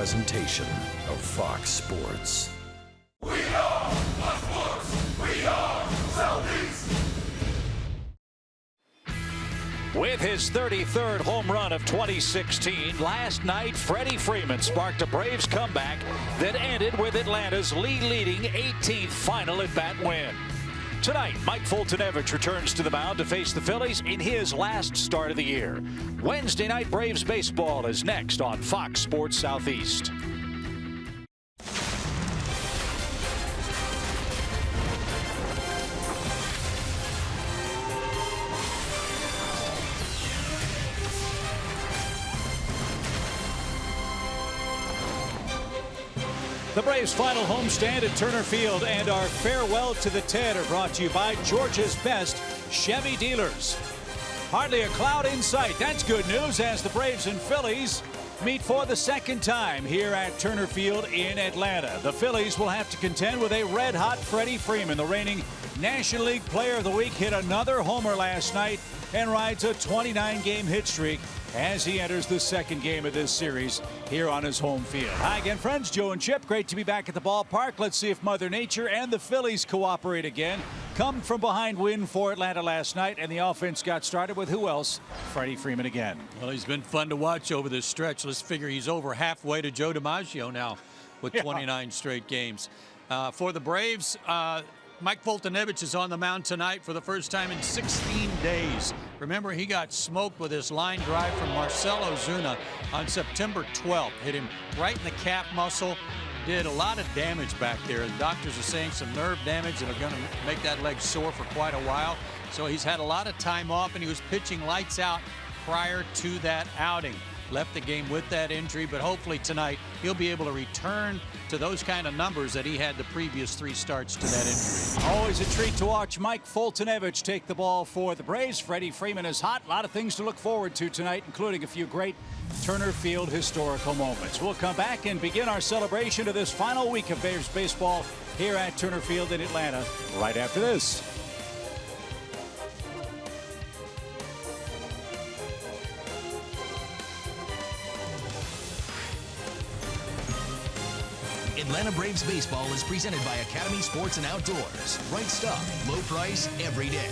presentation of Fox Sports. We are Sports. We are Southeast. With his 33rd home run of 2016, last night Freddie Freeman sparked a Braves comeback that ended with Atlanta's leading 18th final at-bat win. Tonight, Mike Foltynewicz returns to the mound to face the Phillies in his last start of the year. Wednesday night Braves baseball is next on Fox Sports Southeast. The Braves' final homestand at Turner Field and our farewell to the Ted are brought to you by Georgia's best Chevy dealers. Hardly a cloud in sight. That's good news as the Braves and Phillies meet for the second time here at Turner Field in Atlanta. The Phillies will have to contend with a red-hot Freddie Freeman. The reigning National League Player of the Week hit another homer last night and rides a 29-game hit streak as he enters the second game of this series here on his home field. Hi again, friends. Joe and Chip. Great to be back at the ballpark. Let's see if Mother Nature and the Phillies cooperate again. Come from behind win for Atlanta last night, and the offense got started with who else? Freddie Freeman again. Well, he's been fun to watch over this stretch. Let's figure he's over halfway to Joe DiMaggio now with 29 straight games. For the Braves, Mike Foltynewicz is on the mound tonight for the first time in 16 days. Remember, he got smoked with this line drive from Marcell Ozuna on September 12th. Hit him right in the calf muscle. Did a lot of damage back there. The doctors are saying some nerve damage that are going to make that leg sore for quite a while. So he's had a lot of time off, and he was pitching lights out prior to that outing. Left the game with that injury, but hopefully tonight he'll be able to return to those kind of numbers that he had the previous 3 starts to that injury. Always a treat to watch Mike Foltynewicz take the ball for the Braves. Freddie Freeman is hot. A lot of things to look forward to tonight, including a few great Turner Field historical moments. We'll come back and begin our celebration of this final week of Braves baseball here at Turner Field in Atlanta right after this. Atlanta Braves baseball is presented by Academy Sports and Outdoors. Right stuff, low price, every day.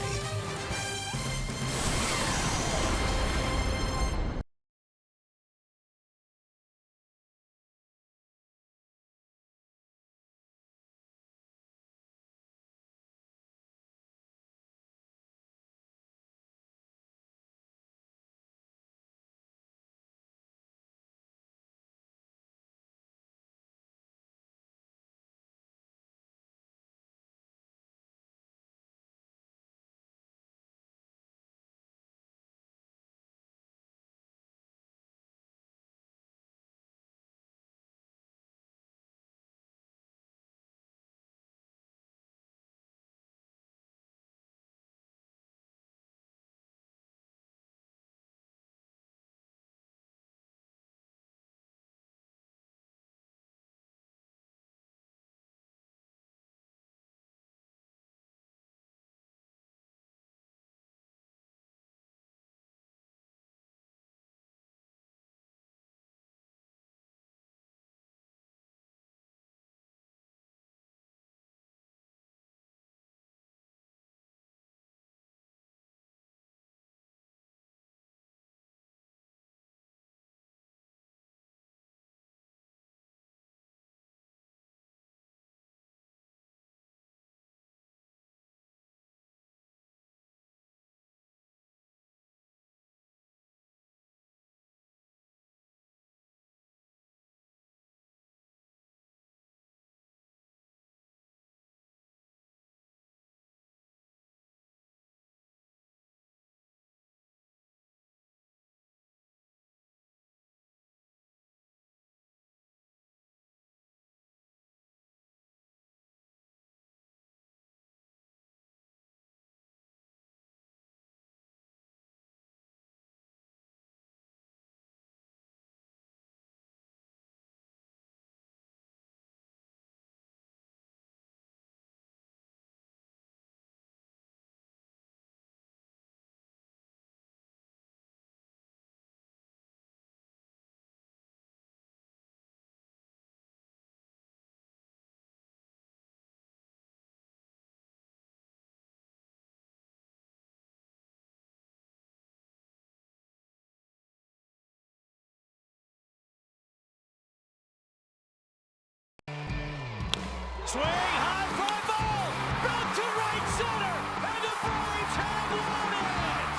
Swing, high fly ball, back to right center, and the Braves have won it!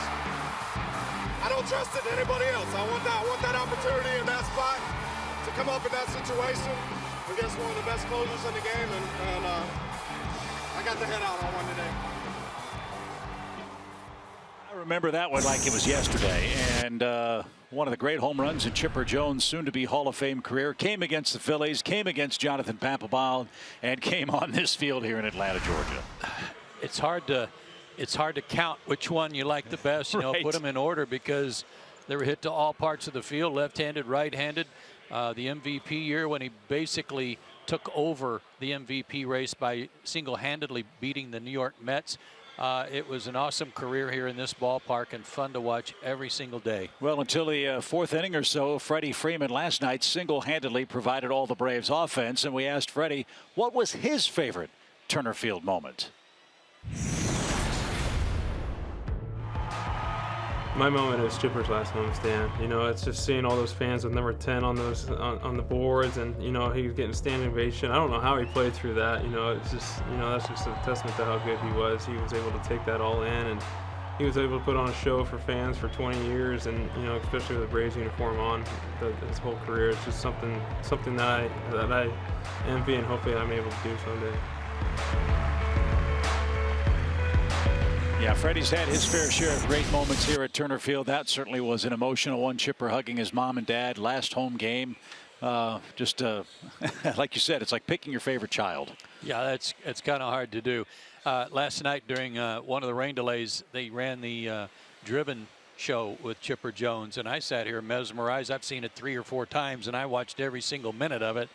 I don't trust it to anybody else. I want that opportunity in that spot to come up in that situation against one of the best closers in the game, and I got the head out on one today. I remember that one like it was yesterday, and one of the great home runs in Chipper Jones' soon-to-be Hall of Fame career came against the Phillies, came against Jonathan Papelbon, and came on this field here in Atlanta, Georgia. It's hard to count which one you like the best. You know, Right. put them in order because they were hit to all parts of the field, left-handed, right-handed. The MVP year when he basically took over the MVP race by single-handedly beating the New York Mets. It was an awesome career here in this ballpark and fun to watch every single day. Well, until the fourth inning or so, Freddie Freeman last night single-handedly provided all the Braves offense, and we asked Freddie what was his favorite Turner Field moment. My moment is Chipper's last home stand. You know, it's just seeing all those fans with number 10 on those on the boards, and you know he was getting standing ovation. I don't know how he played through that. You know, it's just that's just a testament to how good he was. He was able to take that all in, and he was able to put on a show for fans for 20 years, and you know, especially with the Braves uniform on his whole career. It's just something that I envy, and hopefully I'm able to do someday. Yeah, Freddie's had his fair share of great moments here at Turner Field. That certainly was an emotional one. Chipper hugging his mom and dad, last home game. Just like you said, it's like picking your favorite child. Yeah, it's kind of hard to do. Last night during one of the rain delays, they ran the Driven show with Chipper Jones, and I sat here mesmerized. I've seen it 3 or 4 times, and I watched every single minute of it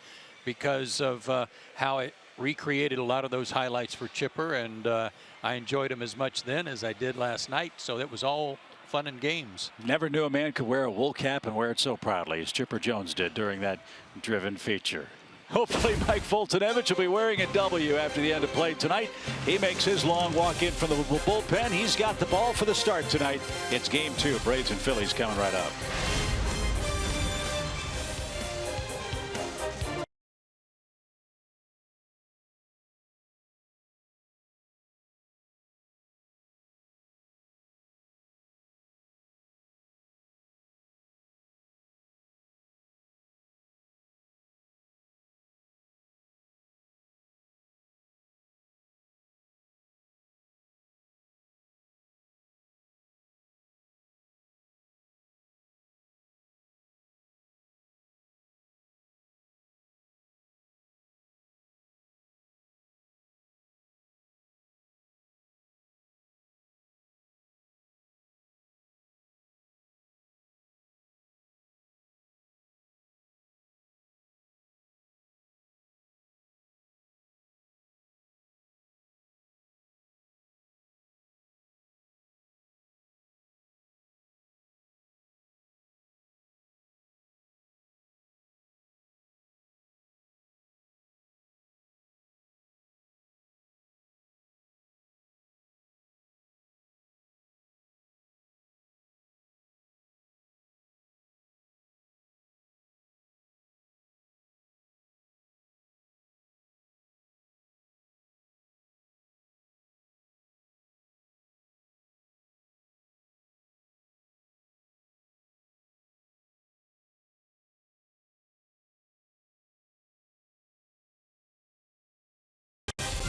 because of how it recreated a lot of those highlights for Chipper, and I enjoyed him as much then as I did last night, so it was all fun and games. Never knew a man could wear a wool cap and wear it so proudly as Chipper Jones did during that Driven feature. Hopefully Mike Fultonevich will be wearing a W after the end of play tonight. He makes his long walk in from the bullpen. He's got the ball for the start tonight. It's game 2. Braves and Phillies coming right up.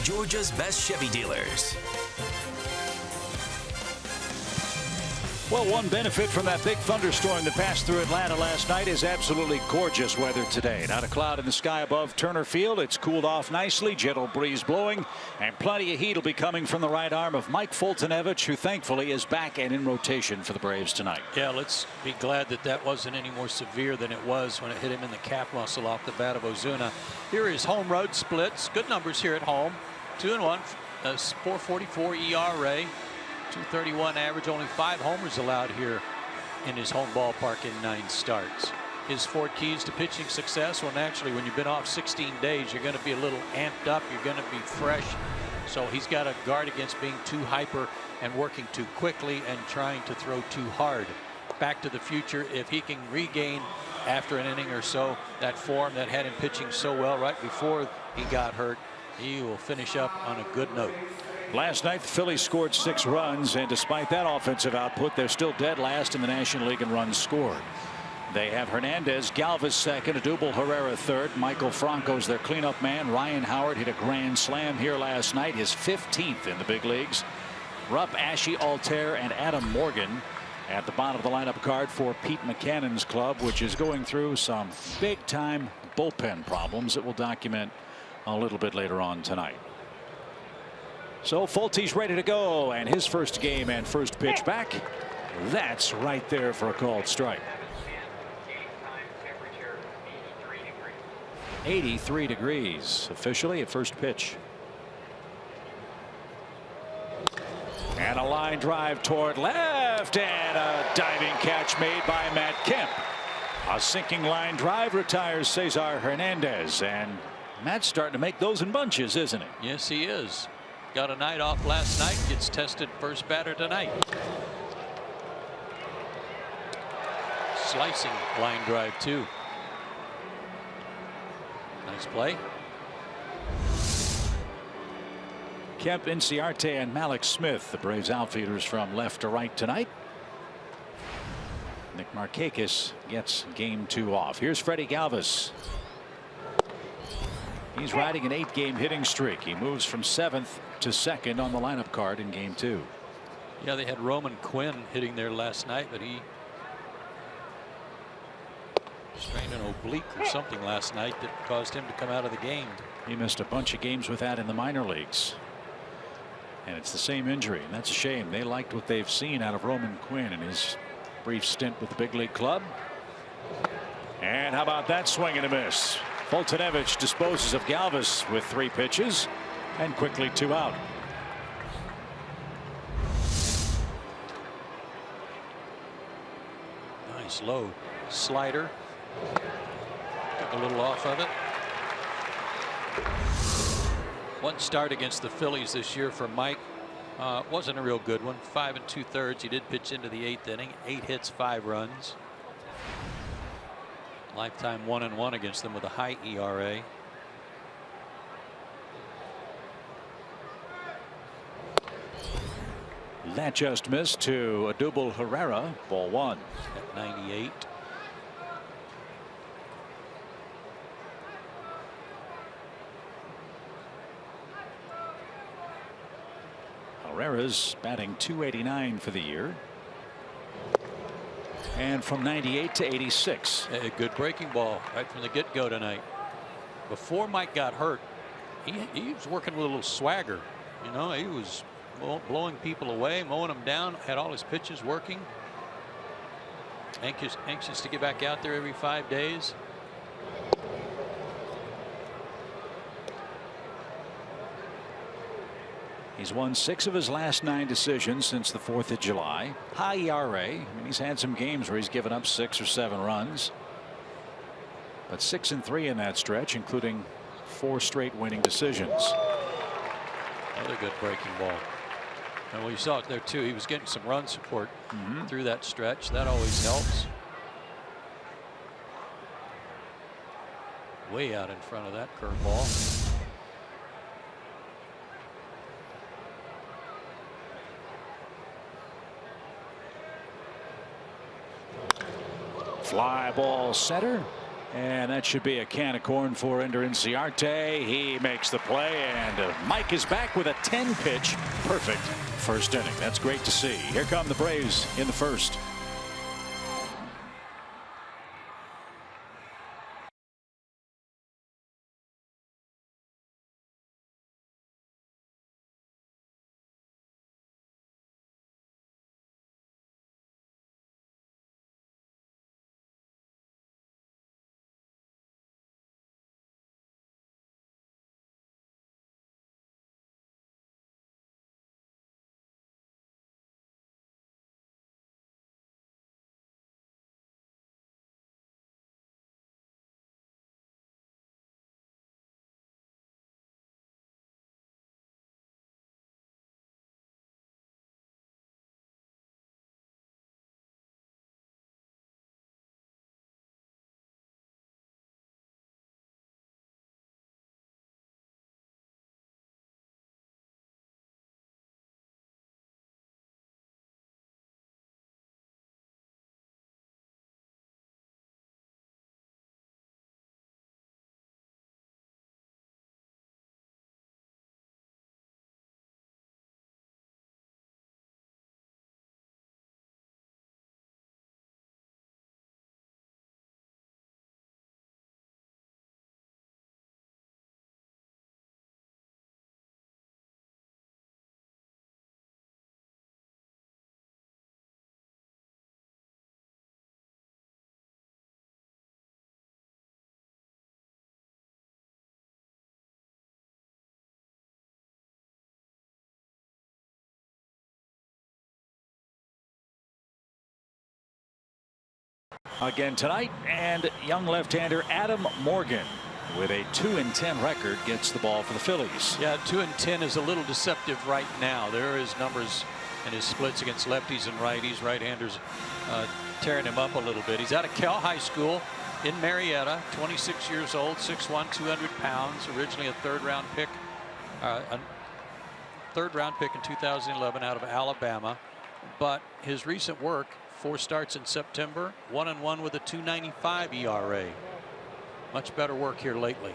Georgia's best Chevy dealers. Well, one benefit from that big thunderstorm that passed through Atlanta last night is absolutely gorgeous weather today. Not a cloud in the sky above Turner Field. It's cooled off nicely, gentle breeze blowing, and plenty of heat will be coming from the right arm of Mike Fultonevich, who thankfully is back and in rotation for the Braves tonight. Yeah, let's be glad that that wasn't any more severe than it was when it hit him in the calf muscle off the bat of Ozuna. Here are his home road splits. Good numbers here at home. 2-1, a 4.44 ERA. 231 average, only 5 homers allowed here in his home ballpark in 9 starts. His 4 keys to pitching success. Well, naturally, when you've been off 16 days, you're going to be a little amped up. You're going to be fresh. So he's got to guard against being too hyper and working too quickly and trying to throw too hard. Back to the future, if he can regain after an inning or so that form that had him pitching so well right before he got hurt, he will finish up on a good note. Last night, the Phillies scored 6 runs, and despite that offensive output, they're still dead last in the National League in runs scored. They have Hernandez, Galvis second, Odubel Herrera third. Michael Franco's their cleanup man. Ryan Howard hit a grand slam here last night, his 15th in the big leagues. Rupp, Ashe, Altair, and Adam Morgan at the bottom of the lineup card for Pete Maccannon's club, which is going through some big-time bullpen problems that we'll document a little bit later on tonight. So Fulte's ready to go, and his first game and first pitch back. That's right there for a called strike. 83 degrees officially at first pitch. And a line drive toward left, and a diving catch made by Matt Kemp. A sinking line drive retires Cesar Hernandez, and Matt's starting to make those in bunches, isn't he? Yes, he is. Got a night off last night, gets tested first batter tonight. Slicing line drive too. Nice play. Kemp, Inciarte, and Malik Smith, the Braves outfielders from left to right tonight. Nick Markakis gets game 2 off. Here's Freddie Galvis. He's riding an 8-game hitting streak. He moves from 7th to 2nd on the lineup card in game 2. Yeah, they had Roman Quinn hitting there last night, but he strained an oblique or something last night that caused him to come out of the game. He missed a bunch of games with that in the minor leagues. And it's the same injury, and that's a shame. They liked what they've seen out of Roman Quinn in his brief stint with the big league club. And how about that swing and a miss? Foltynewicz disposes of Galvis with 3 pitches and quickly 2 out. Nice low slider. Took a little off of it. One start against the Phillies this year for Mike. Wasn't a real good one. 5 2/3. He did pitch into the 8th inning. 8 hits, 5 runs. Lifetime 1-1 against them with a high ERA. That just missed to Odubel Herrera. Ball 1. At 98. Herrera's batting .289 for the year. And from 98 to 86. A good breaking ball right from the get-go tonight. Before Mike got hurt, he was working with a little swagger. You know, he was blowing people away, mowing them down, had all his pitches working. Anxious to get back out there every 5 days. He's won 6 of his last 9 decisions since the 4th of July. High ERA. I mean, he's had some games where he's given up 6 or 7 runs. But 6-3 in that stretch, including 4 straight winning decisions. Another good breaking ball. And we saw it there too. He was getting some run support through that stretch. That always helps. Way out in front of that curveball. Fly ball center, and that should be a can of corn for Ender Inciarte. He makes the play, and Mike is back with a 10-pitch perfect first inning. That's great to see. Here come the Braves in the first. again tonight, and young left-hander Adam Morgan with a 2-10 record gets the ball for the Phillies. Yeah, 2-10 is a little deceptive right now. There are his numbers and his splits against lefties and righties. Right-handers tearing him up a little bit. He's out of Cal High School in Marietta, 26 years old, 6'1", 200 pounds. Originally a third-round pick in 2011 out of Alabama. But his recent work, 4 starts in September, 1-1 with a 2.95 ERA. Much better work here lately.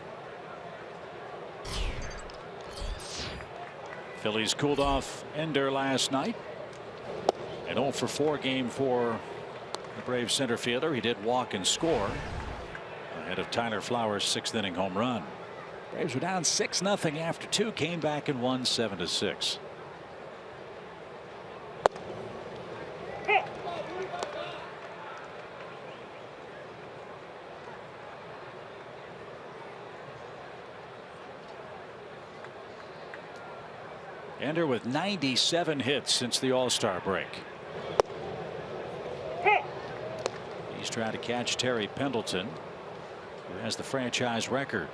Phillies cooled off Ender last night. An 0-for-4 game for the Braves center fielder. He did walk and score ahead of Tyler Flowers' 6th inning home run. Braves were down 6-0 after 2, came back and won 7-6. Ender with 97 hits since the All-Star break. He's trying to catch Terry Pendleton, who has the franchise record.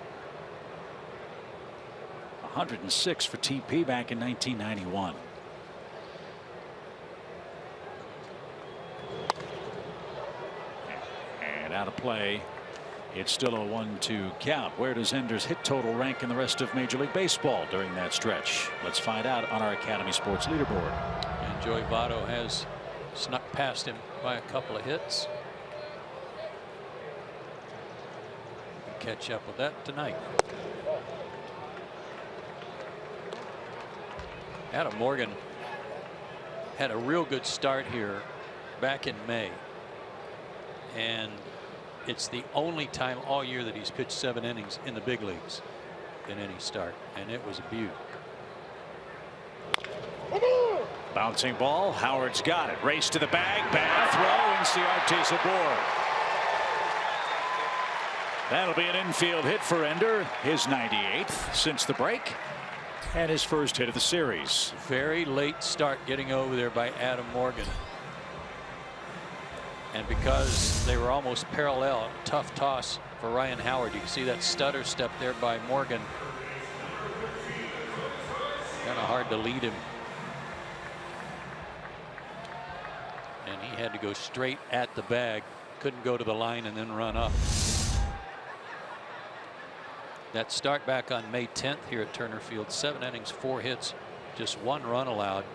106 for TP back in 1991. And out of play. It's still a 1-2 count. Where does Ender's hit total rank in the rest of Major League Baseball during that stretch? Let's find out on our Academy Sports leaderboard. And Joey Votto has snuck past him by a couple of hits. Catch up with that tonight. Adam Morgan had a real good start here back in May. And it's the only time all year that he's pitched 7 innings in the big leagues in any start, and it was a beaut. Bouncing ball. Howard's got it. Race to the bag. Bad throw, and Ciarte's aboard. That'll be an infield hit for Ender, his 98th since the break, and his first hit of the series. Very late start getting over there by Adam Morgan. And because they were almost parallel, tough toss for Ryan Howard. You can see that stutter step there by Morgan. Kind of hard to lead him. And he had to go straight at the bag. Couldn't go to the line and then run up. That start back on May 10th here at Turner Field. 7 innings, 4 hits, just 1 run allowed,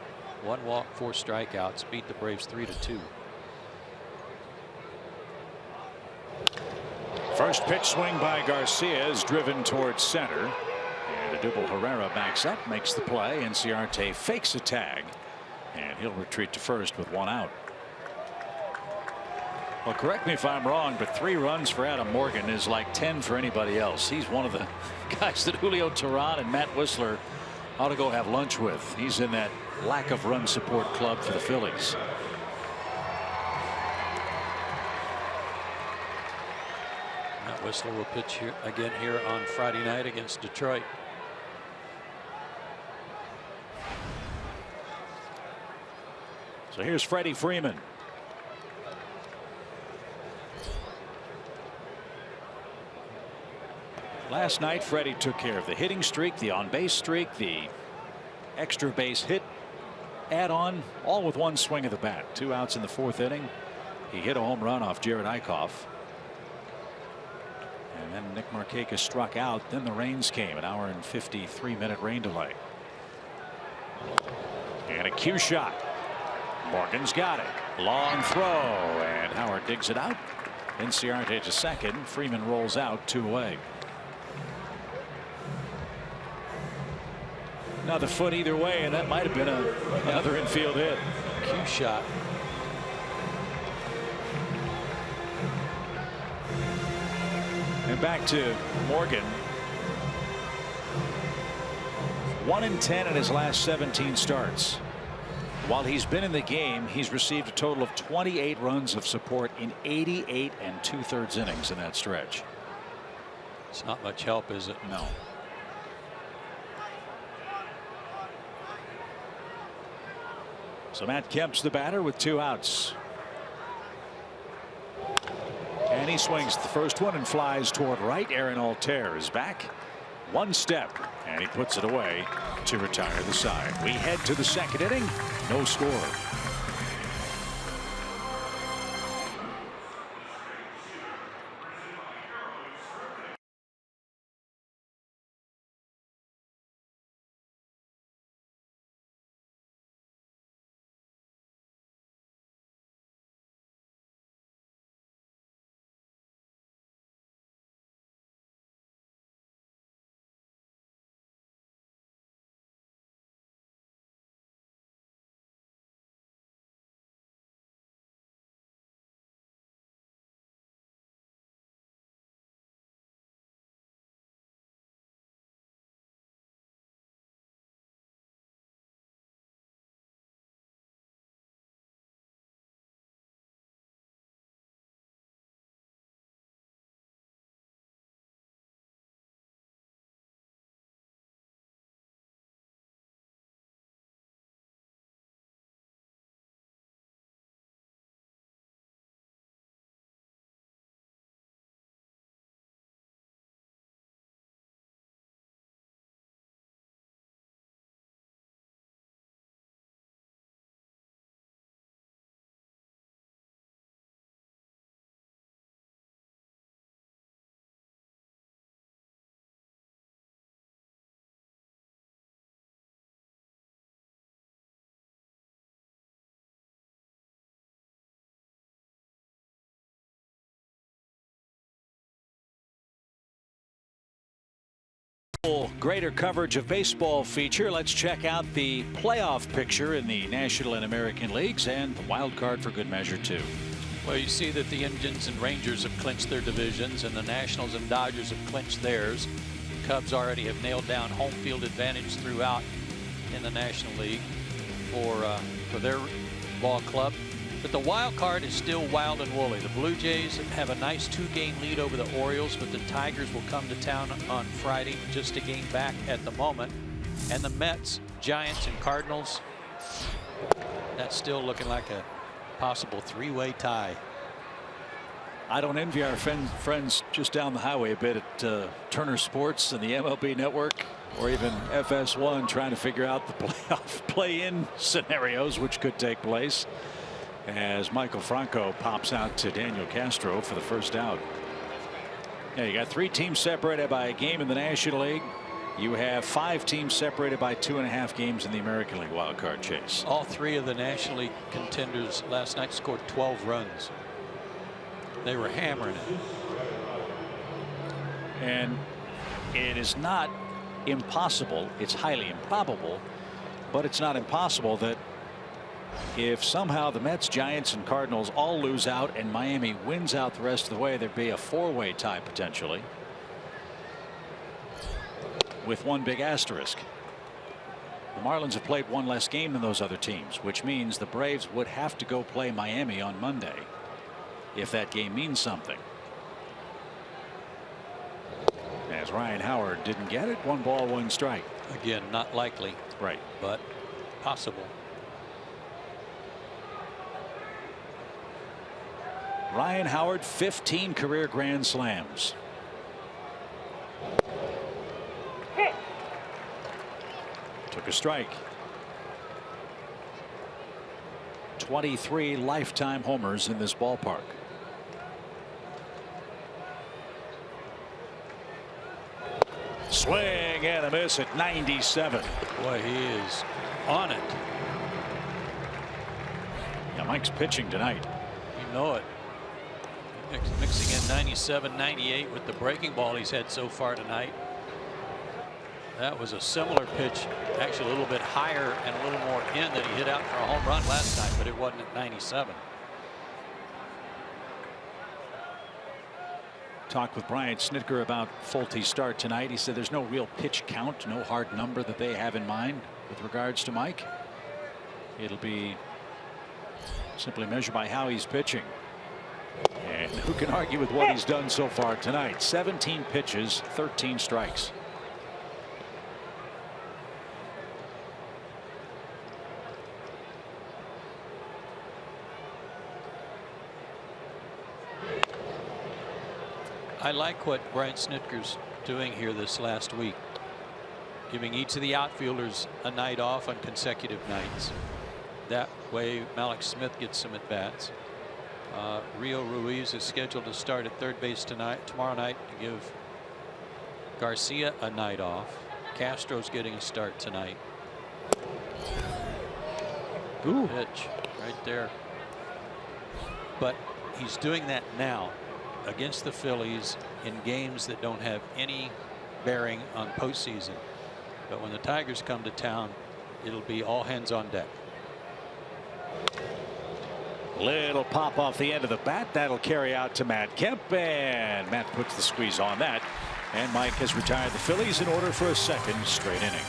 1 walk, 4 strikeouts. Beat the Braves 3-2. First pitch swing by Garcia is driven towards center. And Odubel Herrera backs up, makes the play, and Ciarte fakes a tag. And he'll retreat to first with 1 out. Well, correct me if I'm wrong, but 3 runs for Adam Morgan is like 10 for anybody else. He's one of the guys that Julio Teheran and Matt Whistler ought to go have lunch with. He's in that lack of run support club for the Phillies. Whistler will pitch here again here on Friday night against Detroit. So here's Freddie Freeman. Last night Freddie took care of the hitting streak, the on-base streak, the extra base hit add-on, all with 1 swing of the bat. 2 outs in the 4th inning. He hit a home run off Jared Eichhoff. And then Nick Markakis struck out. Then the rains came. An hour and 53-minute rain delay. And a cue shot. Morgan's got it. Long throw. And Howard digs it out. Then Ciarte to second. Freeman rolls out 2 away. Now the foot either way, and that might have been another infield hit. Cue shot. And back to Morgan. 1-10 in his last 17 starts. While he's been in the game, he's received a total of 28 runs of support in 88 2/3 innings in that stretch. It's not much help, is it? No. So Matt Kemp's the batter with 2 outs. And he swings the first one and flies toward right. Aaron Altair is back. One step, and he puts it away to retire the side. We head to the second inning. No score. Greater coverage of baseball feature. Let's check out the playoff picture in the National and American Leagues and the wild card for good measure too. Well, you see that the Indians and Rangers have clinched their divisions, and the Nationals and Dodgers have clinched theirs. The Cubs already have nailed down home field advantage throughout in the National League for their ball club. But the wild card is still wild and woolly. The Blue Jays have a nice 2-game lead over the Orioles, but the Tigers will come to town on Friday just to gain back at the moment. And the Mets, Giants, and Cardinals, that's still looking like a possible 3-way tie. I don't envy our friends just down the highway a bit at Turner Sports and the MLB Network, or even FS1, trying to figure out the playoff play-in scenarios which could take place, as Michael Franco pops out to Daniel Castro for the first out. Yeah, you got 3 teams separated by a game in the National League. You have 5 teams separated by 2.5 games in the American League wild card chase. All 3 of the National League contenders last night scored 12 runs. They were hammering it. And it is not impossible. It's highly improbable, but it's not impossible that if somehow the Mets, Giants, and Cardinals all lose out and Miami wins out the rest of the way, there'd be a 4-way tie potentially, with one big asterisk. The Marlins have played 1 less game than those other teams, which means the Braves would have to go play Miami on Monday if that game means something. As Ryan Howard didn't get it, 1 ball, 1 strike. Again, not likely. Right. But possible. Ryan Howard, 15 career grand slams. Took a strike. 23 lifetime homers in this ballpark. Swing and a miss at 97. Boy, he is on it. Yeah, Mike's pitching tonight. You know it. Mixing in 97, 98 with the breaking ball he's had so far tonight. That was a similar pitch, actually a little bit higher and a little more in, that he hit out for a home run last night, but it wasn't at 97. Talked with Brian Snitker about Fulte's start tonight. He said there's no real pitch count, no hard number that they have in mind with regards to Mike. It'll be simply measured by how he's pitching. And who can argue with what he's done so far tonight? 17 pitches, 13 strikes. I like what Brian Snitker's doing here this last week, giving each of the outfielders a night off on consecutive nights. That way Malik Smith gets some at bats. Rio Ruiz is scheduled to start at third base tomorrow night to give Garcia a night off. Castro's getting a start tonight. Ooh. Pitch right there. But he's doing that now against the Phillies in games that don't have any bearing on postseason. But when the Tigers come to town, it'll be all hands on deck. Little pop off the end of the bat. That'll carry out to Matt Kemp, and Matt puts the squeeze on that. And Mike has retired the Phillies in order for a second straight inning.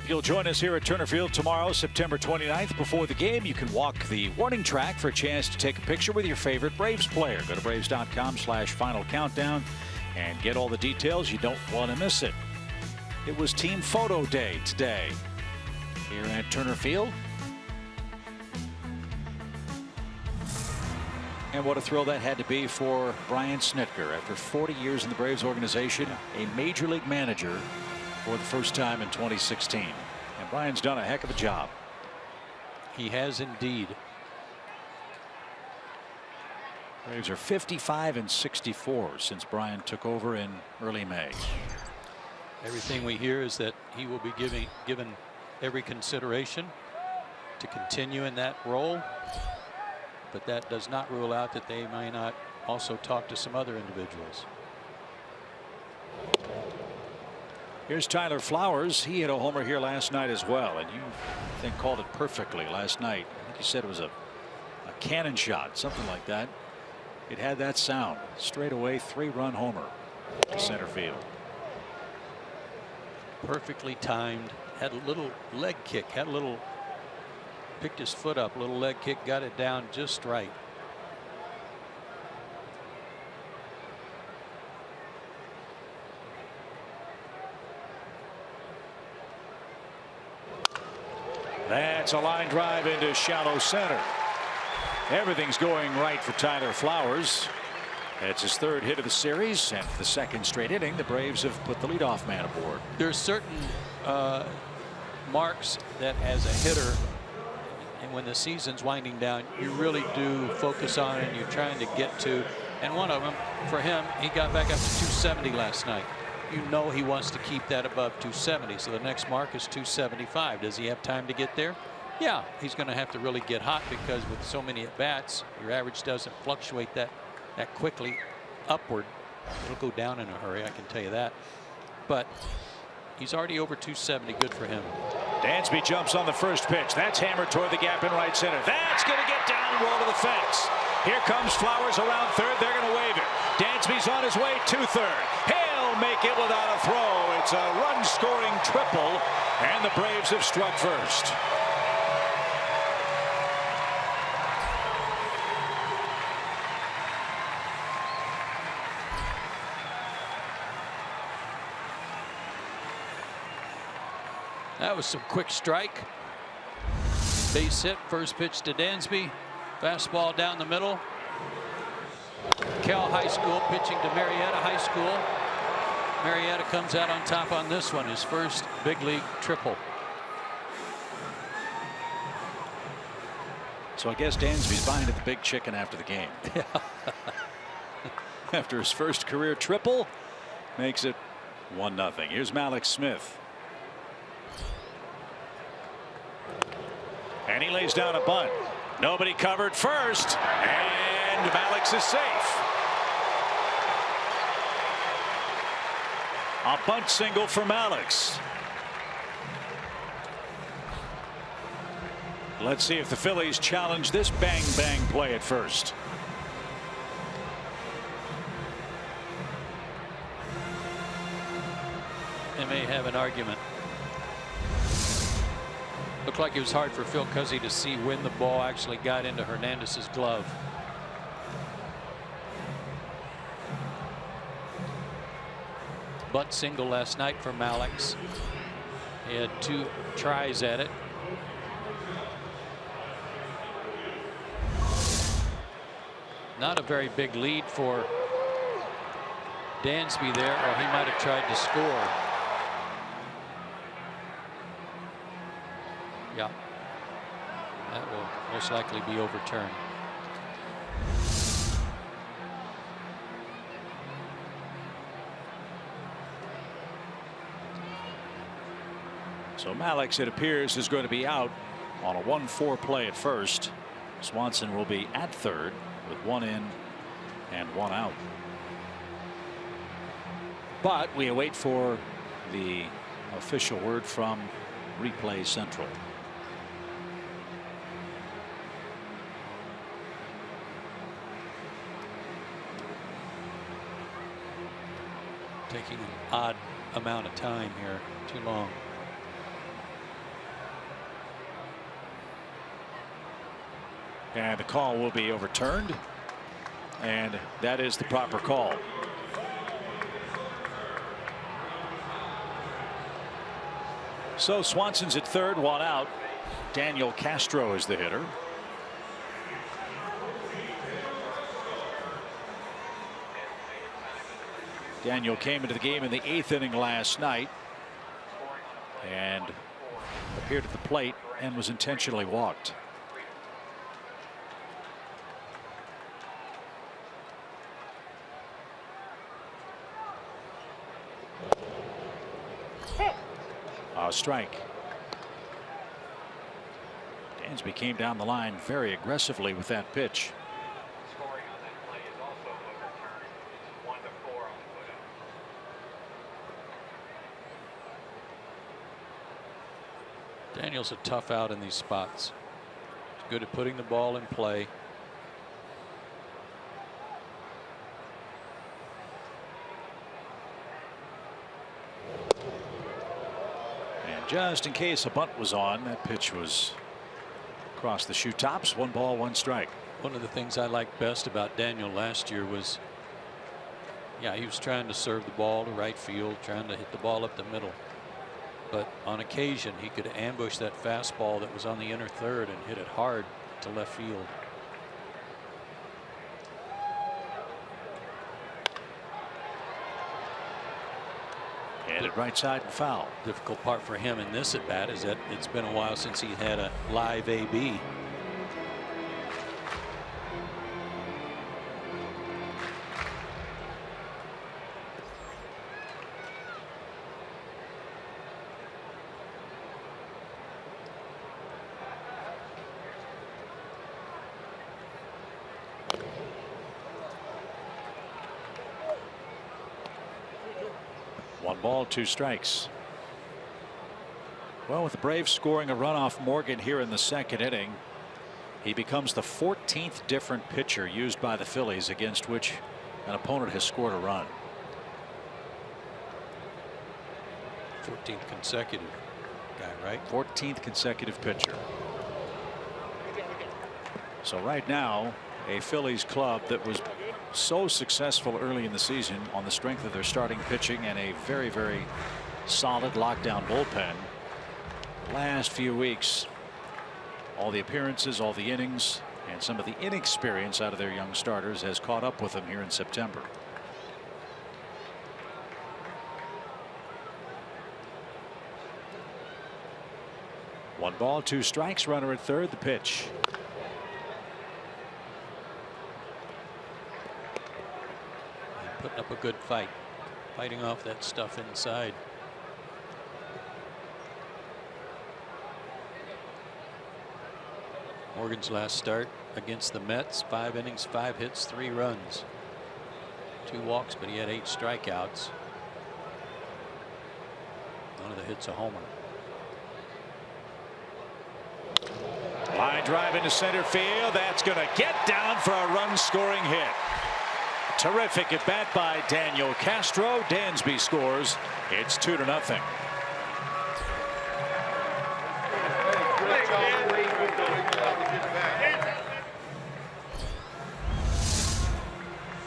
You'll join us here at Turner Field tomorrow, September 29th. Before the game, you can walk the warning track for a chance to take a picture with your favorite Braves player. Go to Braves.com/final countdown and get all the details. You don't want to miss it. It was Team Photo Day today here at Turner Field. And what a thrill that had to be for Brian Snitker. After 40 years in the Braves organization, a major league manager for the first time in 2016. And Brian's done a heck of a job. He has indeed. Braves are 55-64 since Brian took over in early May. Everything we hear is that he will be given every consideration to continue in that role. But that does not rule out that they may not also talk to some other individuals. Here's Tyler Flowers. He hit a homer here last night as well, and you, I think, called it perfectly last night. I think you said it was a cannon shot, something like that. It had that sound. Straight away, 3-run homer to center field. Perfectly timed. Had a little leg kick. Picked his foot up. A little leg kick. Got it down just right. That's a line drive into shallow center. Everything's going right for Tyler Flowers. It's his third hit of the series, and for the second straight inning, the Braves have put the leadoff man aboard. There's certain marks that, as a hitter, and when the season's winding down, you really do focus on and you're trying to get to. And one of them, for him, he got back up to 270 last night. You know he wants to keep that above 270, so the next mark is 275. Does he have time to get there? Yeah, he's going to have to really get hot, because with so many at bats, your average doesn't fluctuate that quickly upward. It'll go down in a hurry, I can tell you that. But he's already over 270. Good for him. Dansby jumps on the first pitch. That's hammered toward the gap in right center. That's going to get down and roll to the fence. Here comes Flowers around third. They're going to wave it. Dansby's on his way to third. He'll make it without a throw. It's a run-scoring triple, and the Braves have struck first. That was some quick strike. Base hit, first pitch to Dansby. Fastball down the middle. Cal High School pitching to Marietta High School. Marietta comes out on top on this one, his first big league triple. So I guess Dansby's buying at the big chicken after the game. After his first career triple, makes it 1-0. Here's Malik Smith. And he lays down a bunt. Nobody covered first, and Malix is safe. A bunt single for Malix. Let's see if the Phillies challenge this bang-bang play at first. They may have an argument. Looked like it was hard for Phil Cuzzy to see when the ball actually got into Hernandez's glove. Bunt single last night for Malix. He had 2 tries at it. Not a very big lead for Dansby there, or he might have tried to score. Yeah, that will most likely be overturned. So Malix, it appears, is going to be out on a 1-4 play at first. Swanson will be at third with 1 in and 1 out. But we await for the official word from Replay Central. Taking an odd amount of time here, too long. And the call will be overturned, and that is the proper call. So Swanson's at third, 1 out. Daniel Castro is the hitter. Daniel came into the game in the 8th inning last night and appeared at the plate and was intentionally walked. Strike. Dansby came down the line very aggressively with that pitch. Scoring on that play is also overturned. It's 1-4 on the footout. Daniel's a tough out in these spots. He's good at putting the ball in play. Just in case a bunt was on, that pitch was across the shoe tops. 1 ball, 1 strike. One of the things I liked best about Daniel last year was, yeah, he was trying to serve the ball to right field, trying to hit the ball up the middle. But on occasion, he could ambush that fastball that was on the inner third and hit it hard to left field. Headed right side and foul. Difficult part for him in this at bat is that it's been a while since he had a live AB. Ball, 2 strikes. Well, with the Braves scoring a run off Morgan here in the 2nd inning, he becomes the 14th different pitcher used by the Phillies against which an opponent has scored a run. 14th consecutive guy, right? 14th consecutive pitcher. So right now, a Phillies club that was so successful early in the season on the strength of their starting pitching and a very, very solid lockdown bullpen last few weeks. All the appearances, all the innings, and some of the inexperience out of their young starters has caught up with them here in September. One ball, two strikes, runner at third, the pitch. Putting up a good fight, fighting off that stuff inside. Morgan's last start against the Mets, 5 innings, 5 hits, 3 runs, 2 walks, but he had 8 strikeouts. None of the hits a homer. Line drive into center field. That's going to get down for a run-scoring hit. Terrific at bat by Daniel Castro. Dansby scores. It's 2-0.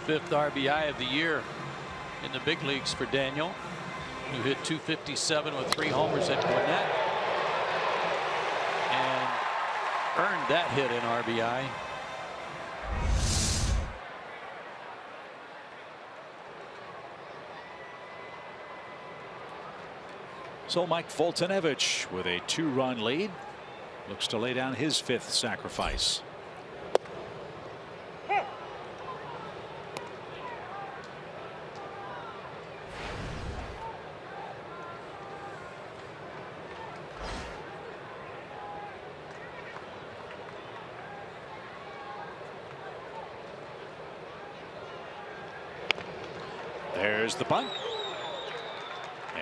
Fifth RBI of the year in the big leagues for Daniel, who hit .257 with 3 homers at Gwinnett and earned that hit in RBI. So Mike Foltynewicz with a 2-run lead looks to lay down his 5th sacrifice. There's the bunt.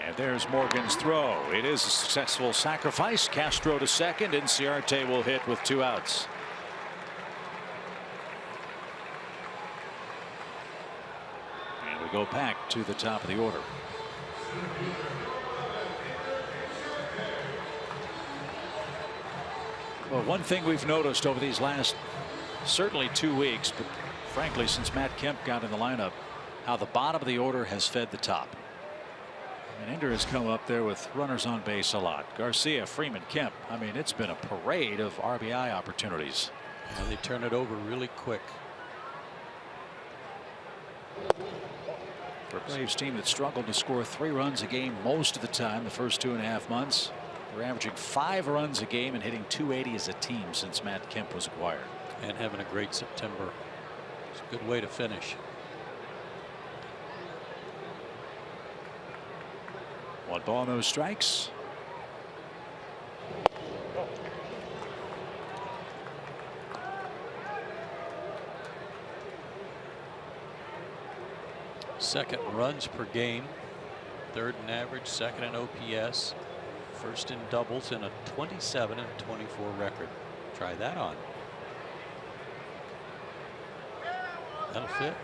And there's Morgan's throw. It is a successful sacrifice. Castro to second, and Ciarte will hit with 2 outs. And we go back to the top of the order. Well, one thing we've noticed over these last certainly 2 weeks, but frankly since Matt Kemp got in the lineup, how the bottom of the order has fed the top. And Ender has come up there with runners on base a lot. Garcia, Freeman, Kemp. I mean, it's been a parade of RBI opportunities. And they turn it over really quick. For a Braves team that struggled to score 3 runs a game most of the time the first 2.5 months, they're averaging 5 runs a game and hitting .280 as a team since Matt Kemp was acquired. And having a great September. It's a good way to finish. 1 ball, no strikes. Second in runs per game, 3rd in average, 2nd in OPS, 1st in doubles, and a 27-24 record. Try that on. That'll fit.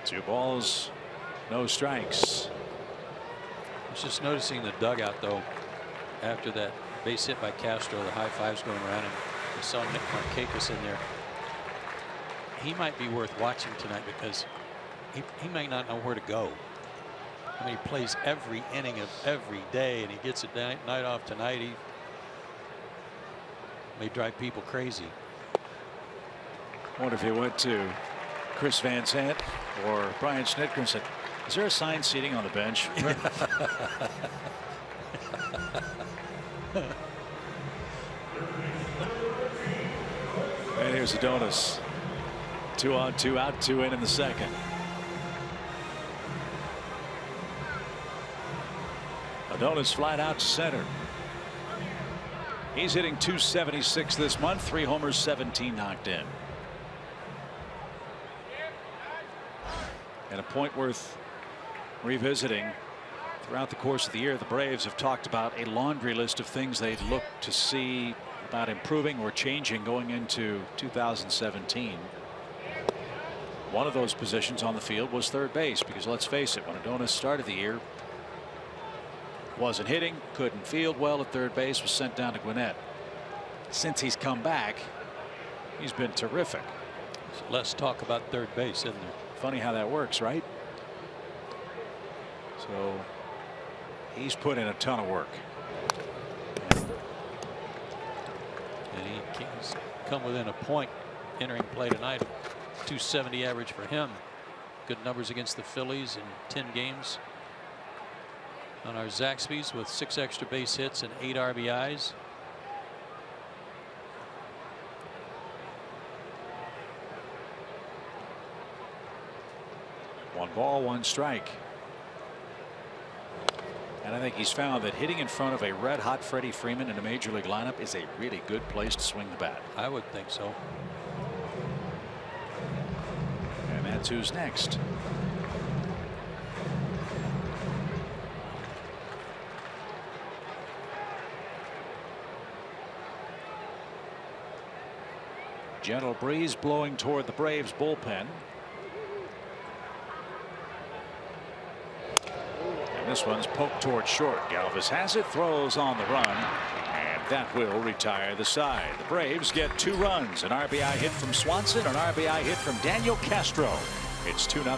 2 balls, no strikes. I was just noticing the dugout though after that base hit by Castro, the high fives going around, and I saw Nick Markakis in there. He might be worth watching tonight because he might not know where to go. I mean, he plays every inning of every day, and he gets a night off tonight. He may drive people crazy. I wonder if he went to Chris Van Sant or Brian Snitker and said, "Is there assigned seating on the bench?" And here's Adonis. 2 on, 2 out, 2 in the second. Adonis flat out to center. He's hitting .276 this month, 3 homers, 17 knocked in. And a point worth revisiting. Throughout the course of the year, the Braves have talked about a laundry list of things they'd look to see about improving or changing going into 2017. One of those positions on the field was third base, because let's face it, when Adonis started the year, wasn't hitting, couldn't field well at third base, was sent down to Gwinnett. Since he's come back, he's been terrific. There's less talk about third base, isn't there? Funny how that works, right? So He's put in a ton of work. And he's come within a point entering play tonight. 270 average for him. Good numbers against the Phillies in 10 games. On our Zaxby's with 6 extra base hits and 8 RBIs. One ball, one strike. And I think he's found that hitting in front of a red hot Freddie Freeman in a major league lineup is a really good place to swing the bat. I would think so. And that's who's next. Gentle breeze blowing toward the Braves bullpen. This one's poked toward short. Galvis has it, throws on the run, and that will retire the side. The Braves get 2 runs, an RBI hit from Swanson, an RBI hit from Daniel Castro. It's 2-0.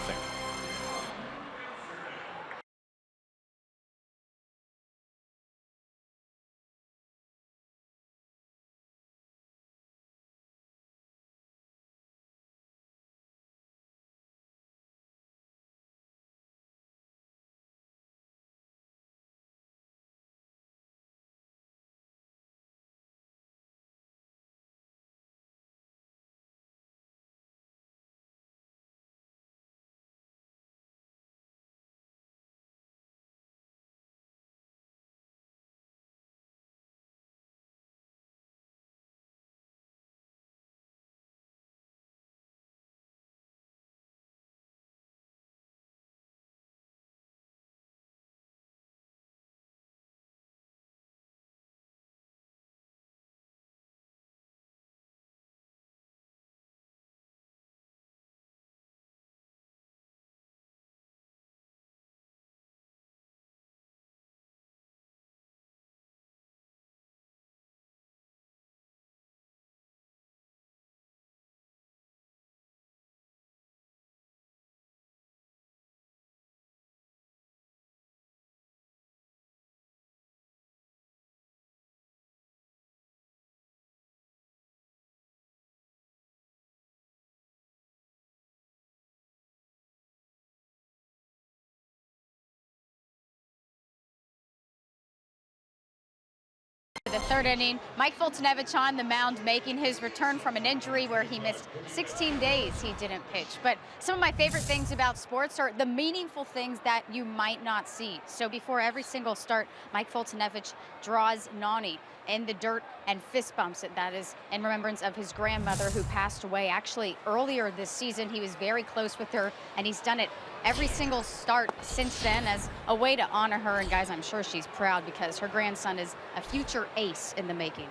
The third inning, Mike Foltynewicz on the mound making his return from an injury where he missed 16 days he didn't pitch. But some of my favorite things about sports are the meaningful things that you might not see. So before every single start, Mike Foltynewicz draws Nani in the dirt and fist bumps it. That is in remembrance of his grandmother who passed away actually earlier this season. He was very close with her, and he's done it every single start since then as a way to honor her. And guys, I'm sure she's proud because her grandson is a future ace in the making.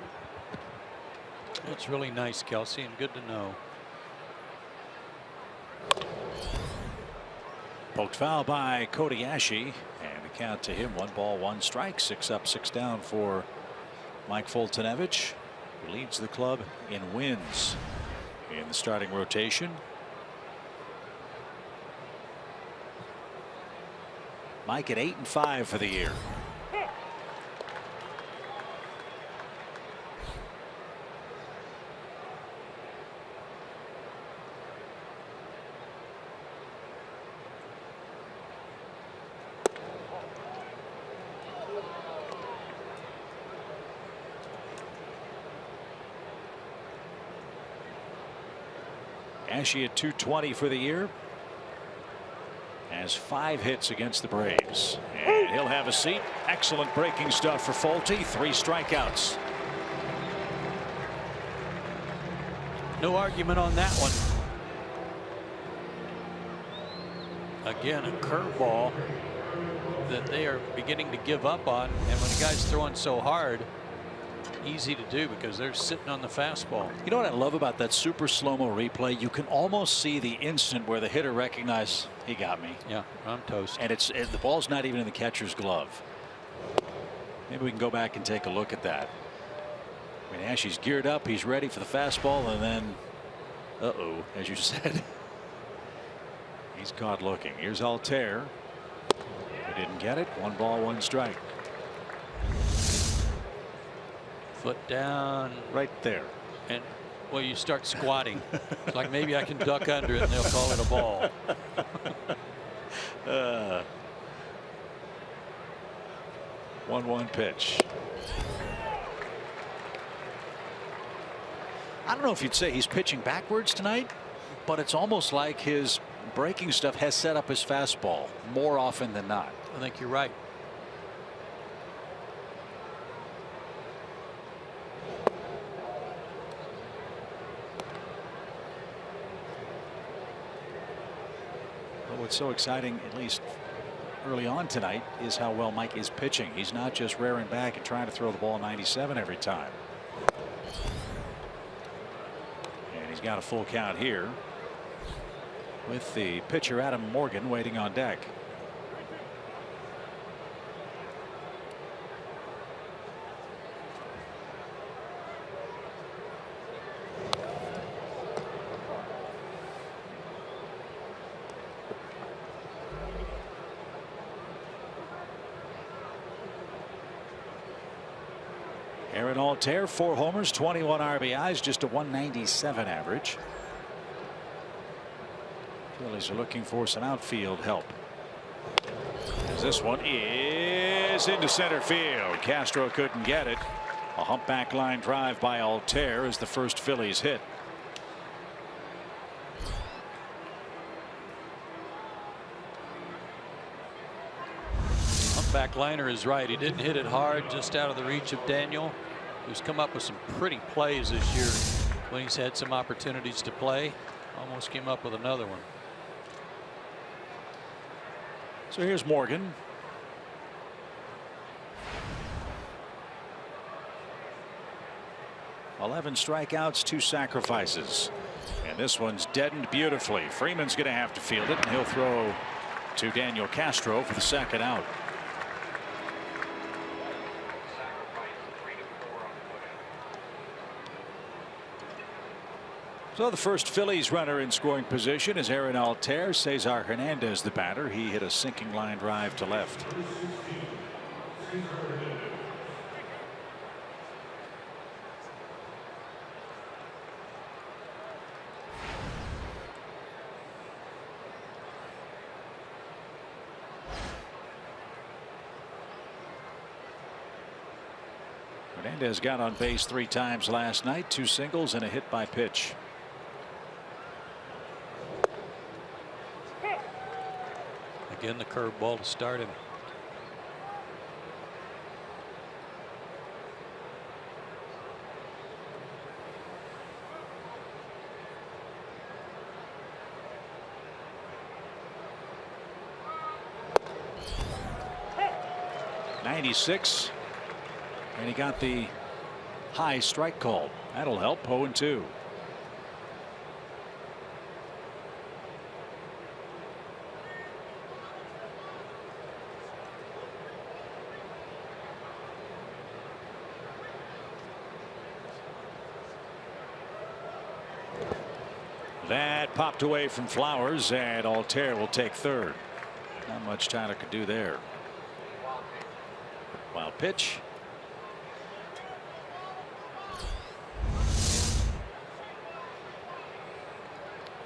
It's really nice, Kelsey, and good to know. Poked foul by Kobayashi, and the count to him, 1 ball, 1 strike, 6 up, 6 down for Mike Foltynewicz, who leads the club in wins in the starting rotation. Mike at 8-5 for the year. Ashe at 220 for the year. Has 5 hits against the Braves. And he'll have a seat. Excellent breaking stuff for Folty. 3 strikeouts. No argument on that one. Again, a curveball that they are beginning to give up on. And when a guy's throwing so hard, easy to do because they're sitting on the fastball. You know what I love about that super slow-mo replay? You can almost see the instant where the hitter recognizes he got me. Yeah, I'm toast. And the ball's not even in the catcher's glove. Maybe we can go back and take a look at that. I mean, Ashe's geared up. He's ready for the fastball, and then, as you said, he's caught looking. Here's Altair. It didn't get it. 1 ball, 1 strike. Foot down. Right there. And, well, you start squatting. It's like maybe I can duck under it and they'll call it a ball. 1-1 pitch. I don't know if you'd say he's pitching backwards tonight, but it's almost like his breaking stuff has set up his fastball more often than not. I think you're right. But what's so exciting, at least early on tonight, is how well Mike is pitching. He's not just rearing back and trying to throw the ball 97 every time. And he's got a full count here with the pitcher Adam Morgan waiting on deck. Aaron Altair, 4 homers, 21 RBIs, just a 197 average. Phillies are looking for some outfield help. As this one is into center field. Castro couldn't get it. A humpback line drive by Altair is the first Phillies hit. Humpback liner is right. He didn't hit it hard, just out of the reach of Daniel, who's come up with some pretty plays this year when he's had some opportunities to play. Almost came up with another one. So here's Morgan. Eleven strikeouts, 2 sacrifices. And this one's deadened beautifully. Freeman's going to have to field it, and he'll throw to Daniel Castro for the second out. So the first Phillies runner in scoring position is Aaron Altair. Cesar Hernandez the batter. He hit a sinking line drive to left. Hernandez got on base 3 times last night, 2 singles and a hit by pitch. Again, the curveball to start him. .96, and he got the high strike call. That'll help. 0-2. That popped away from Flowers, and Altair will take third. Not much Tyler could do there. Wild pitch.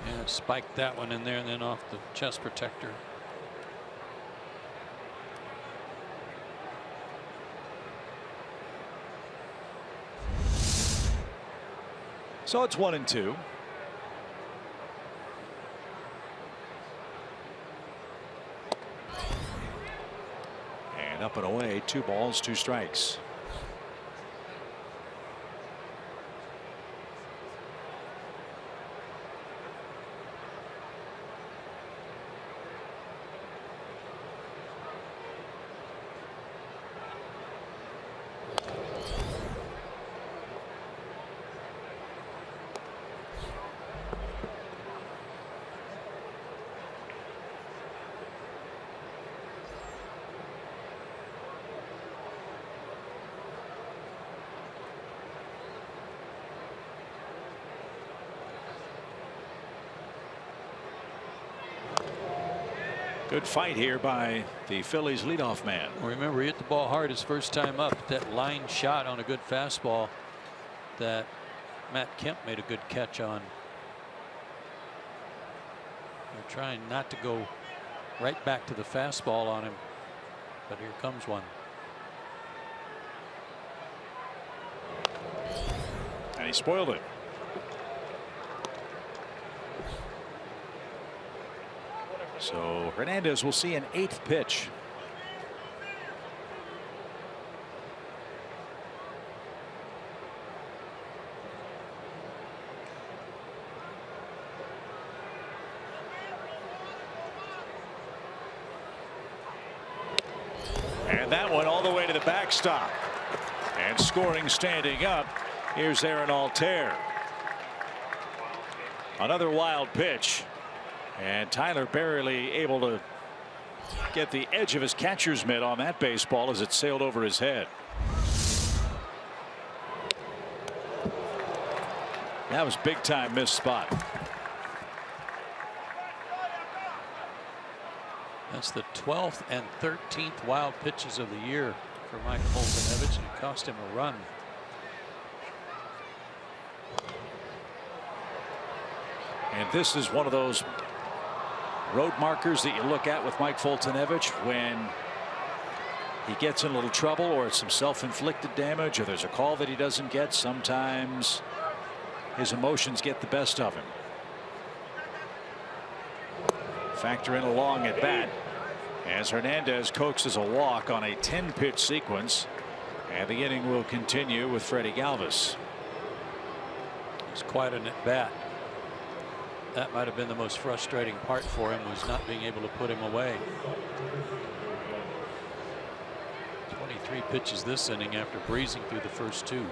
Yeah, spiked that one in there and then off the chest protector. So it's 1-2. Up and away, 2 balls, 2 strikes. Good fight here by the Phillies leadoff man. Remember, he hit the ball hard his first time up. That line shot on a good fastball that Matt Kemp made a good catch on. They're trying not to go right back to the fastball on him, but here comes one. And he spoiled it. So Hernandez will see an 8th pitch. And that one all the way to the backstop. And scoring standing up. Here's Aaron Altair. Another wild pitch. And Tyler barely able to get the edge of his catcher's mitt on that baseball as it sailed over his head. That was big time missed spot. That's the 12th and 13th wild pitches of the year for Mike Foltynewicz, and it cost him a run. And this is one of those road markers that you look at with Mike Foltynewicz when he gets in a little trouble, or it's some self-inflicted damage, or there's a call that he doesn't get. Sometimes his emotions get the best of him. Factor in a long at bat as Hernandez coaxes a walk on a 10-pitch sequence, and the inning will continue with Freddie Galvis. It's quite an at bat. That might have been the most frustrating part for him, was not being able to put him away. 23 pitches this inning after breezing through the first 2.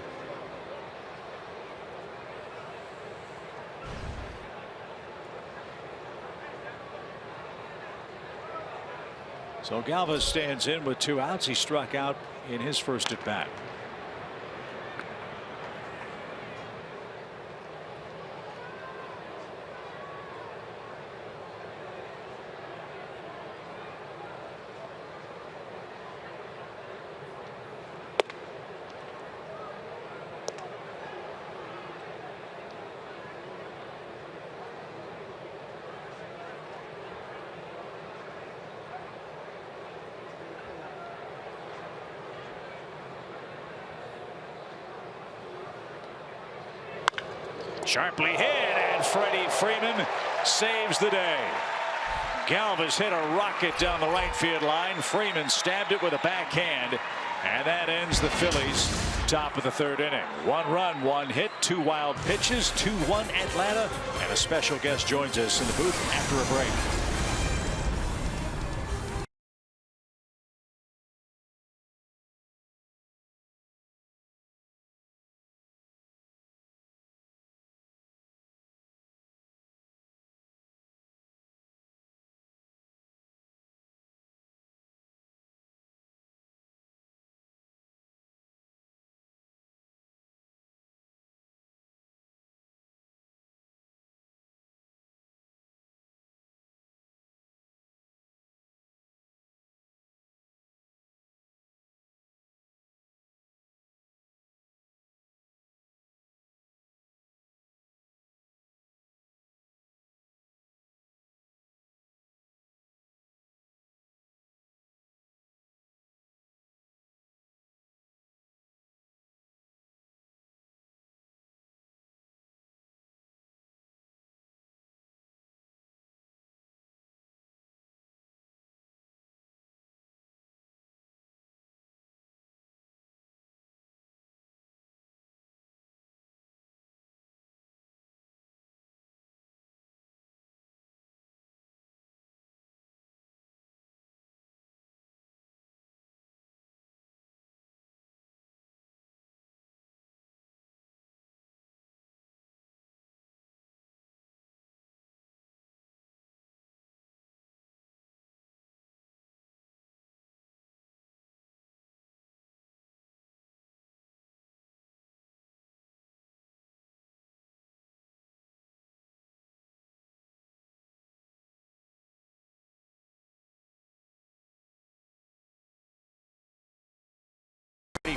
So Galvis stands in with 2 outs. He struck out in his first at bat. Sharply hit, and Freddie Freeman saves the day. Galvis hit a rocket down the right field line. Freeman stabbed it with a backhand, and that ends the Phillies' top of the 3rd inning. 1 run, 1 hit, 2 wild pitches, 2-1 Atlanta, and a special guest joins us in the booth after a break.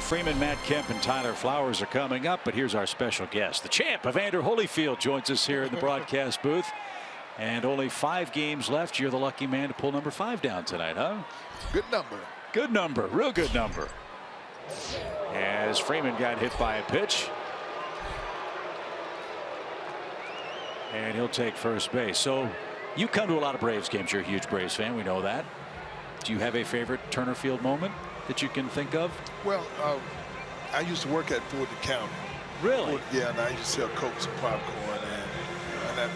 Freeman, Matt Kemp, and Tyler Flowers are coming up, but here's our special guest. The champ, Evander Holyfield, joins us here in the broadcast booth. And only 5 games left. You're the lucky man to pull number 5 down tonight, huh? Good number. Good number. Real good number. As Freeman got hit by a pitch. And he'll take first base. So you come to a lot of Braves games. You're a huge Braves fan. We know that. Do you have a favorite Turner Field moment that you can think of? Well, I used to work at Fulton County. Really? Yeah, and I used to sell Cokes and popcorn. And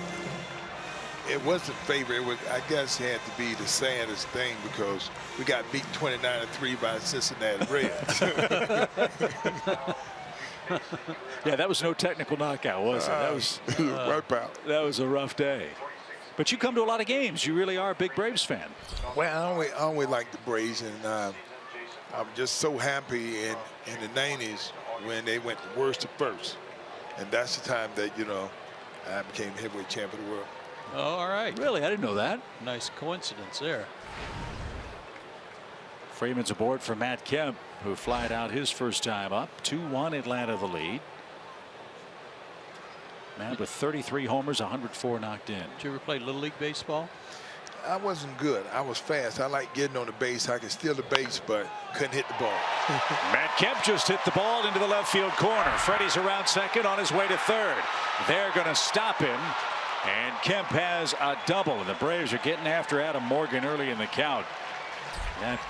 it wasn't favorite. It was, I guess it had to be the saddest thing because we got beat 29-3 by the Cincinnati Reds. Yeah, that was no technical knockout, was it? That was wipeout. That was a rough day. But you come to a lot of games. You really are a big Braves fan. Well, I always liked the Braves, and I'm just so happy in the 90s when they went the worst to first. And that's the time that, you know, I became heavyweight champion of the world. Oh, all right. Really? I didn't know that. Nice coincidence there. Freeman's aboard for Matt Kemp, who flied out his first time up. 2-1 Atlanta the lead. Man with 33 homers, 104 knocked in. Did you ever play Little League Baseball? I wasn't good. I was fast. I like getting on the base. I could steal the base, but couldn't hit the ball. Matt Kemp just hit the ball into the left field corner. Freddie's around second on his way to third. They're going to stop him. And Kemp has a double, and the Braves are getting after Adam Morgan early in the count. That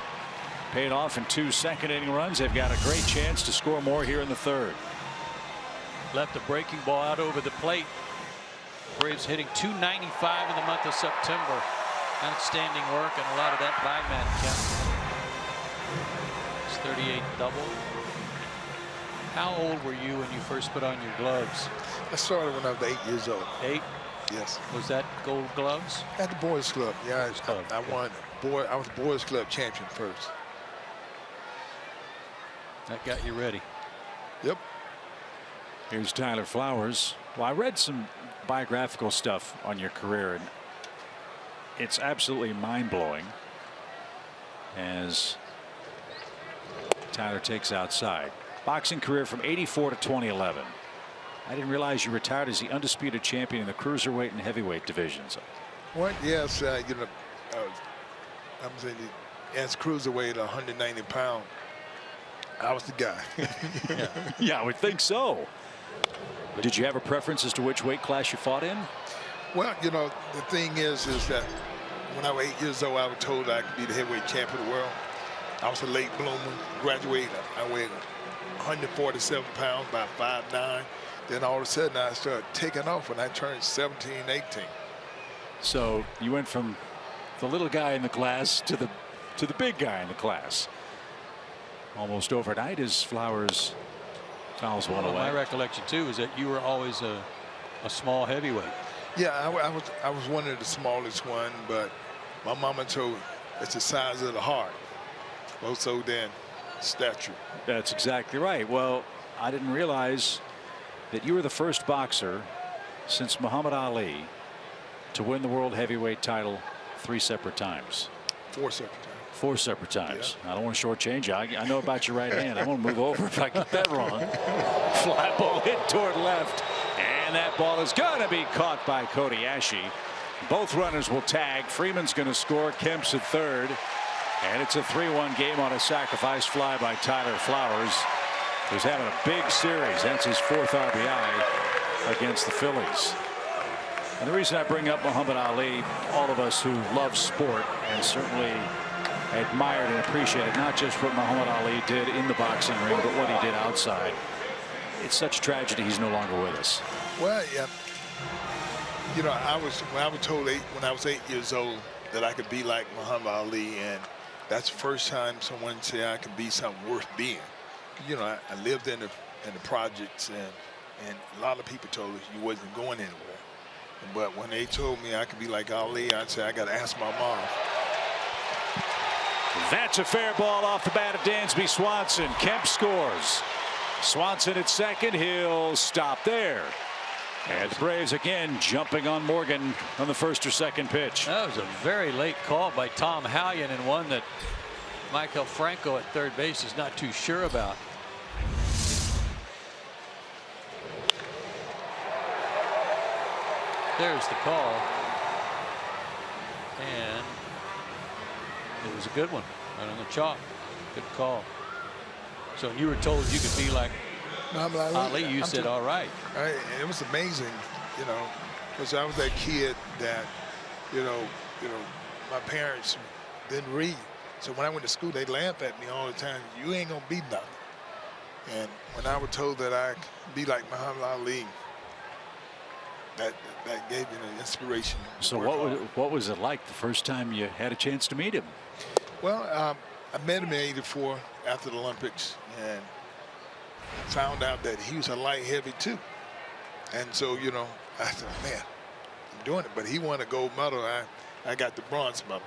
paid off in 2 second-inning runs. They've got a great chance to score more here in the third. Left a breaking ball out over the plate. Braves hitting .295 in the month of September. Outstanding work, and a lot of that by Matt Kemp. His 38th double. How old were you when you first put on your gloves? I started when I was 8 years old. 8? Yes. Was that Gold Gloves? At the Boys Club. Yeah, I won. I was the Boys Club champion first. That got you ready. Yep. Here's Tyler Flowers. Well, I read some biographical stuff on your career, and it's absolutely mind-blowing as Tyler takes outside. Boxing career from '84 to 2011. I didn't realize you retired as the undisputed champion in the cruiserweight and heavyweight divisions. What? Yes, you know, I'm saying as cruiserweight, 190 pounds. I was the guy. Yeah, I would think so. Did you have a preference as to which weight class you fought in? Well, you know, the thing is that when I was 8 years old, I was told I could be the heavyweight champion of the world. I was a late bloomer, graduated. I weighed 147 pounds, about 5'9". Then all of a sudden I started taking off when I turned 17, 18. So you went from the little guy in the class to the big guy in the class. Almost overnight as Flowers fouls one away. My recollection too is that you were always a small heavyweight. Yeah, I was one of the smallest one, but my mama told me it's the size of the heart, more so than stature. That's exactly right. Well, I didn't realize that you were the first boxer since Muhammad Ali to win the world heavyweight title 3 separate times. 4 separate times. 4 separate times. Yeah. I don't want to shortchange you. I know about your right hand. I want to move over if I get that wrong. Fly ball hit toward left. And that ball is going to be caught by Cody Ashe. Both runners will tag. Freeman's going to score. Kemp's at third. And it's a 3-1 game on a sacrifice fly by Tyler Flowers, who's having a big series. That's his 4th RBI against the Phillies. And the reason I bring up Muhammad Ali, all of us who love sport and certainly admired and appreciated not just what Muhammad Ali did in the boxing ring, but what he did outside. It's such tragedy he's no longer with us. Well, yeah. You know, when I was told when I was 8 years old that I could be like Muhammad Ali, and that's the first time someone said I could be something worth being. You know, I lived in the projects, and a lot of people told us you wasn't going anywhere. But when they told me I could be like Ali, I said I got to ask my mom. That's a fair ball off the bat of Dansby Swanson. Kemp scores. Swanson at second. He'll stop there. And the Braves again jumping on Morgan on the first or second pitch. That was a very late call by Tom Hallion, and one that Michael Franco at third base is not too sure about. There's the call. And it was a good one. Right on the chalk. Good call. So when you were told you could be like Ali, you said, all right. It was amazing, you know, because I was that kid that, you know, my parents didn't read. So when I went to school, they laughed at me all the time. You ain't gonna be nothing. And when I was told that I could be like Muhammad Ali, that gave me an inspiration. So what was it like the first time you had a chance to meet him? Well, I met him in '84 after the Olympics and found out that he was a light heavy too. And so, you know, I said, man, I'm doing it. But he won a gold medal. I got the bronze medal.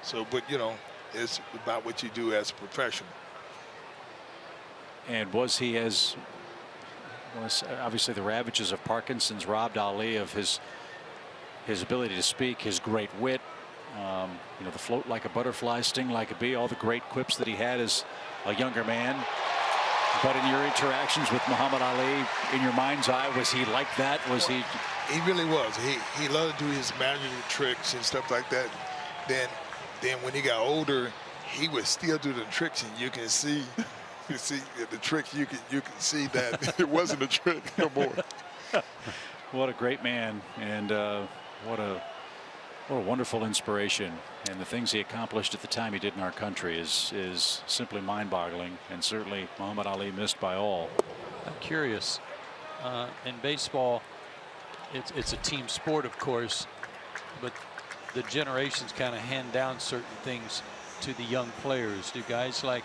So, but, you know, it's about what you do as a professional. And was obviously the ravages of Parkinson's robbed Ali of his ability to speak, his great wit, you know, the float like a butterfly, sting like a bee, all the great quips that he had as a younger man. But in your interactions with Muhammad Ali, in your mind's eye, was he like that? Was he? He really was. He loved to do his magical tricks and stuff like that. Then when he got older, he would still do the tricks, and you can see the tricks. You can see that it wasn't a trick no more. What a great man, and what a wonderful inspiration. And the things he accomplished at the time he did in our country is simply mind-boggling, and certainly Muhammad Ali missed by all. I'm curious. In baseball, it's a team sport, of course, but the generations kind of hand down certain things to the young players. Do guys like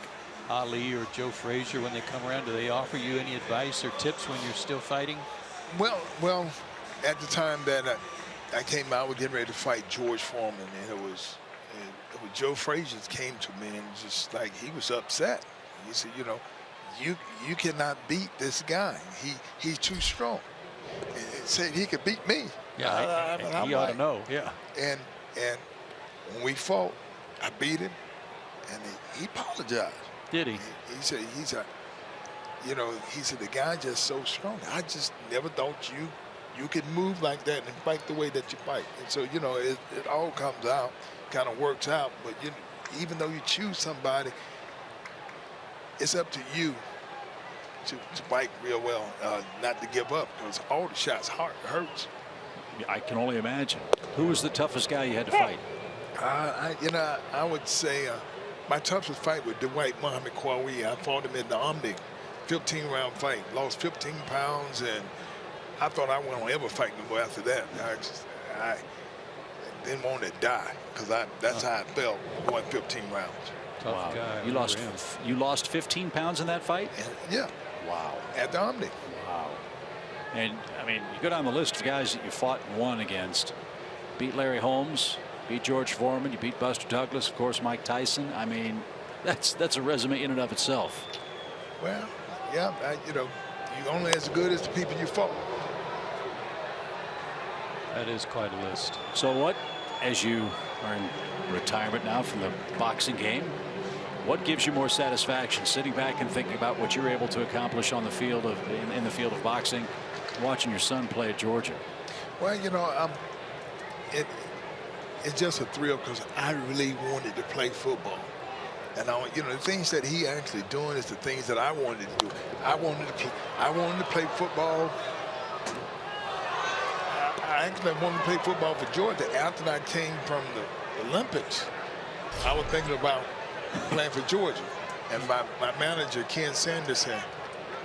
Ali or Joe Frazier, when they come around, do they offer you any advice or tips when you're still fighting? Well, at the time that I came out, we're getting ready to fight George Foreman, and it was Joe Frazier came to me and just like he was upset. He said, you know, you cannot beat this guy. He's too strong. And he said he could beat me. Yeah, he ought to know. Yeah. And when we fought, I beat him, and he apologized. Did he? He said you know, he said the guy just so strong. I just never thought you could move like that and fight the way that you fight. And so, you know, it all comes out, kind of works out. But even though you choose somebody, it's up to you to fight real well, not to give up, because all the shots hurts. I can only imagine. Who was the toughest guy you had to fight? I would say my toughest fight was Dwight Muhammad Kwawi. I fought him in the Omni, 15-round fight, lost 15 pounds, and I thought I wasn't ever fight no more after that. I didn't want to die, because that's how I felt going 15 rounds. Wow. You lost 15 pounds in that fight? Yeah. Wow. At the Omni. Wow. And I mean, you go down the list of guys that you fought and won against. Beat Larry Holmes, beat George Foreman, you beat Buster Douglas, of course Mike Tyson. I mean, that's a resume in and of itself. Well, yeah, you know, you're only as good as the people you fought. That is quite a list. So what, as you are in retirement now from the boxing game, what gives you more satisfaction, sitting back and thinking about what you're able to accomplish on the field in the field of boxing, watching your son play at Georgia? Well, you know, it's just a thrill, because I really wanted to play football. And you know, the things that he actually doing is the things that I wanted to do. I wanted to play football. I actually wanted to play football for Georgia after I came from the Olympics. I was thinking about playing for Georgia, and my manager Ken Sanders said,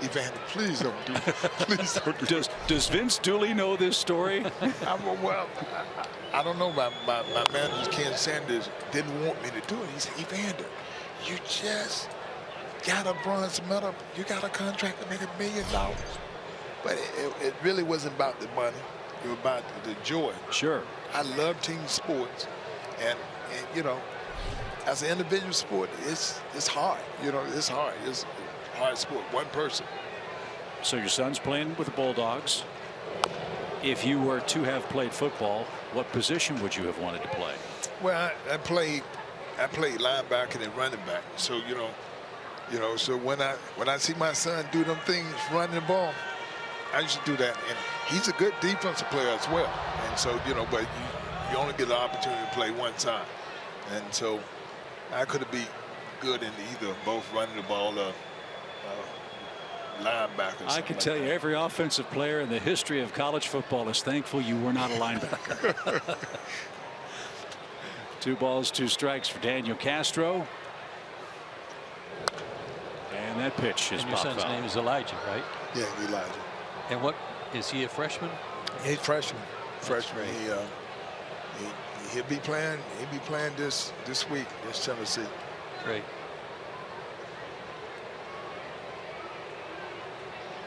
"Evander, please don't do that. Please don't do that." Does Vince Dooley know this story? I don't know. My manager Ken Sanders didn't want me to do it. He said, "Evander, you just got a bronze medal. You got a contract to make $1 million." But it really wasn't about the money. It was about the joy. Sure. I love team sports, and you know, as an individual sport, it's hard. You know, it's hard. It's a hard sport. One person. So your son's playing with the Bulldogs. If you were to have played football, what position would you have wanted to play? Well, I played linebacker and running back. So you know, so when I see my son do them things, running the ball, I used to do that, and he's a good defensive player as well. And so, but you only get an opportunity to play one time. And so I could have been good in either, both running the ball or linebacker. I can tell you every offensive player in the history of college football is thankful you were not a linebacker. 2 balls, 2 strikes for Daniel Castro. And that pitch is and your son's name is Elijah, right? Yeah, Elijah. And what is he, a freshman? He's freshman. Freshman. He'll be playing. He'll be playing this week against Tennessee. Great.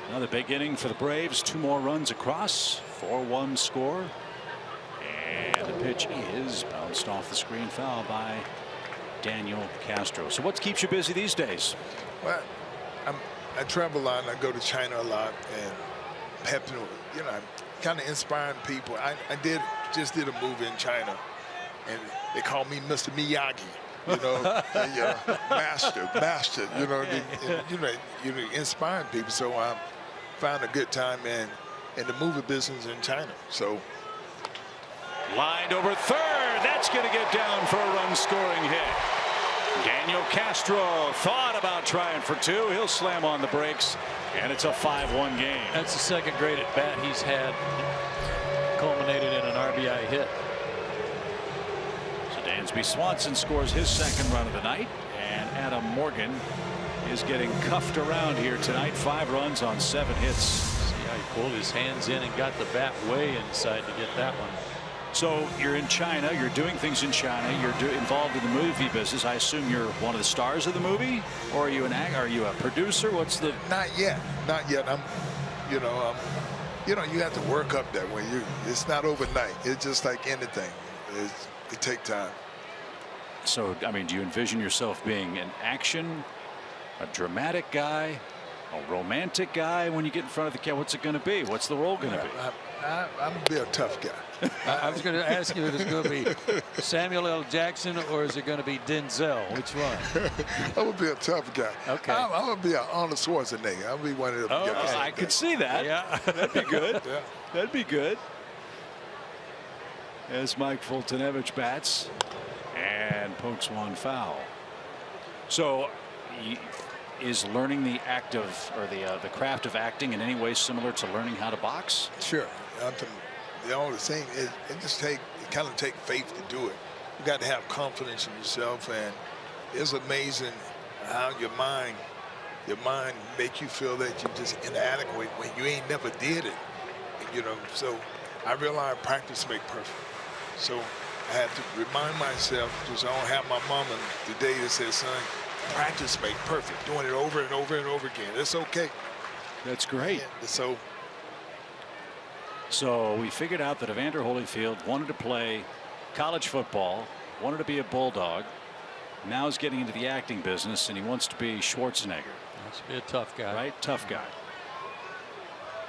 Another big inning for the Braves. 2 more runs across. 4-1 score. And the pitch is bounced off the screen, foul by Daniel Castro. So what keeps you busy these days? Well, I travel a lot and I go to China a lot and helping, kind of inspiring people. I just did a movie in China and they call me Mr. Miyagi. master. Inspiring people. So I found a good time in the movie business in China. So. Lined over third. That's going to get down for a run scoring hit. Daniel Castro thought about trying for 2. He'll slam on the brakes, and it's a 5-1 game. That's the second great at bat he's had, culminated in an RBI hit. So Dansby Swanson scores his 2nd run of the night, and Adam Morgan is getting cuffed around here tonight. 5 runs on 7 hits. See how he pulled his hands in and got the bat way inside to get that one. So you're in China, you're doing things in China, you're involved in the movie business. I assume you're one of the stars of the movie, or are you are you a producer? What's the? Not yet. I'm, you have to work up that way. It's not overnight. It's just like anything. It takes time. So I mean, do you envision yourself being an action, a dramatic guy, a romantic guy when you get in front of the camera? What's it going to be? What's the role going to be? I'm going to be a tough guy. I was going to ask you if it's going to be Samuel L. Jackson or is it going to be Denzel? Which one? I'm going to be a tough guy. Okay. I'm going to be an Arnold Schwarzenegger. I'll be one of them guys. I could see that. Yeah. That'd be good. Yeah. That'd be good. As Mike Fultonevich bats and pokes one foul. So is learning the act of, or the craft of acting in any way similar to learning how to box? Sure. The only thing is it kind of take faith to do it. You got to have confidence in yourself, and it's amazing how your mind make you feel that you're just inadequate when you ain't never did it. So I realized practice make perfect. So I had to remind myself, because I don't have my mama today that says, son, practice make perfect. Doing it over and over and over again. It's okay. That's great. Yeah, So we figured out that Evander Holyfield wanted to play college football, wanted to be a Bulldog. Now he's getting into the acting business, and he wants to be Schwarzenegger. Wants to be a tough guy. Right? Tough guy.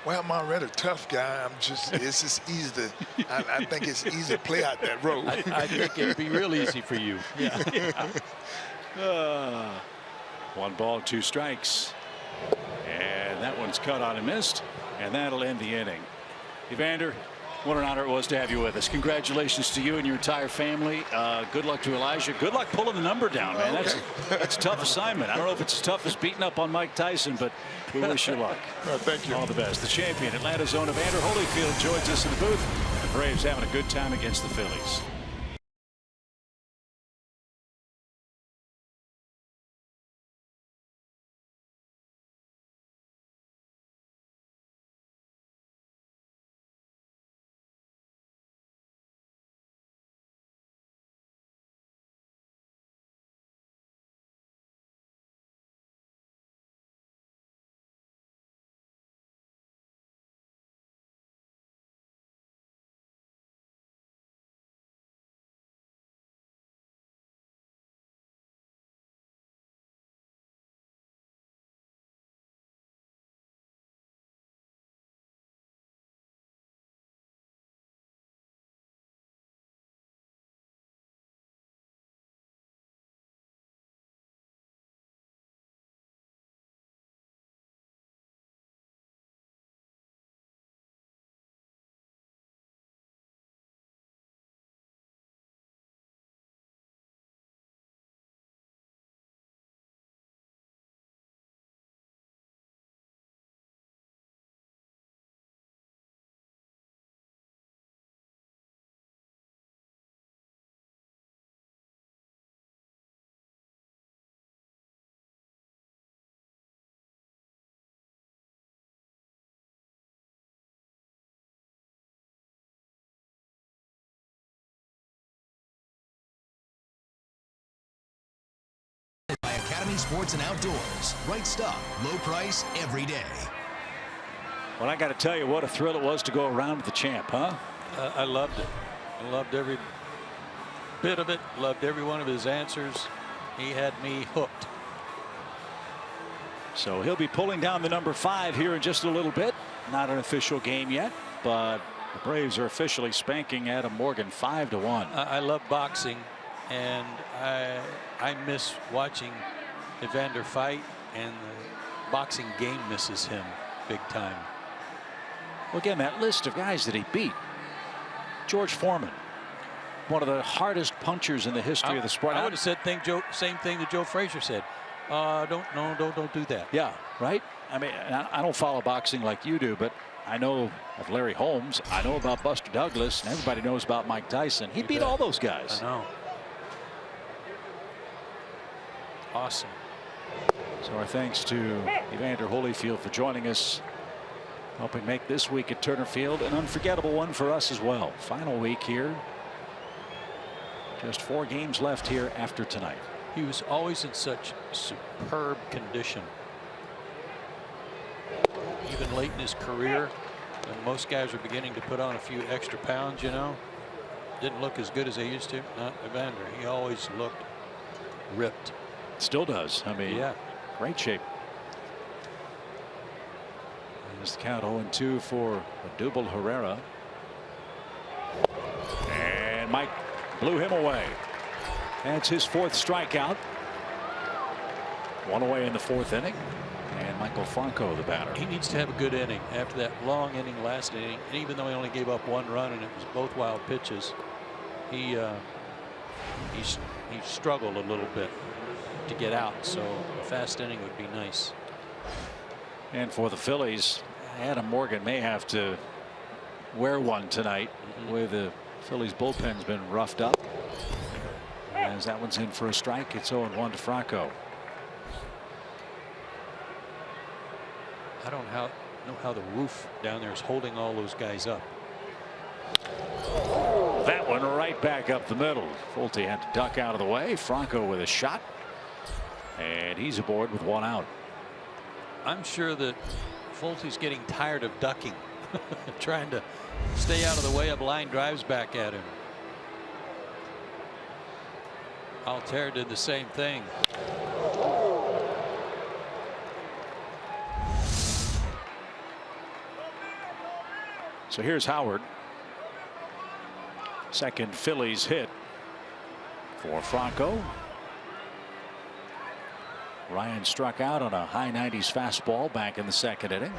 Well, I'm already a tough guy. It's just easy to, I think it's easy to play out that road. I think it'd be real easy for you. Yeah. 1 ball, 2 strikes. And that one's cut on and missed, and that'll end the inning. Evander, what an honor it was to have you with us. Congratulations to you and your entire family. Good luck to Elijah. Good luck pulling the number down, man. Okay. That's a tough assignment. I don't know if it's as tough as beating up on Mike Tyson, but we wish you luck. Thank you. All the best. The champion, Atlanta's own Evander Holyfield, joins us in the booth. The Braves having a good time against the Phillies. Academy Sports and Outdoors. Right stuff, low price, every day. Well, I got to tell you, what a thrill it was to go around with the champ, huh? I loved it. I loved every bit of it. Loved every one of his answers. He had me hooked. So he'll be pulling down the number 5 here in just a little bit. Not an official game yet, but the Braves are officially spanking Adam Morgan 5-1. I love boxing, and I miss watching Evander fight, and the boxing game misses him big time. Well, again, that list of guys that he beat. George Foreman, one of the hardest punchers in the history of the sport. I would have said same thing that Joe Frazier said. Don't do that. Yeah, right. I mean, I don't follow boxing like you do, but I know of Larry Holmes. I know about Buster Douglas, and everybody knows about Mike Tyson. He beat all those guys. I know. Awesome. So our thanks to Evander Holyfield for joining us, helping make this week at Turner Field an unforgettable one for us as well. Final week here. Just 4 games left here after tonight. He was always in such superb condition. Even late in his career, when most guys were beginning to put on a few extra pounds, you know, didn't look as good as they used to. Not Evander. He always looked ripped. Still does. I mean, yeah, great shape. There's the count 0-2 for Odubel Herrera. And Mike blew him away. That's his 4th strikeout. 1 away in the 4th inning. And Michael Franco, the batter. He needs to have a good inning after that long inning last inning. And even though he only gave up 1 run and it was both wild pitches, he struggled a little bit to get out. So a fast inning would be nice. And for the Phillies, Adam Morgan may have to wear one tonight. Where the Phillies bullpen's been roughed up. As that one's in for a strike, it's 0-1 to Franco. I don't know how the roof down there is holding all those guys up. That one right back up the middle. Fulte had to duck out of the way. Franco with a shot. And he's aboard with 1 out. I'm sure that Fulte's getting tired of ducking, trying to stay out of the way of line drives back at him. Altair did the same thing. So here's Howard. Second Phillies hit for Franco. Ryan struck out on a high 90s fastball back in the 2nd inning.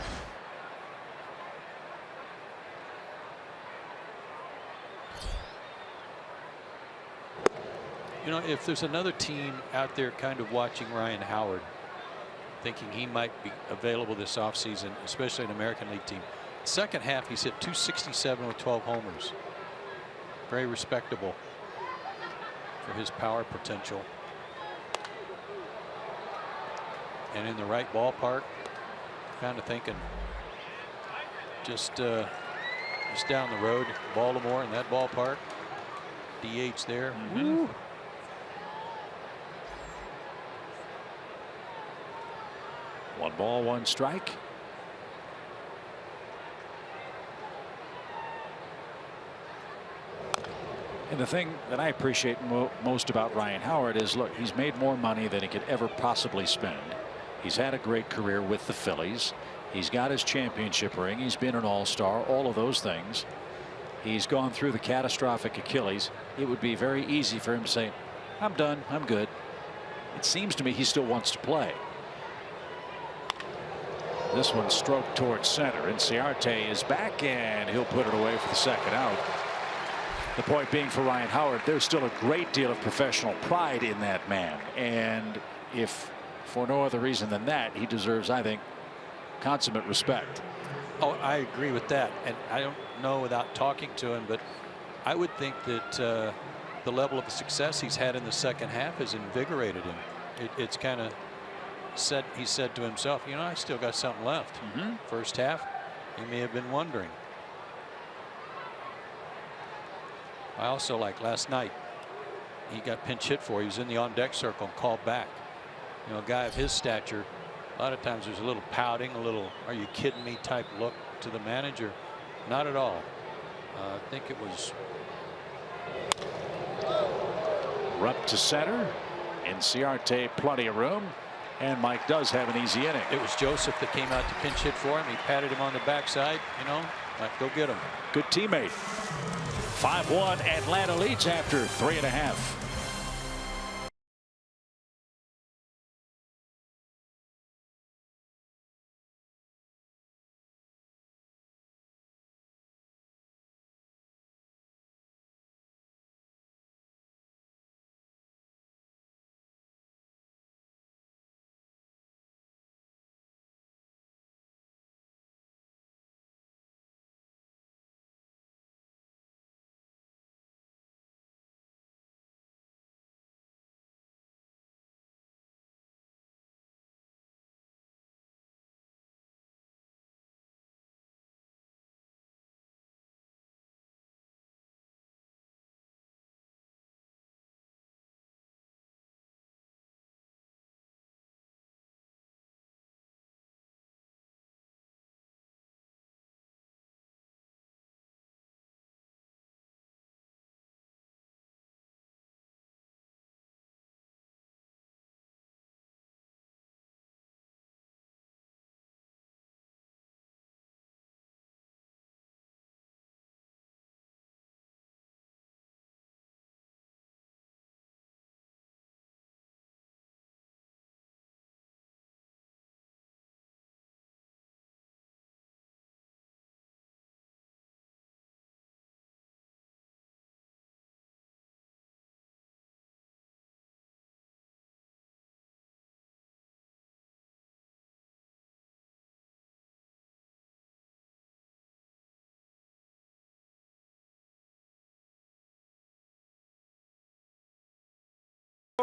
You know, if there's another team out there kind of watching Ryan Howard, thinking he might be available this offseason, especially an American League team. Second half, he's hit .267 with 12 homers. Very respectable for his power potential. And in the right ballpark, kind of thinking just down the road, Baltimore in that ballpark. DH there. Mm-hmm. One ball, 1 strike. And the thing that I appreciate most about Ryan Howard is, look, he's made more money than he could ever possibly spend. He's had a great career with the Phillies. He's got his championship ring. He's been an all-star, all of those things. He's gone through the catastrophic Achilles. It would be very easy for him to say, I'm done, I'm good. It seems to me he still wants to play. This one stroked towards center. Inciarte is back, and he'll put it away for the 2nd out. The point being for Ryan Howard, there's still a great deal of professional pride in that man. And if for no other reason than that, he deserves, I think, consummate respect. Oh, I agree with that. And I don't know without talking to him, but I would think that the level of success he's had in the 2nd half has invigorated him. It's kind of said, he said to himself, you know, I still got something left. First half, he may have been wondering. I also like last night, he got pinch hit for. He was in the on deck circle and called back. a guy of his stature, a lot of times there's a little pouting, a little "are you kidding me" type look to the manager. Not at all. I think it was Rupp to center. Inciarte plenty of room. And Mike does have an easy inning. It was Joseph that came out to pinch hit for him. He patted him on the backside. Like, go get him. Good teammate. 5-1. Atlanta leads after 3.5.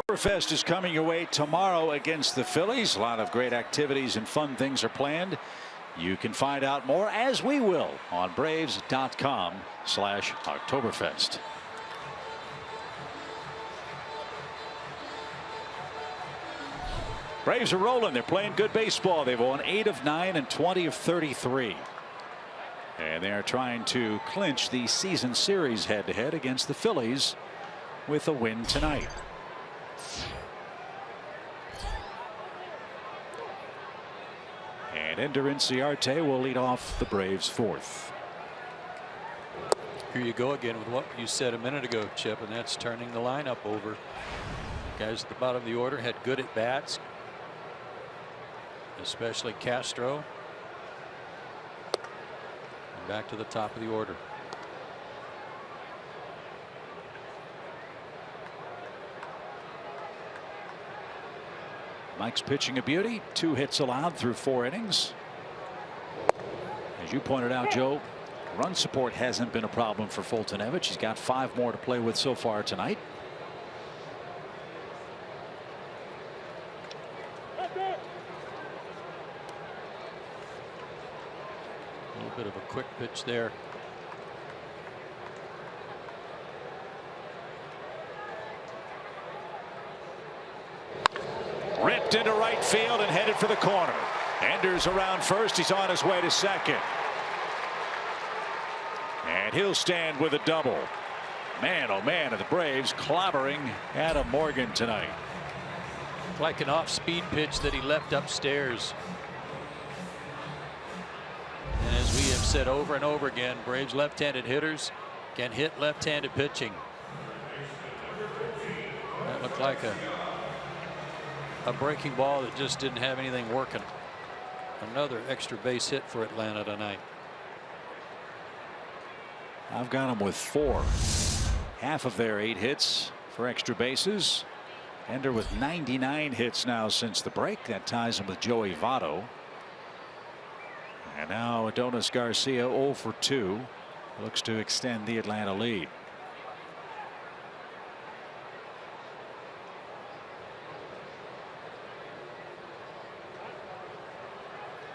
Oktoberfest is coming your way tomorrow against the Phillies. A lot of great activities and fun things are planned. You can find out more, as we will, on Braves.com/Oktoberfest. Braves are rolling. They're playing good baseball. They've won 8 of 9 and 20 of 33. And they are trying to clinch the season series head-to-head against the Phillies with a win tonight. And Ender Inciarte will lead off the Braves' 4th. Here you go again with what you said a minute ago, Chip, and that's turning the lineup over. Guys at the bottom of the order had good at bats, especially Castro. And back to the top of the order. Mike's pitching a beauty. 2 hits allowed through 4 innings. As you pointed out, Joe, run support hasn't been a problem for Foltynewicz. He's got 5 more to play with so far tonight. A little bit of a quick pitch there. Ripped into right field and headed for the corner. Ender's around first. He's on his way to second. And he'll stand with a double. Man, oh man, are the Braves clobbering Adam Morgan tonight. Like an off-speed pitch that he left upstairs. And as we have said over and over again, Braves left-handed hitters can hit left-handed pitching. That looked like a breaking ball that just didn't have anything working. Another extra base hit for Atlanta tonight. I've got them with 4. Half of their 8 hits for extra bases. Ender with 99 hits now since the break. That ties him with Joey Votto. And now Adonis Garcia 0 for 2. Looks to extend the Atlanta lead.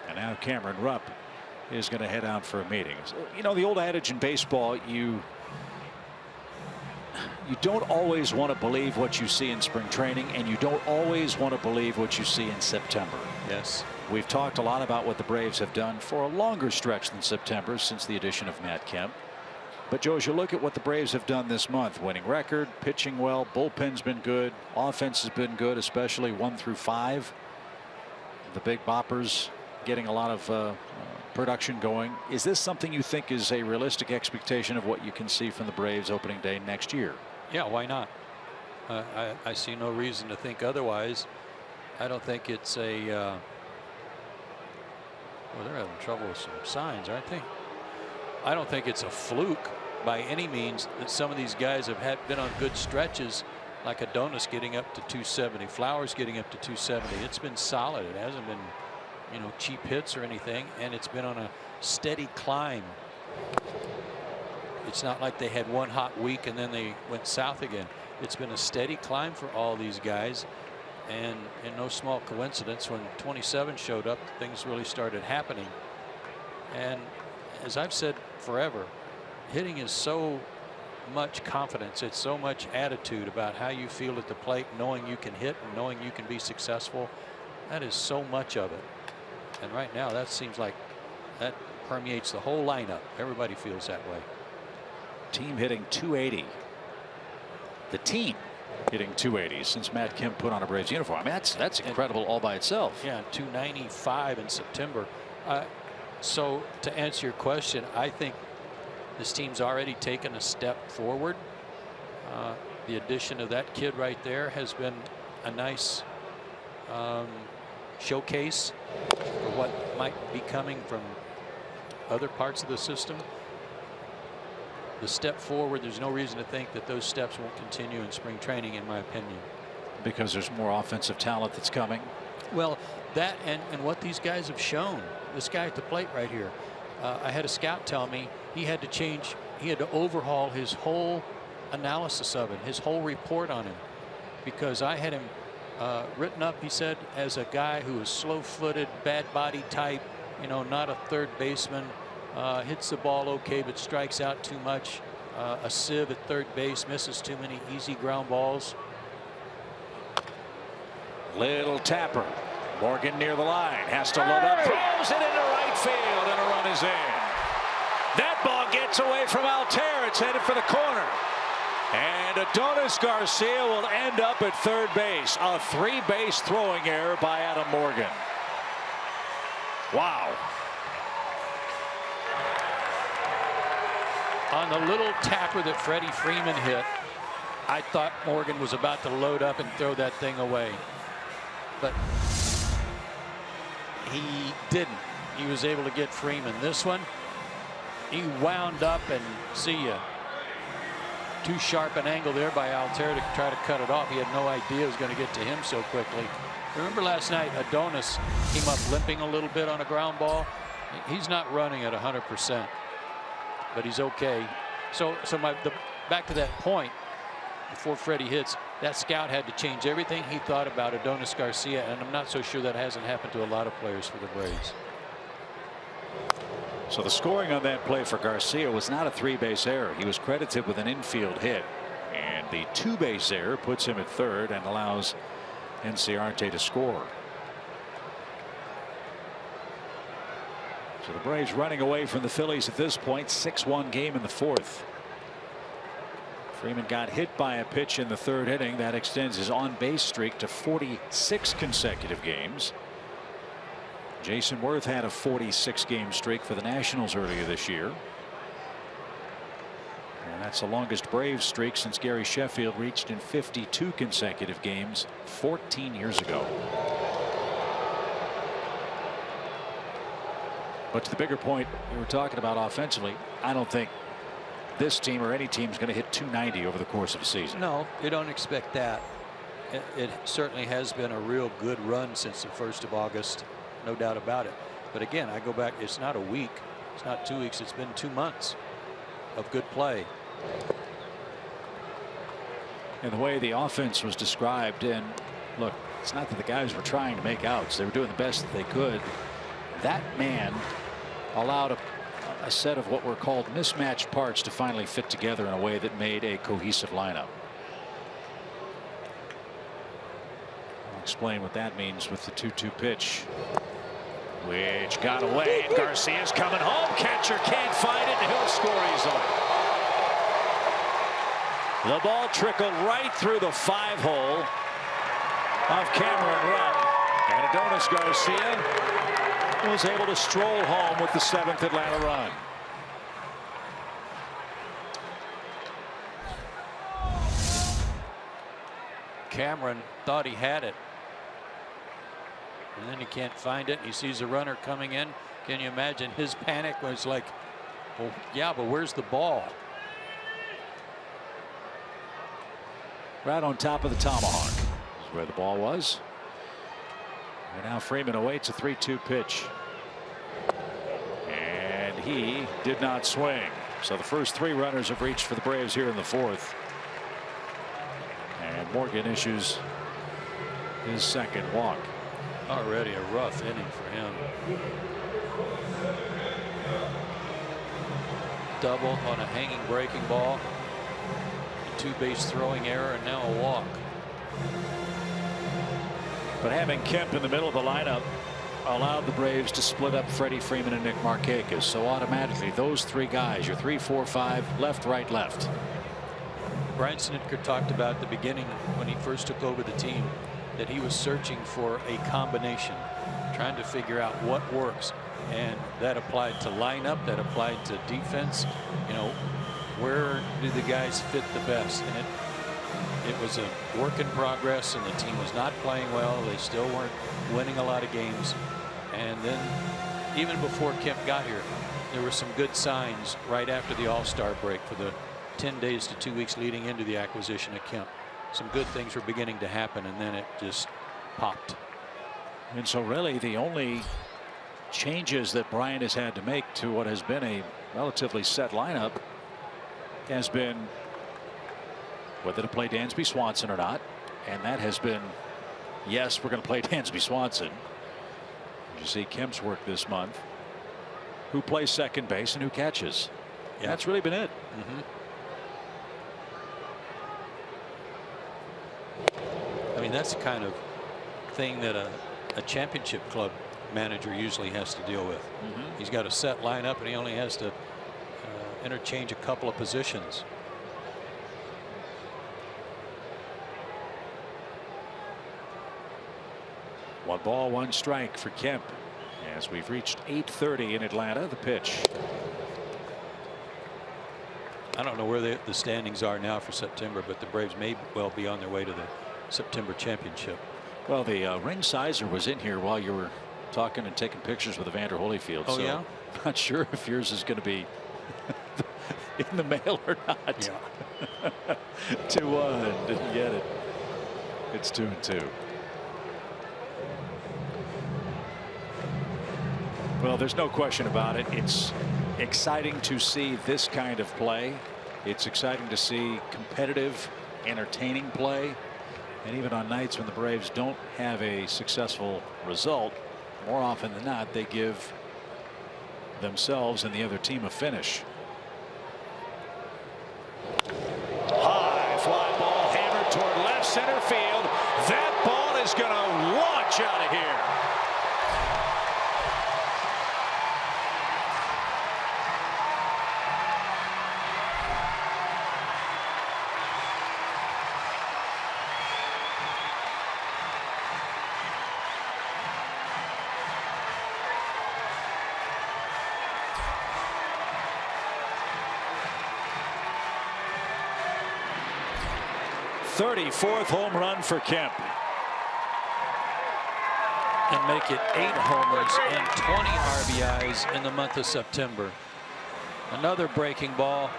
And now Cameron Rupp is going to head out for a meeting. So, you know, the old adage in baseball, you you don't always want to believe what you see in spring training, and you don't always want to believe what you see in September. Yes. We've talked a lot about what the Braves have done for a longer stretch than September since the addition of Matt Kemp. But Joe, as you look at what the Braves have done this month, winning record, pitching well, bullpen's been good, offense has been good, especially 1 through 5. The big boppers getting a lot of production going. Is this something you think is a realistic expectation of what you can see from the Braves opening day next year? Yeah, why not? I see no reason to think otherwise. I don't think it's a well, they're having trouble with some signs, aren't they? I don't think it's a fluke by any means that some of these guys have been on good stretches, like Adonis getting up to 270, Flowers getting up to 270. It's been solid. It hasn't been, you know, cheap hits or anything, and it's been on a steady climb. It's not like they had one hot week and then they went south again. It's been a steady climb for all these guys, and in no small coincidence, when 27 showed up, things really started happening. And as I've said forever, hitting is so much confidence. It's so much attitude about how you feel at the plate, knowing you can hit and knowing you can be successful. That is so much of it. And right now, that seems like that permeates the whole lineup. Everybody feels that way. Team hitting 280. The team hitting 280 since Matt Kemp put on a Braves uniform. I mean, that's incredible all by itself. Yeah, 295 in September. So to answer your question, I think this team's already taken a step forward. The addition of that kid right there has been a nice showcase for what might be coming from other parts of the system. The step forward, there's no reason to think that those steps won't continue in spring training, in my opinion. Because there's more offensive talent that's coming. Well, that and what these guys have shown. This guy at the plate right here. I had a scout tell me he had to overhaul his whole analysis of him, his whole report on him, because I had him written up, he said, as a guy who is slow-footed, bad body type, you know, not a third baseman, hits the ball okay but strikes out too much, a sieve at third base, misses too many easy ground balls. Little tapper. Morgan near the line, has to load up, throws it into right field, and a run is in. That ball gets away from Altair. It's headed for the corner. And Adonis Garcia will end up at third base. A 3-base throwing error by Adam Morgan. Wow. On the little tapper that Freddie Freeman hit, I thought Morgan was about to load up and throw that thing away. But he didn't. He was able to get Freeman. This one, he wound up, and see ya. Too sharp an angle there by Altair to try to cut it off. He had no idea it was going to get to him so quickly. Remember last night, Adonis came up limping a little bit on a ground ball. He's not running at 100%, but he's okay. So back to that point, before Freddie hits, that scout had to change everything he thought about Adonis Garcia, and I'm not so sure that hasn't happened to a lot of players for the Braves. So the scoring on that play for Garcia was not a 3-base error. He was credited with an infield hit, and the 2-base error puts him at third and allows Inciarte to score. So the Braves running away from the Phillies at this point, 6-1 game in the fourth. Freeman got hit by a pitch in the third inning. That extends his on-base streak to 46 consecutive games. Jason Worth had a 46-game streak for the Nationals earlier this year. And that's the longest Braves streak since Gary Sheffield reached in 52 consecutive games 14 years ago. But to the bigger point we were talking about offensively, I don't think this team or any team is going to hit 290 over the course of a season. No, you don't expect that. It certainly has been a real good run since the 1st of August. No doubt about it. But again, I go back, it's not a week, it's not 2 weeks, it's been 2 months of good play. And the way the offense was described, and look, it's not that the guys were trying to make outs, they were doing the best that they could. That man allowed a set of what were called mismatched parts to finally fit together in a way that made a cohesive lineup. I'll explain what that means with the 2-2 pitch, which got away. Garcia's coming home. Catcher can't find it, and he'll score easily. The ball trickled right through the 5-hole of Cameron Rupp, and Adonis Garcia was able to stroll home with the 7th Atlanta run. Cameron thought he had it, and then he can't find it. He sees a runner coming in. Can you imagine his panic? Was like, well, yeah, but where's the ball? Right on top of the tomahawk is where the ball was. And now Freeman awaits a 3-2 pitch, and he did not swing. So the first 3 runners have reached for the Braves here in the 4th, and Morgan issues his 2nd walk. Already a rough inning for him. Double on a hanging breaking ball, a 2-base throwing error, and now a walk. But having Kemp in the middle of the lineup allowed the Braves to split up Freddie Freeman and Nick Markakis. So automatically those 3 guys, your 3, 4, 5, left, right, left. Brian Snitker talked about at the beginning when he first took over the team that he was searching for a combination, trying to figure out what works, and that applied to lineup, that applied to defense. You know, where do the guys fit the best? And it was a work in progress, and the team was not playing well. They still weren't winning a lot of games. And then even before Kemp got here, there were some good signs right after the All-Star break for the 10 days to 2 weeks leading into the acquisition of Kemp. Some good things were beginning to happen, and then it just popped. And so really the only changes that Brian has had to make to what has been a relatively set lineup has been whether to play Dansby Swanson or not, and that has been, yes, we're going to play Dansby Swanson. You see Kemp's work this month, who plays second base and who catches. Yeah. That's really been it. I mean, that's the kind of thing that a championship club manager usually has to deal with. He's got a set lineup, and he only has to interchange a couple of positions. One ball, one strike for Kemp as we've reached 8:30 in Atlanta. The pitch. I don't know where the standings are now for September, but the Braves may well be on their way to the September championship. Well, the ring sizer was in here while you were talking and taking pictures with Evander Holyfield. Oh, so yeah? I'm not sure if yours is going to be in the mail or not. Yeah. 2-1. Didn't get it. It's 2-2. Well, there's no question about it. It's exciting to see this kind of play. It's exciting to see competitive, entertaining play. And even on nights when the Braves don't have a successful result, more often than not, they give themselves and the other team a finish. High fly ball hammered toward left center field. That ball is going to launch out of here. Third home run for Kemp. And make it 8 homers and 20 RBIs in the month of September. Another breaking ball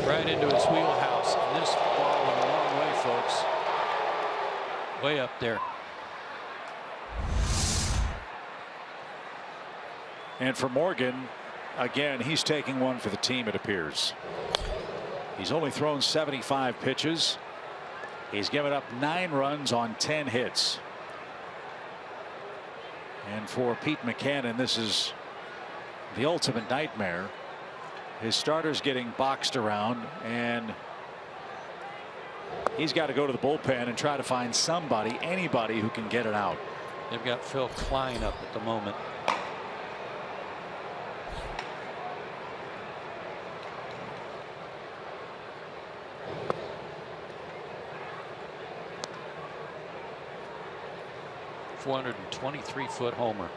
right into his wheelhouse. And this ball went a long way, folks. Way up there. And for Morgan, again, he's taking one for the team, it appears. He's only thrown 75 pitches. He's given up 9 runs on 10 hits. And for Pete Mackanin, this is the ultimate nightmare. His starter's getting boxed around, and he's got to go to the bullpen and try to find somebody, anybody who can get it out. They've got Phil Klein up at the moment. .423-foot homer.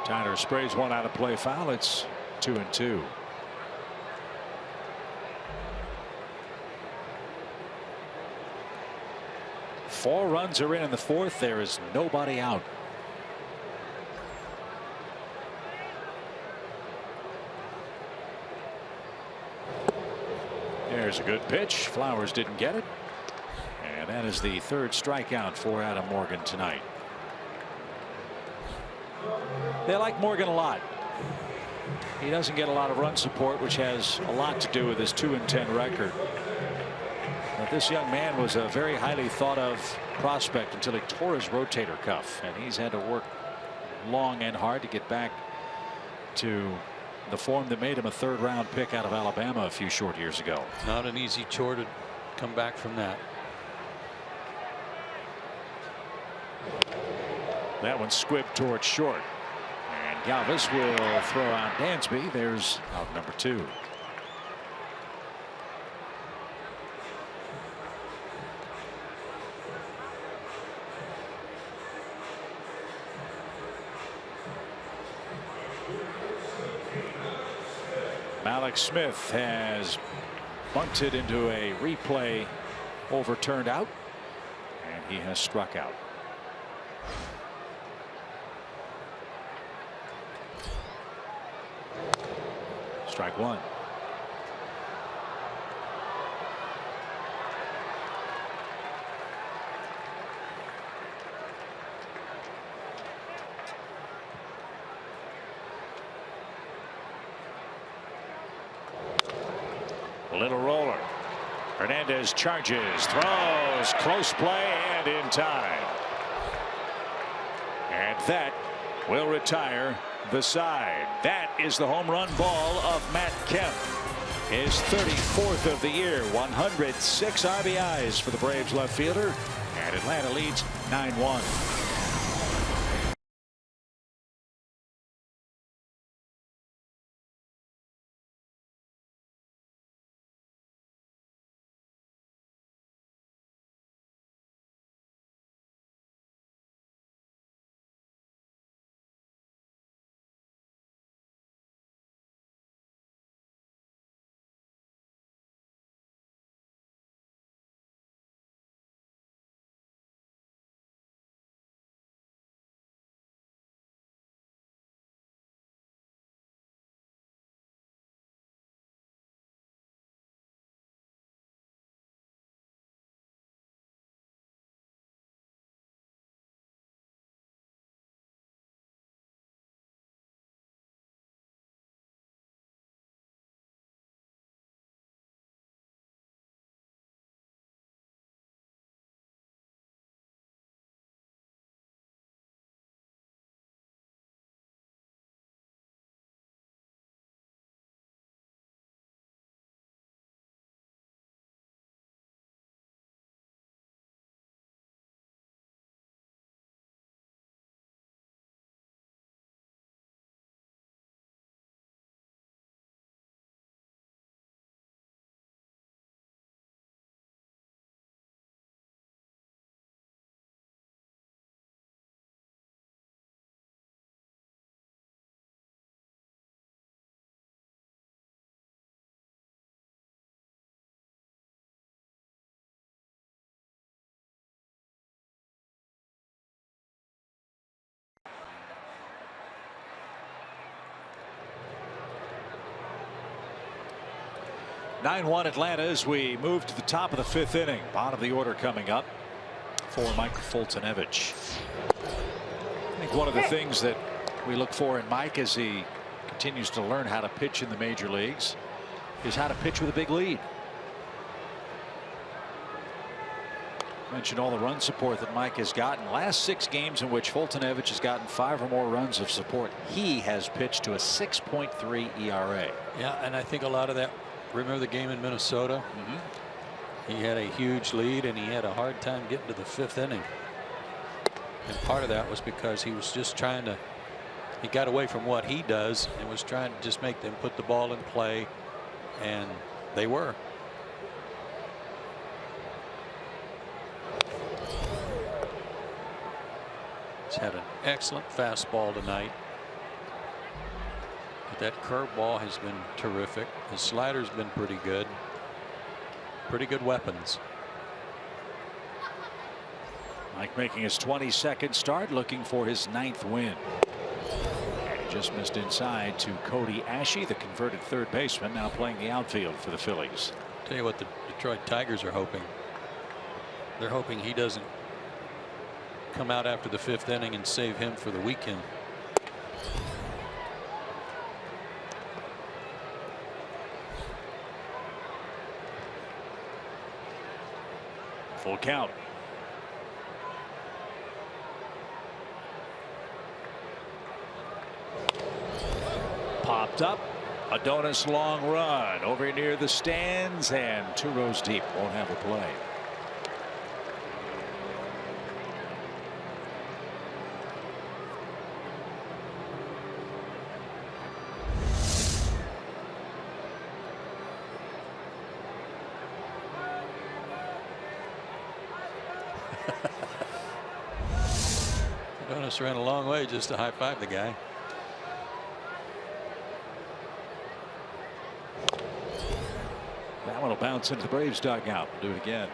Tyner sprays one out of play foul. It's 2-2. Four runs are in the fourth. There is nobody out. There's a good pitch. Flowers didn't get it. And that is the third strikeout for Adam Morgan tonight. They like Morgan a lot. He doesn't get a lot of run support, which has a lot to do with his 2-10 record. But this young man was a very highly thought of prospect until he tore his rotator cuff, and he's had to work long and hard to get back to the form that made him a third-round pick out of Alabama a few short years ago. Not an easy chore to come back from that. That one squibbed towards short. And Galvis will throw out Dansby. There's out number 2. Malik Smith has bunted into a replay, overturned out, and he has struck out. Strike one. Little roller. Hernandez charges, throws, close play, and in time. And that will retire the side. That is the home run ball of Matt Kemp. His 34th of the year, 106 RBIs for the Braves left fielder, and Atlanta leads 9-1. (9-1) Atlanta as we move to the top of the 5th inning. Bottom of the order coming up for Mike Fultonevich. I think one of the things that we look for in Mike as he continues to learn how to pitch in the major leagues is how to pitch with a big lead. Mentioned all the run support that Mike has gotten. Last 6 games in which Foltynewicz has gotten 5 or more runs of support, he has pitched to a 6.3 ERA. Yeah, and I think a lot of that, remember the game in Minnesota? He had a huge lead and he had a hard time getting to the 5th inning. And part of that was because he was just trying to, he got away from what he does and was trying to just make them put the ball in play, and they were. He's had an excellent fastball tonight. But that curveball has been terrific. His slider's been pretty good. Pretty good weapons. Mike making his 22nd start, looking for his 9th win. And he just missed inside to Cody Ashe, the converted third baseman, now playing the outfield for the Phillies. Tell you what the Detroit Tigers are hoping. They're hoping he doesn't come out after the 5th inning and save him for the weekend. Full count. Popped up. Adonis long run over near the stands and 2 rows deep. Won't have a play. Adonis ran a long way just to high-five the guy. That one will bounce into the Braves dugout. Do it again.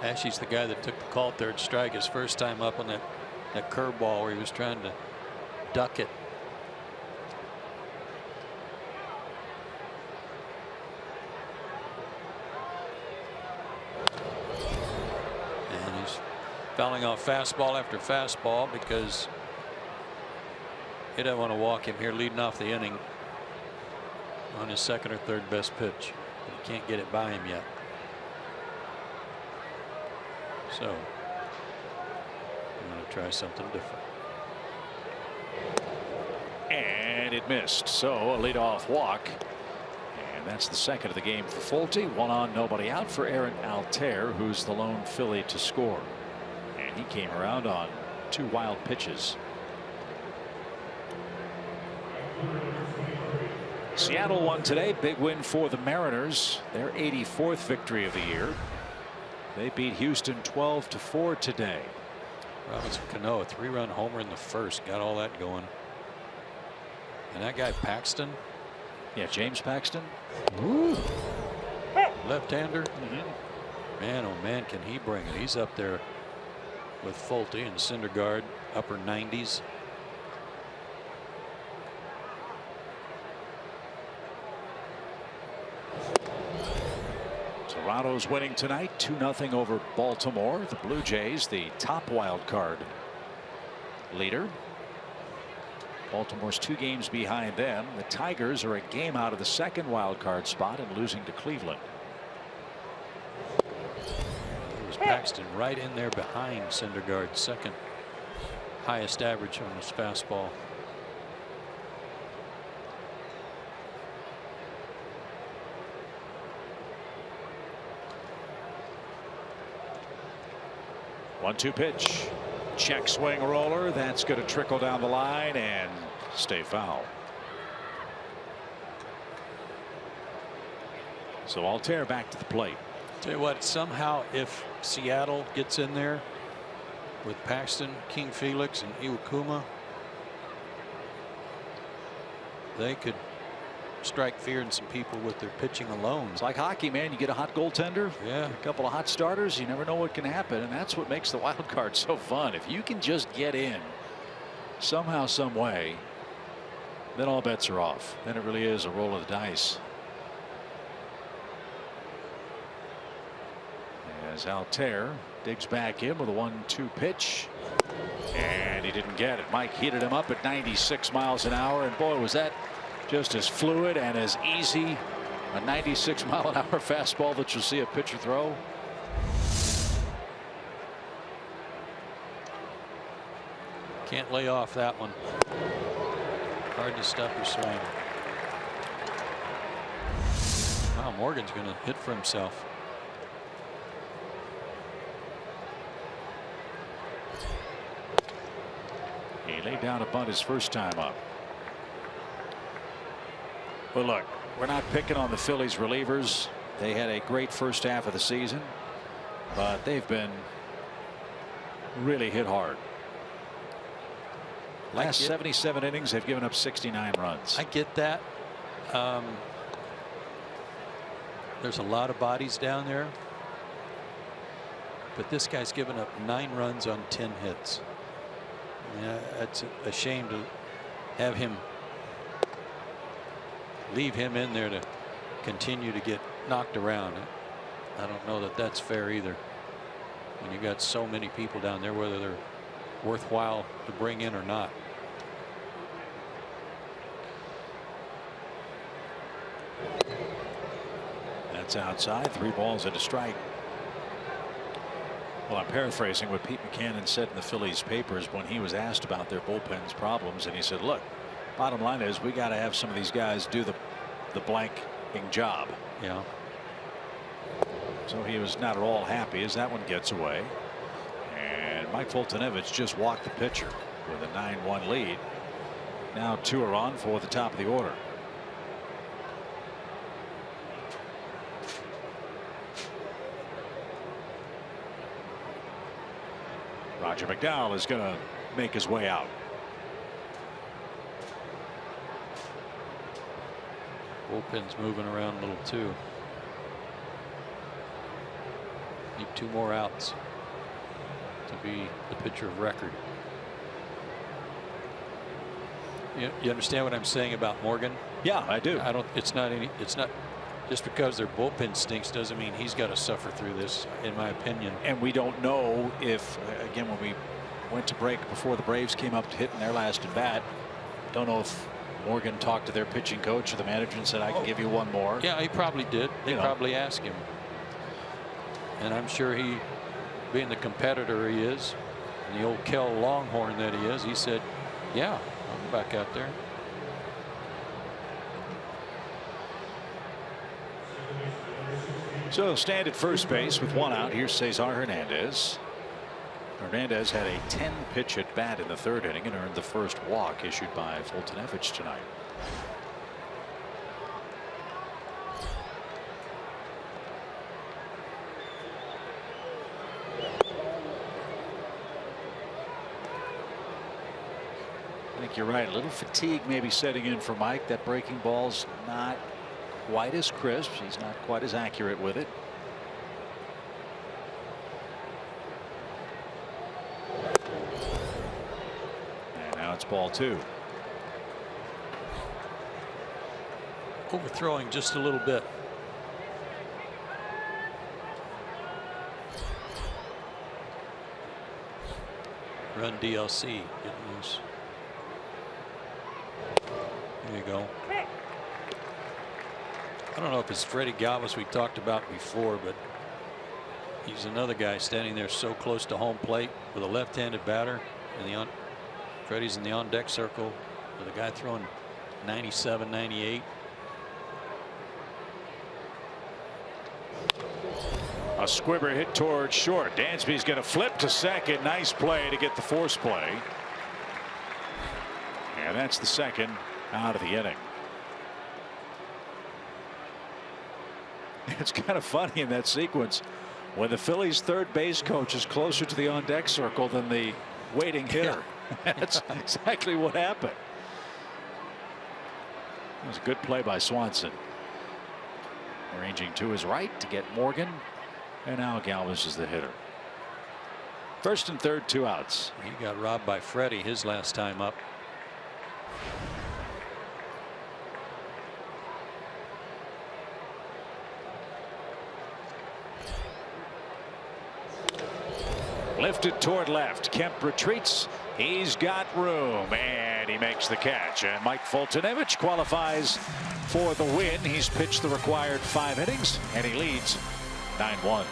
Ashe's the guy that took the call third strike his first time up on that curveball where he was trying to duck it. And he's fouling off fastball after fastball because he doesn't want to walk him here leading off the inning on his 2nd or 3rd best pitch. He can't get it by him yet. So I'm going to try something different. And it missed. So a leadoff walk. And that's the 2nd of the game for Folty. 1 on, nobody out for Aaron Altair, who's the lone Philly to score. And he came around on 2 wild pitches. Seattle won today. Big win for the Mariners. Their 84th victory of the year. They beat Houston 12-4 today. Robinson Cano, a 3-run homer in the 1st, got all that going. And that guy Paxton. Yeah, James Paxton. Left-hander. Man, oh man, can he bring it. He's up there with Folty and Syndergaard, upper 90s. Toronto's winning tonight 2-0 over Baltimore. The Blue Jays, the top wild card leader. Baltimore's 2 games behind them. The Tigers are a game out of the 2nd wild card spot and losing to Cleveland. It was Paxton right in there behind Syndergaard's 2nd highest average on his fastball. One-two pitch. Check swing roller. That's going to trickle down the line and stay foul. So Altair back to the plate. Tell you what, somehow if Seattle gets in there with Paxton, King Felix, and Iwakuma, they could strike fear in some people with their pitching alone. It's like hockey, man. You get a hot goaltender, yeah, a couple of hot starters, you never know what can happen, and that's what makes the wild card so fun. If you can just get in somehow, some way, then all bets are off. Then it really is a roll of the dice. As Altair digs back in with a 1-2 pitch, and he didn't get it. Mike heated him up at 96 miles an hour, and boy, was that just as fluid and as easy A 96-mile-an-hour fastball that you'll see a pitcher throw. Can't lay off that one. Hard to stop your swing. Wow, Morgan's going to hit for himself. He laid down a bunt his first time up. Well, look, we're not picking on the Phillies relievers. They had a great first half of the season, but they've been really hit hard. Last 77 innings, they've given up 69 runs. I get that. There's a lot of bodies down there, but this guy's given up 9 runs on 10 hits. Yeah, it's a shame to have him leave him in there to continue to get knocked around. I don't know that that's fair either. When you got so many people down there, whether they're worthwhile to bring in or not. That's outside. 3 balls and a strike. Well, I'm paraphrasing what Pete Buchanan said in the Phillies papers when he was asked about their bullpen's problems, and he said, look, bottom line is we got to have some of these guys do the blanking job. Yeah. So he was not at all happy as that one gets away. And Mike Foltynewicz just walked the pitcher with a 9-1 lead. Now 2 are on for the top of the order. Roger McDowell is going to make his way out. Bullpen's moving around a little too. Need 2 more outs to be the pitcher of record. You understand what I'm saying about Morgan? Yeah, I do. I don't. It's not just because their bullpen stinks doesn't mean he's got to suffer through this, in my opinion. And we don't know if, again, when we went to break before the Braves came up to hitting their last at bat, don't know if Morgan talked to their pitching coach or the manager and said, I can give you 1 more. Yeah, he probably did. They probably asked him. And I'm sure he, being the competitor he is, and the old Kel Longhorn that he is, he said, yeah, I'll go back out there. So stand at first base with 1 out. Here's Cesar Hernandez. Hernandez had a 10-pitch at bat in the 3rd inning and earned the first walk issued by Foltynewicz tonight. I think you're right. A little fatigue maybe setting in for Mike. That breaking ball's not quite as crisp. He's not quite as accurate with it. And now it's ball 2. Overthrowing just a little bit. Run DLC, getting loose. There you go. I don't know if it's Freddie Galvis we talked about before, but he's another guy standing there so close to home plate with a left-handed batter. Freddie's in the on-deck circle with a guy throwing 97, 98. A squibber hit towards short. Dansby's going to flip to second. Nice play to get the force play. And that's the second out of the inning. It's kind of funny in that sequence when the Phillies' third base coach is closer to the on-deck circle than the waiting hitter. Yeah. That's exactly what happened. It was a good play by Swanson. Arranging to his right to get Morgan. And now Galvis is the hitter. 1st and 3rd, 2 outs. He got robbed by Freddie his last time up. Lifted toward left. Kemp retreats. He's got room and he makes the catch. And Mike Foltynewicz qualifies for the win. He's pitched the required 5 innings, and he leads 9-1.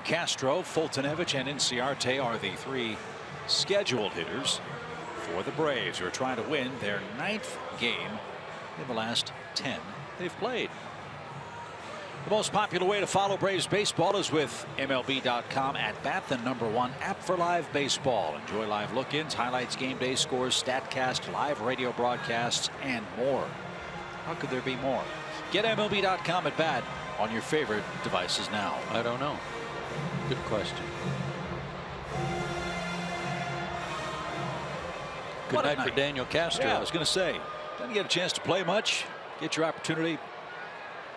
Castro, Fultonevich, and Inciarte are the 3 scheduled hitters for the Braves, who are trying to win their 9th game in the last 10 they've played. The most popular way to follow Braves baseball is with MLB.com At Bat, the #1 app for live baseball. Enjoy live look-ins, highlights, game day scores, StatCast, live radio broadcasts, and more. How could there be more? Get MLB.com At Bat on your favorite devices now. I don't know. Good question. Good night for Daniel Castro. Yeah, I was going to say, doesn't get a chance to play much. Get your opportunity.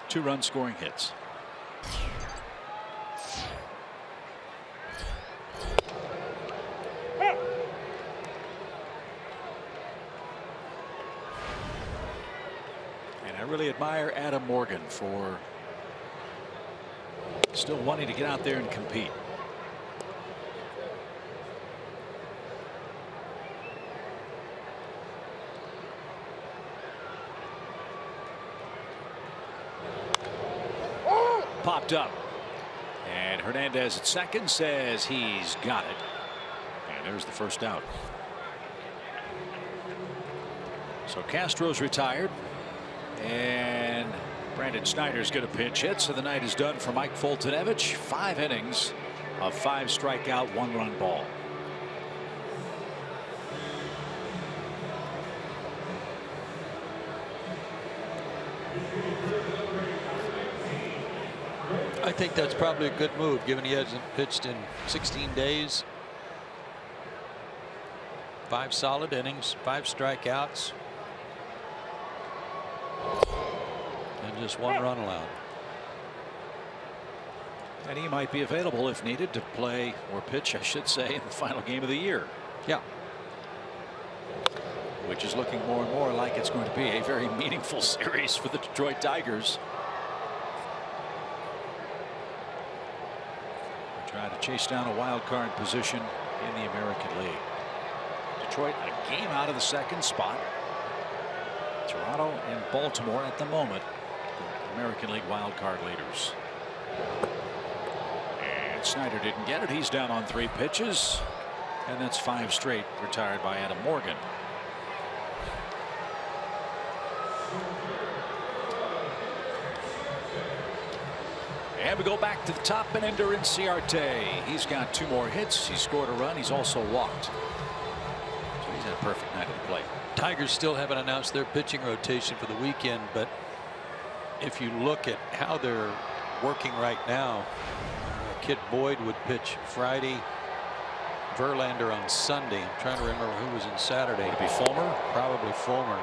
2-run scoring hits. And I really admire Adam Morgan for still wanting to get out there and compete. Popped up, and Hernandez at second says he's got it, and there's the first out. So Castro's retired, and Brandon Snyder's going to pinch hit, so the night is done for Mike Fultonevich. 5 innings of 5 strikeout, 1-run ball. I think that's probably a good move, given he hasn't pitched in 16 days. 5 solid innings, 5 strikeouts, and just 1 run allowed. And he might be available if needed to play, or pitch, I should say, in the final game of the year. Yeah. Which is looking more and more like it's going to be a very meaningful series for the Detroit Tigers. Try to chase down a wild card position in the American League. Detroit a game out of the 2nd spot. Toronto and Baltimore at the moment, the American League wild card leaders. And Snyder didn't get it. He's down on 3 pitches, and that's 5 straight retired by Adam Morgan. And we go back to the top and ender Inciarte. He's got 2 more hits. He scored a run. He's also walked. So he's had a perfect night at the plate. Tigers still haven't announced their pitching rotation for the weekend, but if you look at how they're working right now, Kid Boyd would pitch Friday, Verlander on Sunday. I'm trying to remember who was in Saturday. Would it be Fulmer? Probably Fulmer.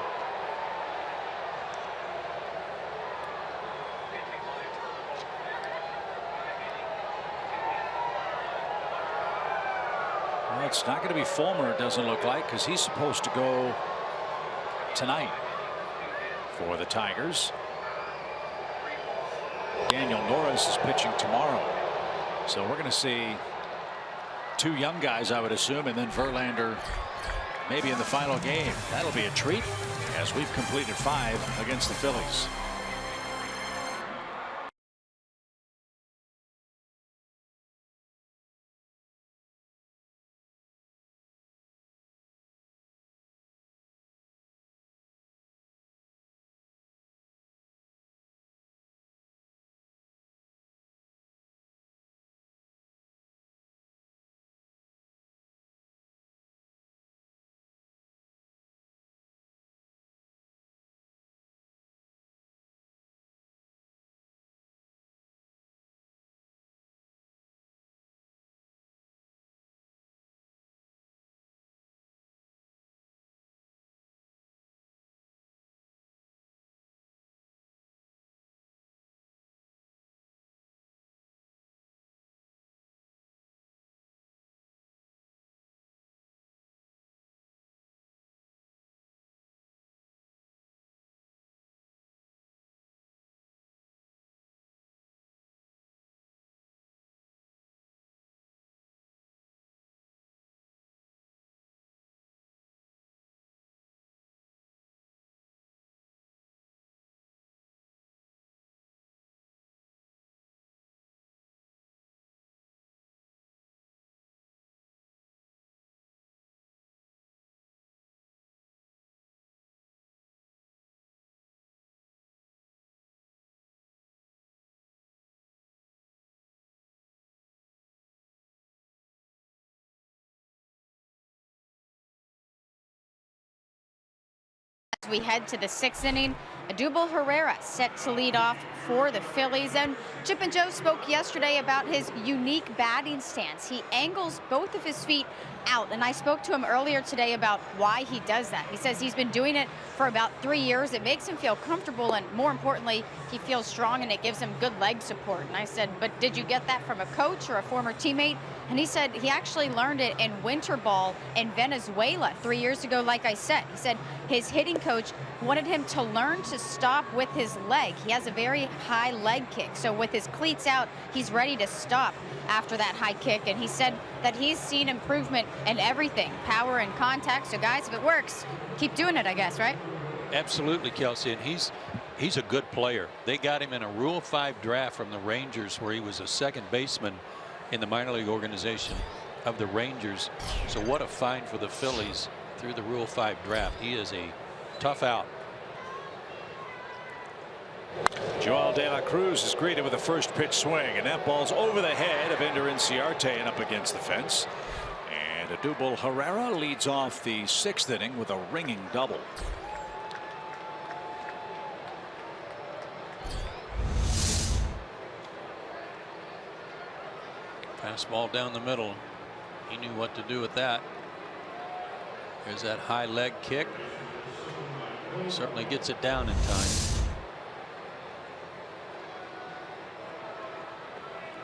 Well, it's not going to be Fulmer, it doesn't look like, because he's supposed to go tonight for the Tigers. Daniel Norris is pitching tomorrow. So we're going to see 2 young guys, I would assume, and then Verlander maybe in the final game. That'll be a treat as we've completed 5 against the Phillies. As we head to the 6th inning, Odubel Herrera set to lead off for the Phillies. And Chip and Joe spoke yesterday about his unique batting stance. He angles both of his feet out, and I spoke to him earlier today about why he does that. He says he's been doing it for about 3 years. It makes him feel comfortable, and more importantly, he feels strong, and it gives him good leg support. And I said, but did you get that from a coach or a former teammate? And he said he actually learned it in winter ball in Venezuela 3 years ago, like I said. He said his hitting coach wanted him to learn to stop with his leg. He has a very high leg kick, so with his cleats out, he's ready to stop after that high kick. And he said that he's seen improvement in everything, power and contact. So guys, if it works, keep doing it, I guess, right? Absolutely, Kelsey, and he's a good player. They got him in a Rule 5 draft from the Rangers, where he was a second baseman in the minor league organization of the Rangers. So what a find for the Phillies through the Rule 5 draft. He is a tough out. Joel De La Cruz is greeted with a first pitch swing, and that ball's over the head of Ender Inciarte and up against the fence. And Odubel Herrera leads off the 6th inning with a ringing double. Fastball down the middle. He knew what to do with that. There's that high leg kick. Certainly gets it down in time.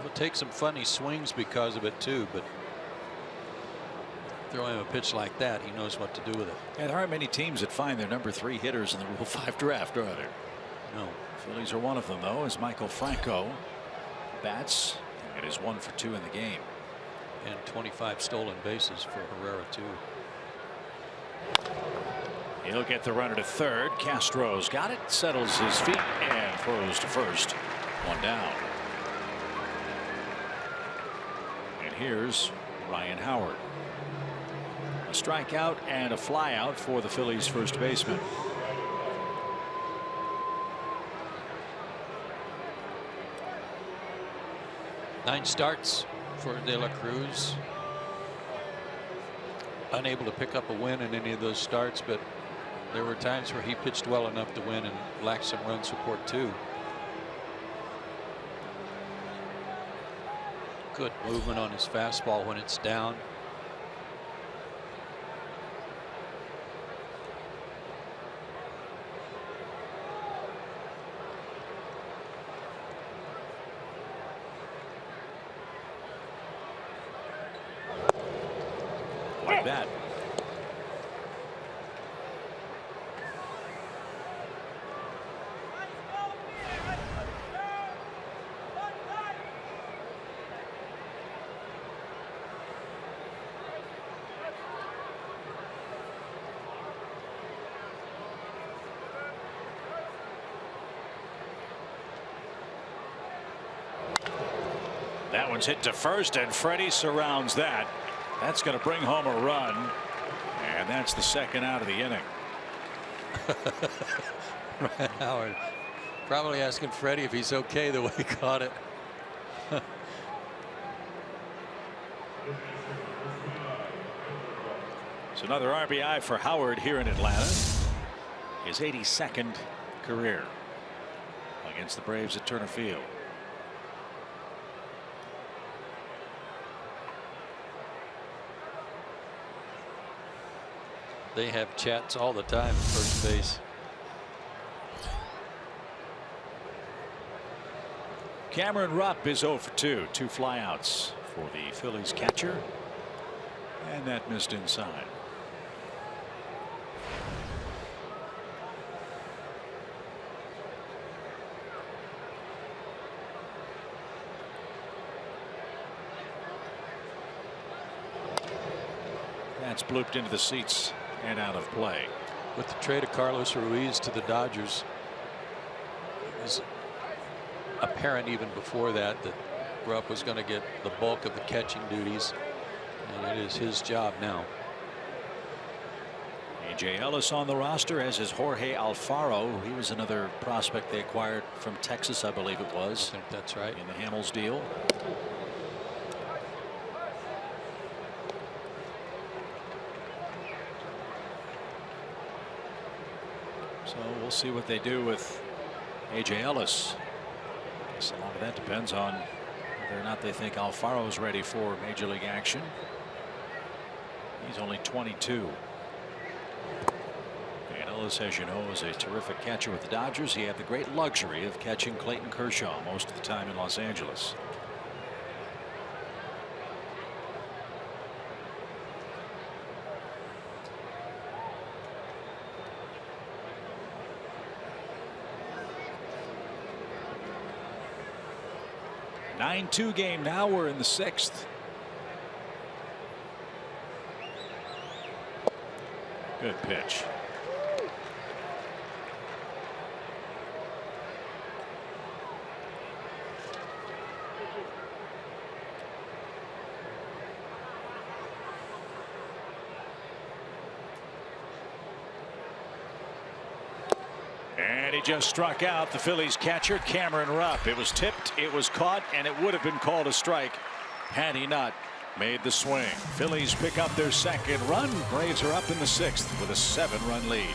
He'll take some funny swings because of it too, but throwing him a pitch like that, he knows what to do with it. Yeah, there aren't many teams that find their number 3 hitters in the Rule 5 draft, are there? No. Phillies are one of them, though, as Michael Franco bats. It is 1 for 2 in the game. And 25 stolen bases for Herrera, too. He'll get the runner to third. Castro's got it, settles his feet, and throws to first. 1 down. And here's Ryan Howard. A strikeout and a flyout for the Phillies' first baseman. Nine starts for De La Cruz. Unable to pick up a win in any of those starts, but there were times where he pitched well enough to win and lacked some run support too. Good movement on his fastball when it's down. like that. That one's hit to first, and Freddie surrounds that. That's going to bring home a run, and that's the second out of the inning. Ryan Howard probably asking Freddie if he's okay the way he caught it. It's another RBI for Howard here in Atlanta. His 82nd career against the Braves at Turner Field. They have chats all the time at first base. Cameron Rupp is 0 for 2. 2 flyouts for the Phillies catcher. And that missed inside. That's blooped into the seats and out of play. With the trade of Carlos Ruiz to the Dodgers, it was apparent even before that Rupp was going to get the bulk of the catching duties, and it is his job now. A.J. Ellis on the roster, as is Jorge Alfaro. He was another prospect they acquired from Texas, I believe it was. I think that's right. In the Hamels deal. So we'll see what they do with A.J. Ellis. So a lot of that depends on whether or not they think Alfaro's ready for major league action. He's only 22. And Ellis, as you know, is a terrific catcher with the Dodgers. He had the great luxury of catching Clayton Kershaw most of the time in Los Angeles. A 9-2 game now. We're in the 6th. Good pitch. And he just struck out the Phillies catcher, Cameron Rupp. It was tipped, it was caught, and it would have been called a strike had he not made the swing. Phillies pick up their second run. Braves are up in the 6th with a 7-run lead.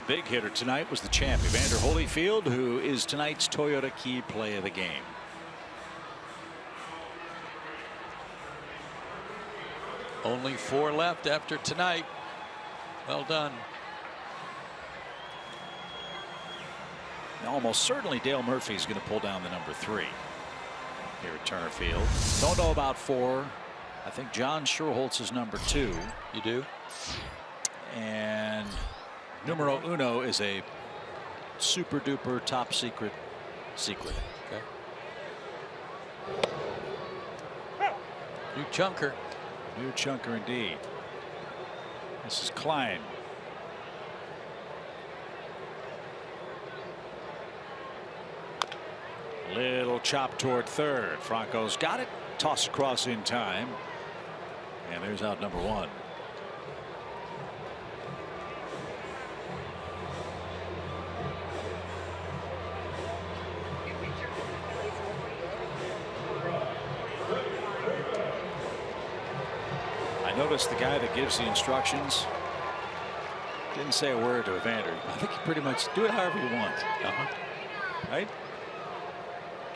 Big hitter tonight was the champ, Evander Holyfield, who is tonight's Toyota Key Play of the game. Only 4 left after tonight. Well done. Almost certainly Dale Murphy's going to pull down the number 3 here at Turner Field. Don't know about 4. I think John Schuerholz is number 2. You do? And numero uno is a super duper top secret. Okay. New chunker. New chunker indeed. This is Klein. Little chop toward third. Franco's got it. Toss across in time. And there's out number 1. I noticed the guy that gives the instructions didn't say a word to Evander. I think he pretty much do it however you want. Right?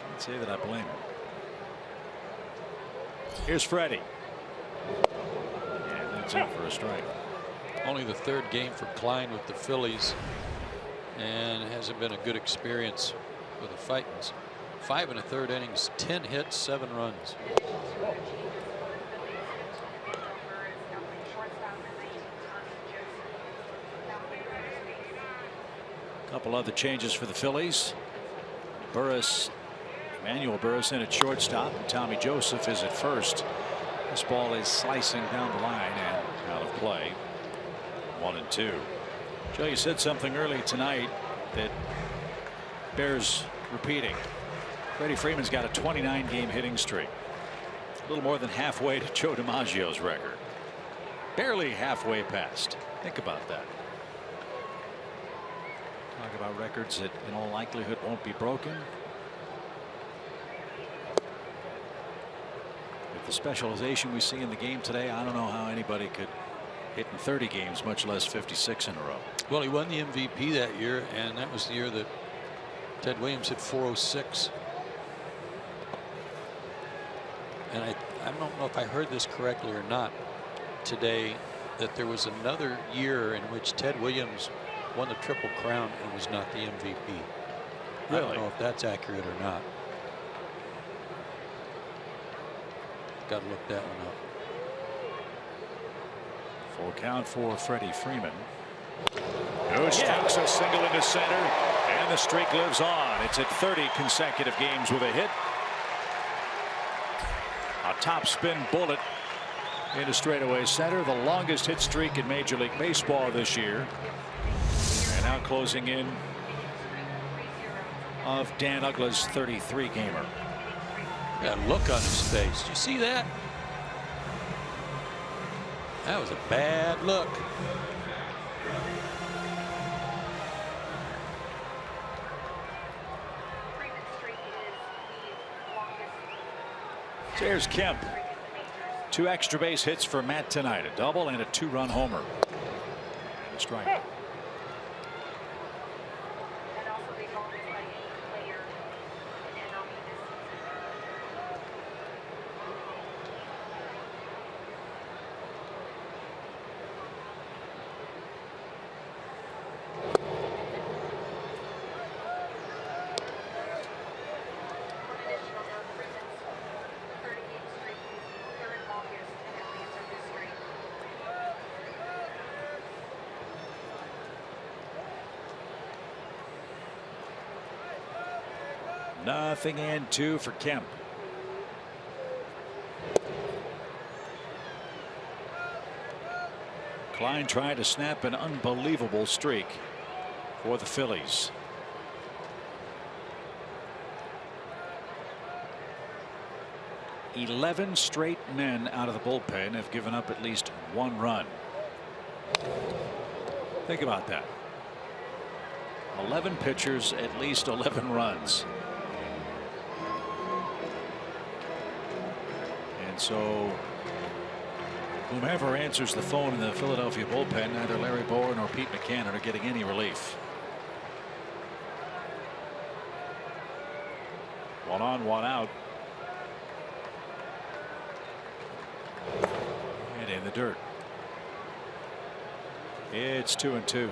Can't say that I blame him. Here's Freddie. And that's in for a strike. Only the 3rd game for Klein with the Phillies, and it hasn't been a good experience with the Fightins. 5 1/3 innings, 10 hits, 7 runs. Couple other changes for the Phillies. Emmanuel Burris in at shortstop, and Tommy Joseph is at first. This ball is slicing down the line and out of play. 1-2. Joe, you said something early tonight that bears repeating. Freddie Freeman's got a 29-game hitting streak. A little more than halfway to Joe DiMaggio's record. Barely halfway past. Think about that. Talk about records that in all likelihood won't be broken. With the specialization we see in the game today, I don't know how anybody could hit in 30 games, much less 56 in a row. Well, he won the MVP that year, and that was the year that Ted Williams hit 406. And I don't know if I heard this correctly or not today, that there was another year in which Ted Williams won the Triple Crown and was not the MVP. I don't know if that's accurate or not. Got to look that one up. Full count for Freddie Freeman. Who strikes a single into center, and the streak lives on. It's at 30 consecutive games with a hit. A top spin bullet into straightaway center, the longest hit streak in Major League Baseball this year. And now closing in of Dan Uggla's 33-gamer. That look on his face. Did you see that? That was a bad look. There's Kemp. 2 extra base hits for Matt tonight. A double and a 2-run homer. And a strike. Nothing and 2 for Kemp. Klein tried to snap an unbelievable streak for the Phillies. "11 straight men out of the bullpen have given up at least 1 run. Think about that. 11 pitchers, at least 11 runs. And so Whomever answers the phone in the Philadelphia bullpen, neither Larry Bowen nor Pete McCann are getting any relief. 1 on, 1 out. And in the dirt. It's 2-2.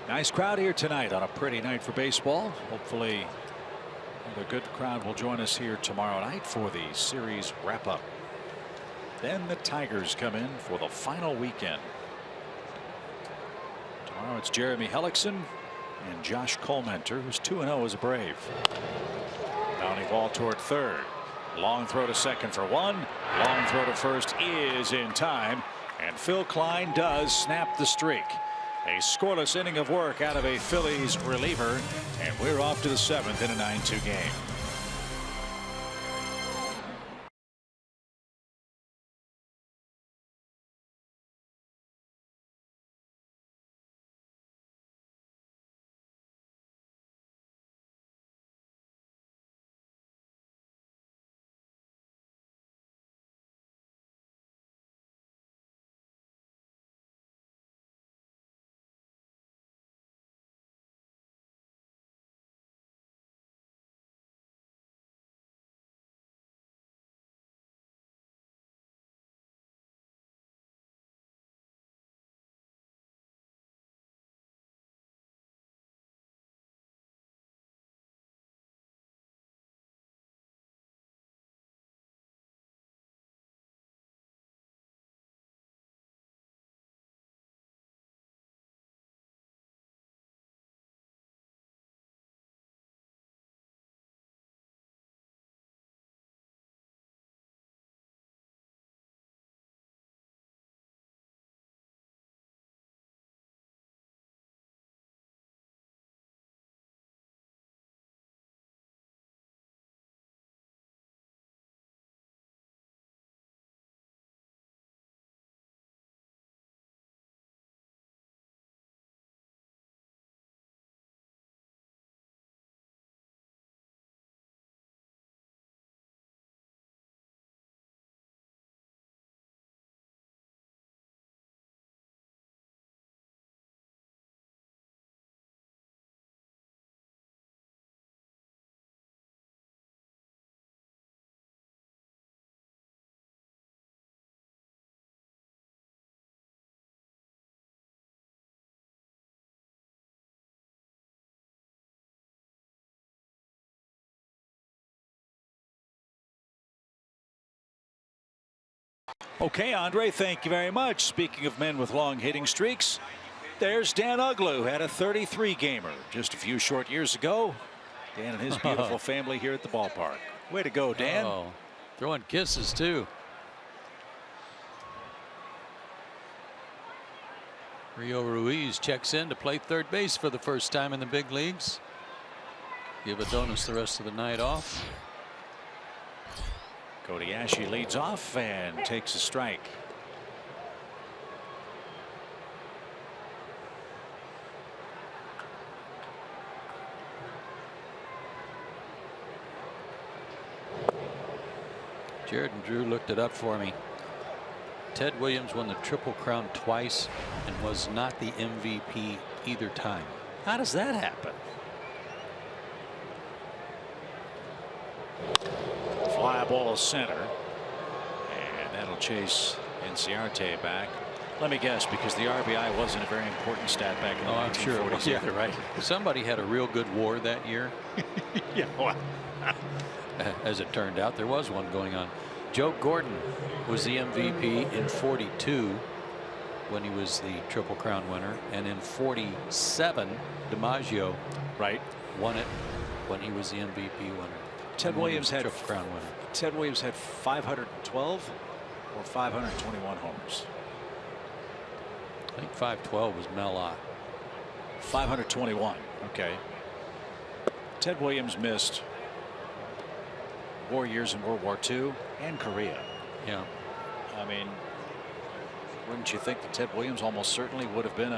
Nice crowd here tonight on a pretty night for baseball. Hopefully the good crowd will join us here tomorrow night for the series wrap up. Then the Tigers come in for the final weekend. Tomorrow it's Jeremy Hellickson and Josh Colmenter, who's 2-0 as a Brave. Bounty ball toward third. Long throw to second for 1. Long throw to first is in time. And Phil Klein does snap the streak. A scoreless inning of work out of a Phillies reliever. And we're off to the 7th in a 9-2 game. Okay, Andre, thank you very much. Speaking of men with long hitting streaks, there's Dan Uglew, had a 33-gamer just a few short years ago. Dan and his beautiful family here at the ballpark. Way to go, Dan. Throwing kisses, too. Rio Ruiz checks in to play third base for the first time in the big leagues. Give Adonis the rest of the night off. Cody Ashe leads off and takes a strike. Jared and Drew looked it up for me. Ted Williams won the Triple Crown twice and was not the MVP either time. How does that happen? Fly ball center, and that'll chase Inciarte back. Let me guess, because the RBI wasn't a very important stat back in the 1940s. I'm sure it was. Yeah, right. Somebody had a real good WAR that year. Yeah, well. As it turned out, there was one going on. Joe Gordon was the MVP in 42 when he was the Triple Crown winner, and in 47 DiMaggio won it when he was the MVP winner. Ted Williams had Triple Crown winner. Ted Williams had 512 or 521 homers. I think 512 was Mel Ott. 521. Okay. Ted Williams missed war years in World War II and Korea. Yeah. I mean, wouldn't you think that Ted Williams almost certainly would have been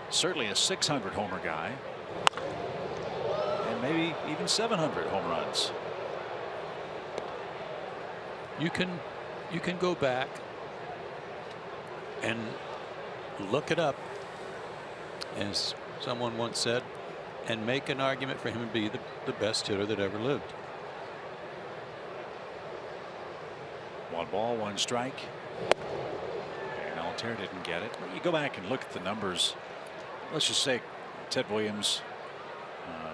certainly a 600 homer guy, and maybe even 700 home runs. You can You can go back and look it up, as someone once said, and make an argument for him to be the best hitter that ever lived. 1 ball, 1 strike. And Altair didn't get it. You go back and look at the numbers. Let's just say Ted Williams,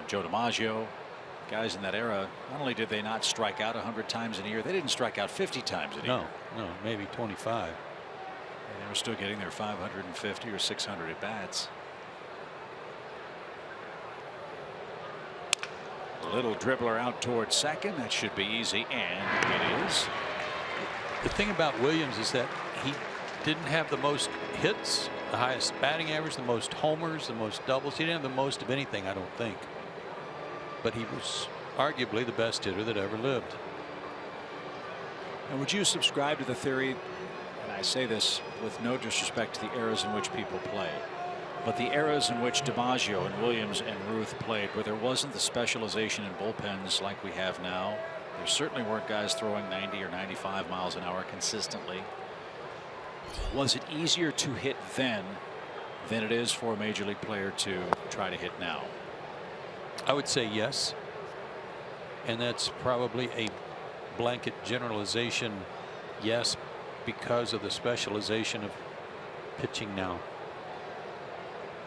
Joe DiMaggio, guys in that era, not only did they not strike out 100 times in a year, they didn't strike out 50 times in a year. No, maybe 25. And they were still getting their 550 or 600 at bats. A little dribbler out towards second. That should be easy, and it is. The thing about Williams is that he didn't have the most hits, the highest batting average, the most homers, the most doubles. He didn't have the most of anything, I don't think. But he was arguably the best hitter that ever lived. And would you subscribe to the theory, and I say this with no disrespect to the eras in which people play, but the eras in which DiMaggio and Williams and Ruth played, where there wasn't the specialization in bullpens like we have now, there certainly weren't guys throwing 90 or 95 miles an hour consistently. Was it easier to hit then than it is for a major league player to try to hit now? I would say yes. And that's probably a blanket generalization, yes, because of the specialization of pitching now.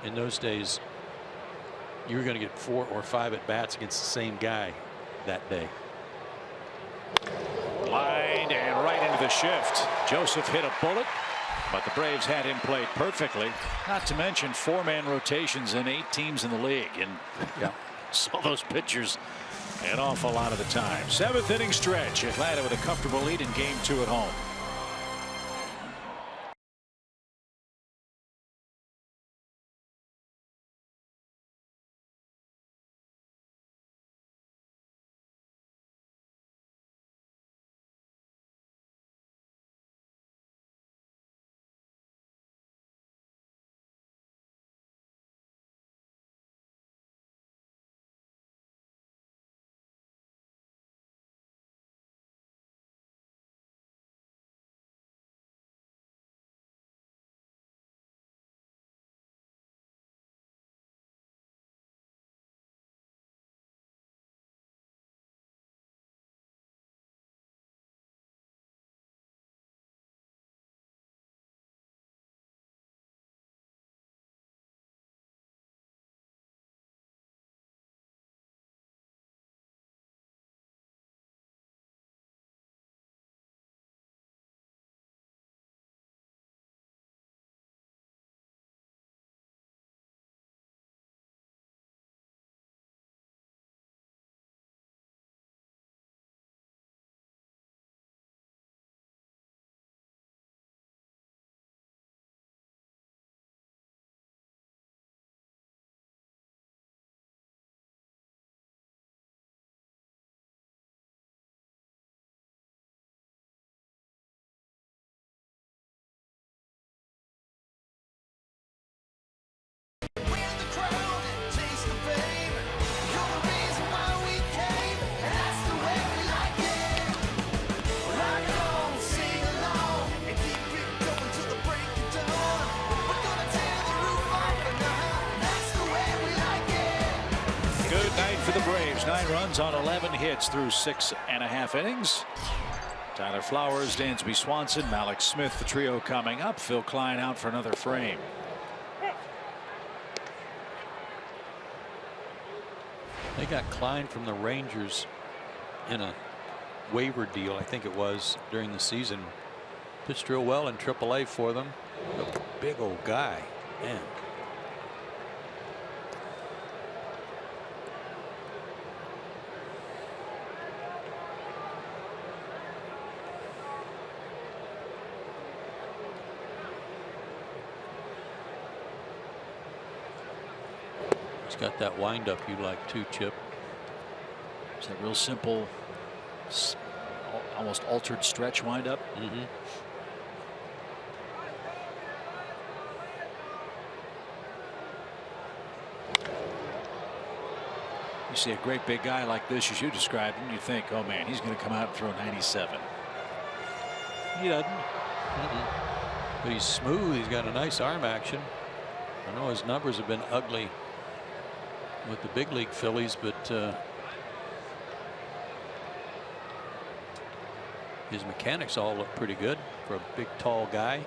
In those days, you were going to get 4 or 5 at bats against the same guy that day. Lined and right into the shift. Joseph hit a bullet, but the Braves had him played perfectly. Not to mention 4-man rotations in 8 teams in the league, and saw those pitchers an awful lot of the time. 7th inning stretch. Atlanta with a comfortable lead in Game 2 at home. For the Braves, 9 runs on 11 hits through 6.5 innings. Tyler Flowers, Dansby Swanson, Malik Smith, the trio coming up. Phil Klein out for another frame. They got Klein from the Rangers in a waiver deal, I think it was, during the season. Pitched real well in AAA for them. A big old guy, man. He's got that windup you like too, Chip. It's that real simple, almost altered stretch windup. Mm-hmm. You see a great big guy like this, as you described him, you think, oh man, he's going to come out and throw 97. He doesn't. But he's smooth. He's got a nice arm action. I know his numbers have been ugly with the big league Phillies, but his mechanics all look pretty good for a big, tall guy.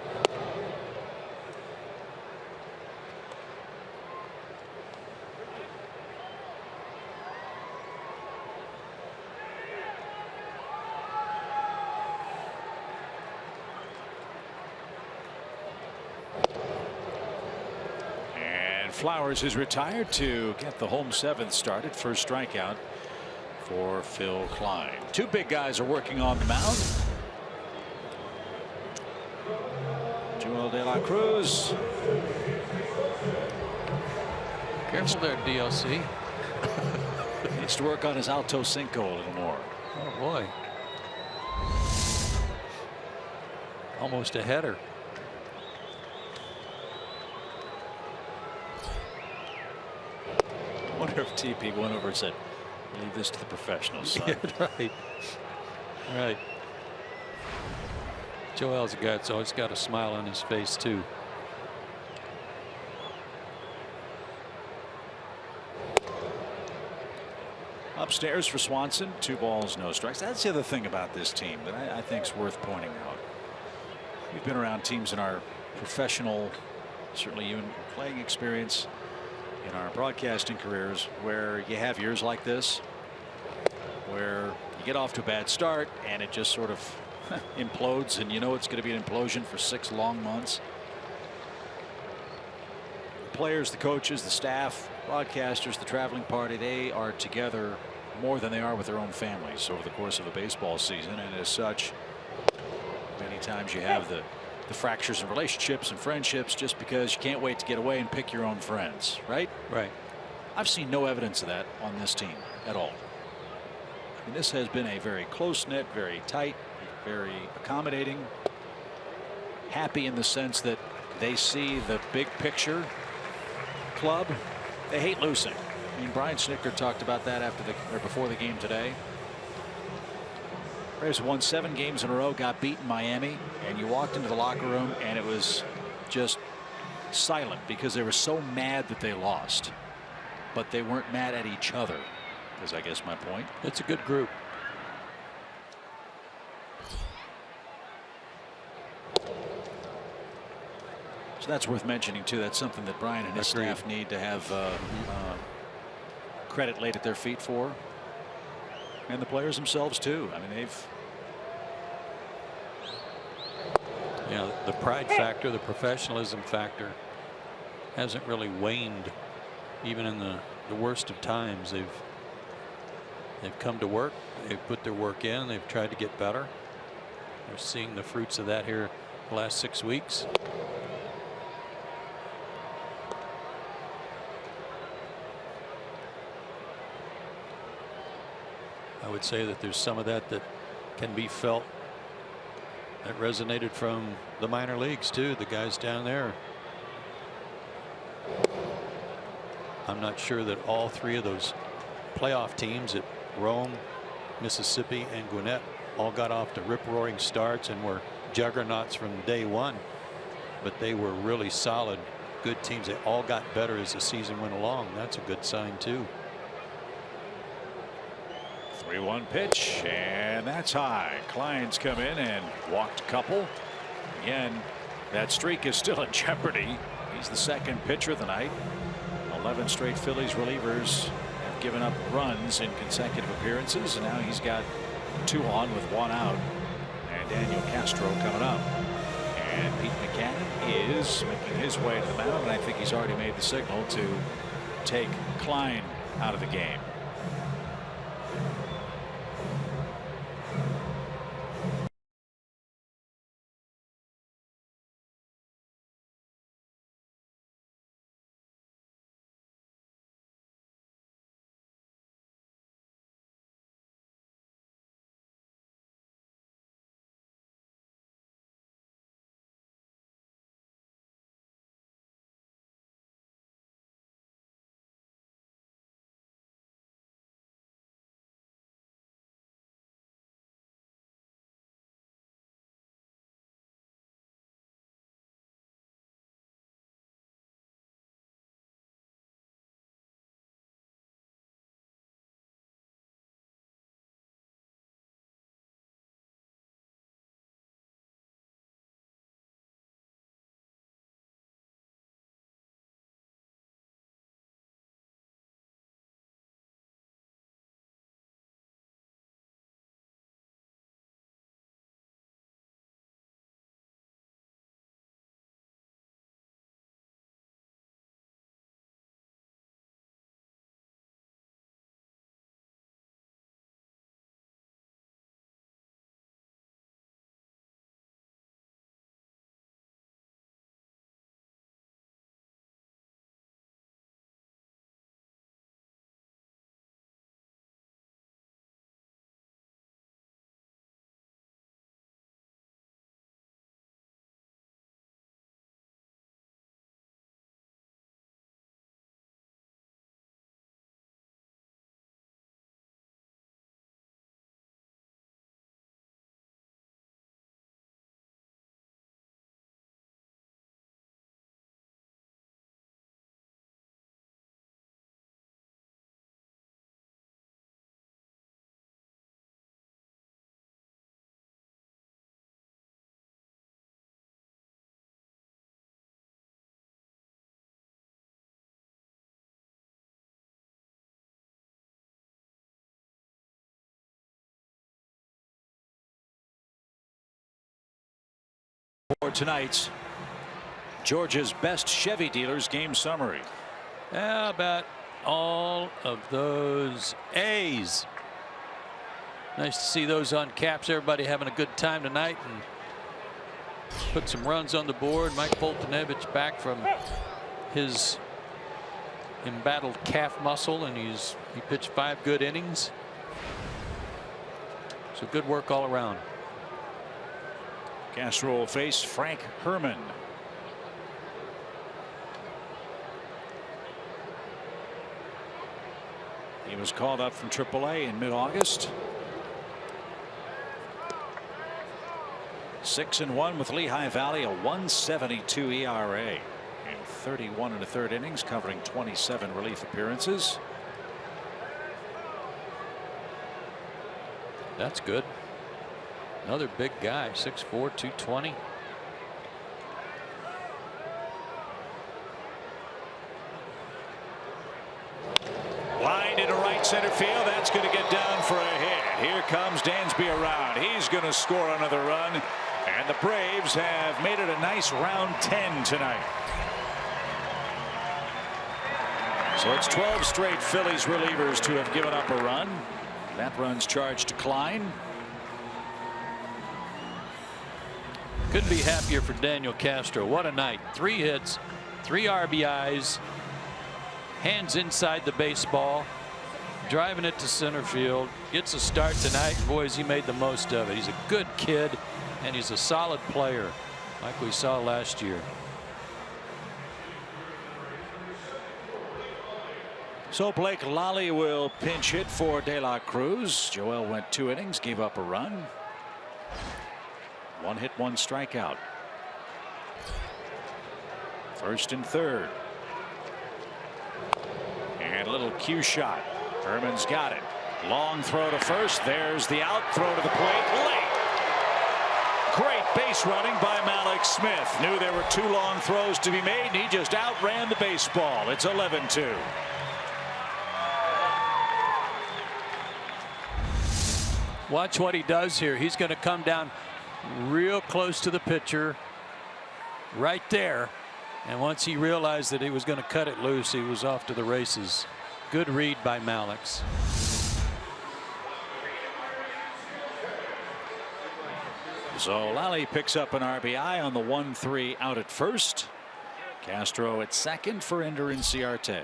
Flowers is retired to get the home seventh started. First strikeout for Phil Klein. Two big guys are working on the mound. Joel De La Cruz. Careful there, DLC. Needs to work on his alto cinco a little more. Oh boy. Almost a header. I wonder if TP went over and said, leave this to the professionals, son. Yeah, right. Joel's a guy that's always got a smile on his face too. Upstairs for Swanson, 2 balls, no strikes. That's the other thing about this team that I think is worth pointing out. We've been around teams in our professional, certainly even playing experience, in our broadcasting careers, where you have years like this where you get off to a bad start and it just sort of implodes, and you know it's going to be an implosion for 6 long months. The players, the coaches, the staff, broadcasters, the traveling party, they are together more than they are with their own families over the course of a baseball season, and as such, many times you have the fractures in relationships and friendships just because you can't wait to get away and pick your own friends, right? Right. I've seen no evidence of that on this team at all. I mean, this has been a very close-knit, very tight, very accommodating, happy in the sense that they see the big picture club. They hate losing. I mean, Brian Snitker talked about that before the game today. Braves won 7 games in a row, got beat in Miami, and you walked into the locker room and it was just silent because they were so mad that they lost, but they weren't mad at each other, is I guess my point. It's a good group. So that's worth mentioning too. That's something that Brian and his staff need to have credit laid at their feet for, and the players themselves too. I mean, they've, the pride factor, the professionalism factor hasn't really waned, even in the worst of times. They've come to work, they've put their work in, they've tried to get better. They're seeing the fruits of that here the last 6 weeks. I would say that there's some of that can be felt, that resonated from the minor leagues too. The guys down there, I'm not sure that all 3 of those playoff teams at Rome, Mississippi, and Gwinnett all got off to rip-roaring starts and were juggernauts from day one, but they were really solid, good teams. They all got better as the season went along. That's a good sign too. 3-1 pitch, and that's high. Klein's come in and walked a couple. Again, that streak is still in jeopardy. He's the second pitcher of the night. 11 straight Phillies relievers have given up runs in consecutive appearances, and now he's got 2 on with 1 out. And Daniel Castro coming up. And Pete McCannon is making his way to the mound, and I think he's already made the signal to take Klein out of the game. For tonight's Georgia's best Chevy dealers game summary. How about all of those A's? Nice to see those on caps. Everybody having a good time tonight and put some runs on the board. Mike Foltynewicz back from his embattled calf muscle, and he pitched 5 good innings. So good work all around. Castro will face Frank Herman. He was called up from AAA in mid-August. 6-1 with Lehigh Valley, a 1.72 ERA in 31 1/3 innings, covering 27 relief appearances. That's good. Another big guy, 6'4", 220. Line into right center field. That's going to get down for a hit. Here comes Dansby around. He's going to score another run. And the Braves have made it a nice round 10 tonight. So it's 12 straight Phillies relievers to have given up a run. That run's charged to Klein. Couldn't be happier for Daniel Castro. What a night. 3 hits, 3 RBIs, hands inside the baseball, driving it to center field. Gets a start tonight. Boys, he made the most of it. He's a good kid, and he's a solid player like we saw last year. So Blake Lally will pinch hit for De La Cruz. Joel went 2 innings, gave up a run. 1 hit, 1 strikeout. 1st and 3rd. And a little cue shot. Herman's got it. Long throw to first. There's the out. Throw to the plate. Late. Great base running by Malik Smith. Knew there were 2 long throws to be made, and he just outran the baseball. It's 11-2. Watch what he does here. He's going to come down real close to the pitcher right there. And once he realized that he was going to cut it loose, he was off to the races. Good read by Malix. So Lally picks up an RBI on the 1-3 out at first. Castro at second for Ender Inciarte.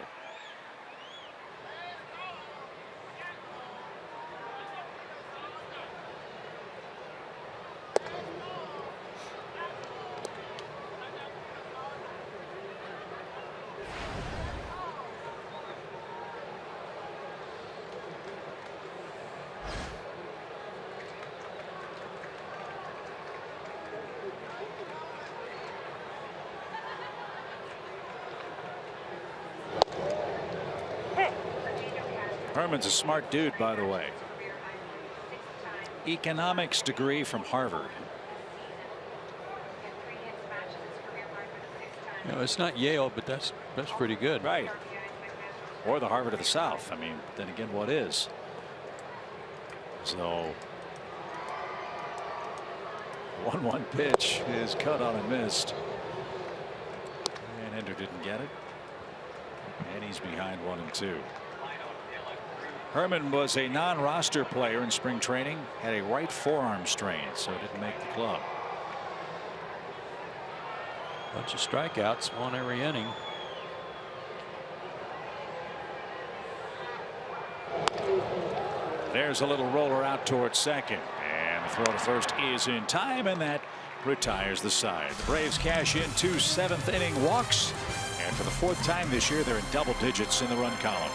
Herman's a smart dude, by the way. Economics degree from Harvard. You know, it's not Yale, but that's pretty good. Right. Or the Harvard of the South. I mean, then again, what is? So 1-1 pitch is cut on and missed. And Ender didn't get it. And he's behind 1-2. Herman was a non-roster player in spring training, had a right forearm strain, so didn't make the club. Bunch of strikeouts, 1 every inning. There's a little roller out towards second, and the throw to first is in time, and that retires the side. The Braves cash in 2 7th inning walks, and for the 4th time this year, they're in double digits in the run column.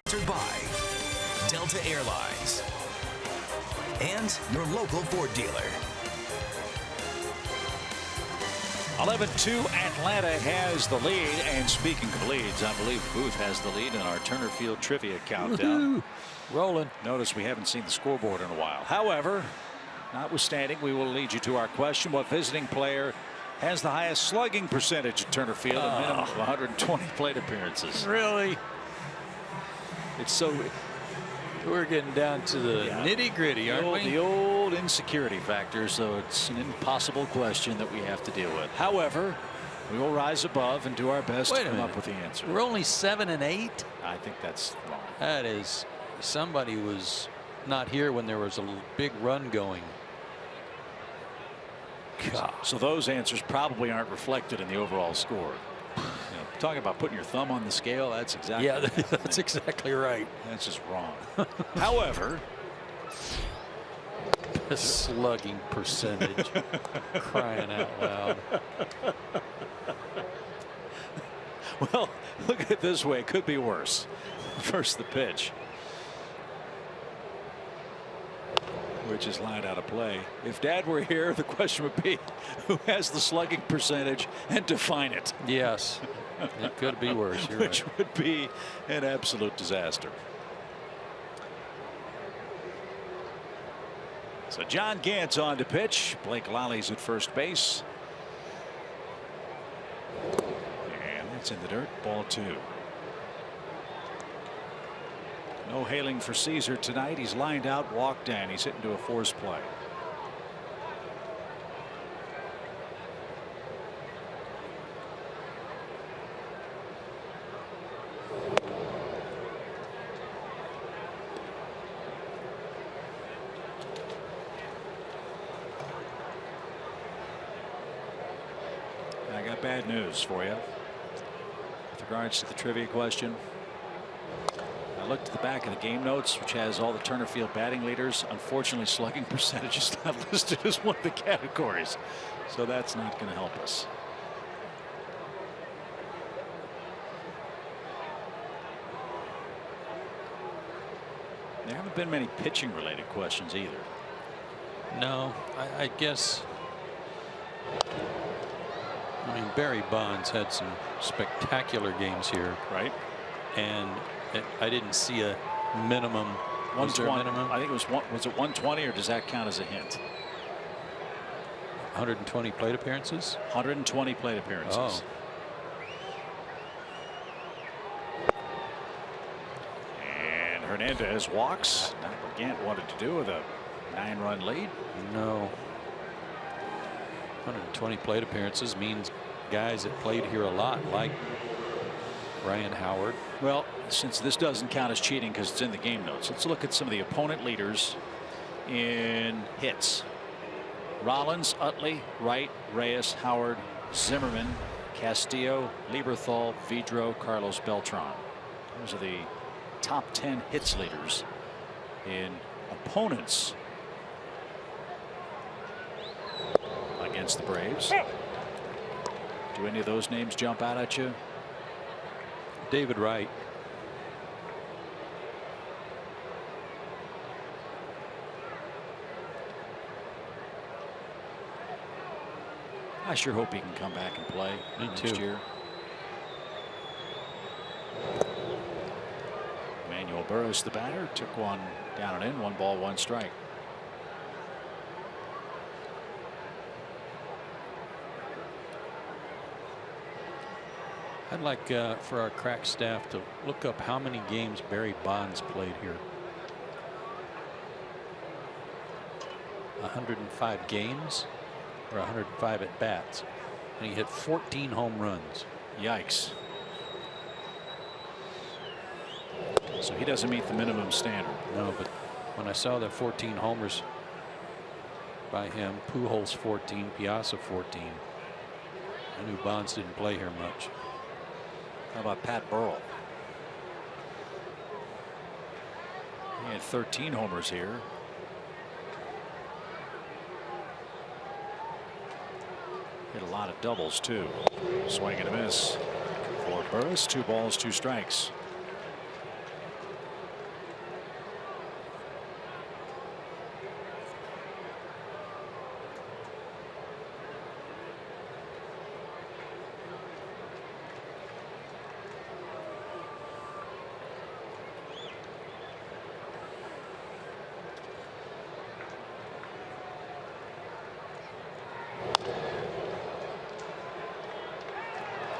Sponsored by Delta Airlines and your local Ford dealer. 11-2, Atlanta has the lead. And speaking of leads, I believe Booth has the lead in our Turner Field trivia countdown. Rolling. Notice we haven't seen the scoreboard in a while. However, notwithstanding, we will lead you to our question. What visiting player has the highest slugging percentage at Turner Field, a minimum of 120 plate appearances? Really? It's so... We're getting down to the nitty-gritty, aren't we? The old insecurity factor, so it's an impossible question that we have to deal with. However, we will rise above and do our best to come up with the answer. We're only 7 and 8? I think that's wrong. That is... Somebody was not here when there was a big run going. God. So those answers probably aren't reflected in the overall score. Talking about putting your thumb on the scale, that's exactly that's exactly right. That's just wrong. However, the slugging percentage, crying out loud. Well, look at it this way, it could be worse. First the pitch, which is lined out of play. If Dad were here, the question would be, who has the slugging percentage and define it? Yes. It could be worse. You're Which right. would be an absolute disaster. So John Gant's on to pitch. Blake Lolly's at first base. And that's in the dirt. Ball 2. No hailing for Caesar tonight. He's lined out, walked in. He's hit into a force play. I got bad news for you with regards to the trivia question. I looked at the back of the game notes, which has all the Turner Field batting leaders. Unfortunately, slugging percentage is not listed as one of the categories, so that's not going to help us. There haven't been many pitching related questions either. No, I guess. I mean, Barry Bonds had some spectacular games here, right? And I didn't see a minimum. 120. Minimum? I think it was it 120, or does that count as a hint? 120 plate appearances. 120 plate appearances. Oh. And Hernandez walks. Not what Gant wanted to do with a 9-run lead. No. 120 plate appearances means guys that played here a lot, like Ryan Howard. Well, since this doesn't count as cheating because it's in the game notes, let's look at some of the opponent leaders in hits. Rollins, Utley, Wright, Reyes, Howard, Zimmerman, Castillo, Lieberthal, Vidro, Carlos Beltran. Those are the top 10 hits leaders in opponents against the Braves. Do any of those names jump out at you? David Wright. I sure hope he can come back and play next year. Emmanuel Burris, the batter, took one down and in. 1 ball, 1 strike. I'd like for our crack staff to look up how many games Barry Bonds played here. 105 games or 105 at bats, and he hit 14 home runs. Yikes. So he doesn't meet the minimum standard. No, but when I saw the 14 homers by him, Pujols 14, Piazza 14, I knew Bonds didn't play here much. How about Pat Burrell? He had 13 homers here. Hit a lot of doubles too. Swing and a miss for Burris. 2 balls, 2 strikes.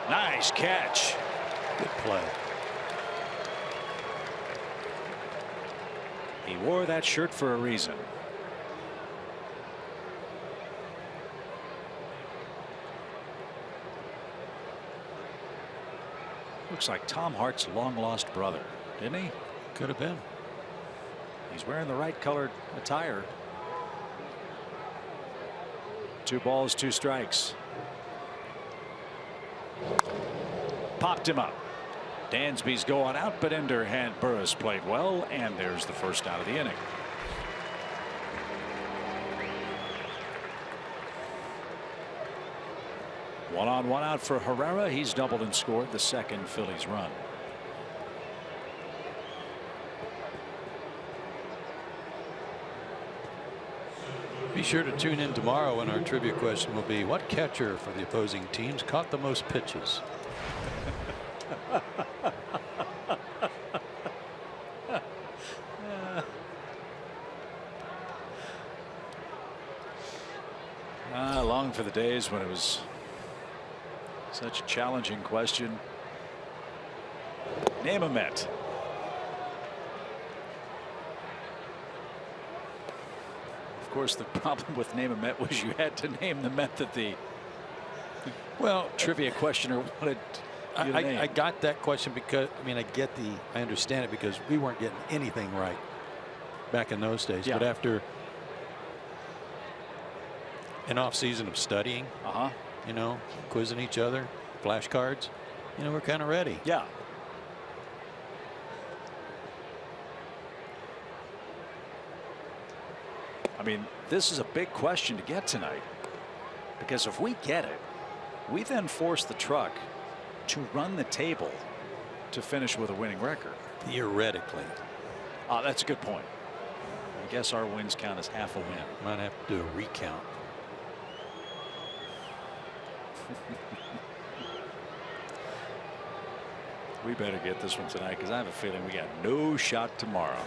Nice catch. Good play. He wore that shirt for a reason. Looks like Tom Hart's long-lost brother, didn't he? Could have been. He's wearing the right colored attire. 2 balls, 2 strikes. Popped him up. Dansby's going out, but Enderhand Burris played well, and there's the first out of the inning. One on, one out for Herrera. He's doubled and scored the second Phillies run. Be sure to tune in tomorrow when our trivia question will be, what catcher for the opposing teams caught the most pitches? Long for the days when it was such a challenging question. Name a Met. Of course, the problem with Name a Met was you had to name the Met that the trivia questioner wanted you to name. I got that question because I understand it because we weren't getting anything right back in those days. Yeah. But after an off season of studying, quizzing each other, flashcards, we're kind of ready. Yeah. I mean, this is a big question to get tonight, because if we get it, we then force the truck to run the table to finish with a winning record. Theoretically. That's a good point. I guess our wins count as half a win. Might have to do a recount. We better get this one tonight, because I have a feeling we got no shot tomorrow.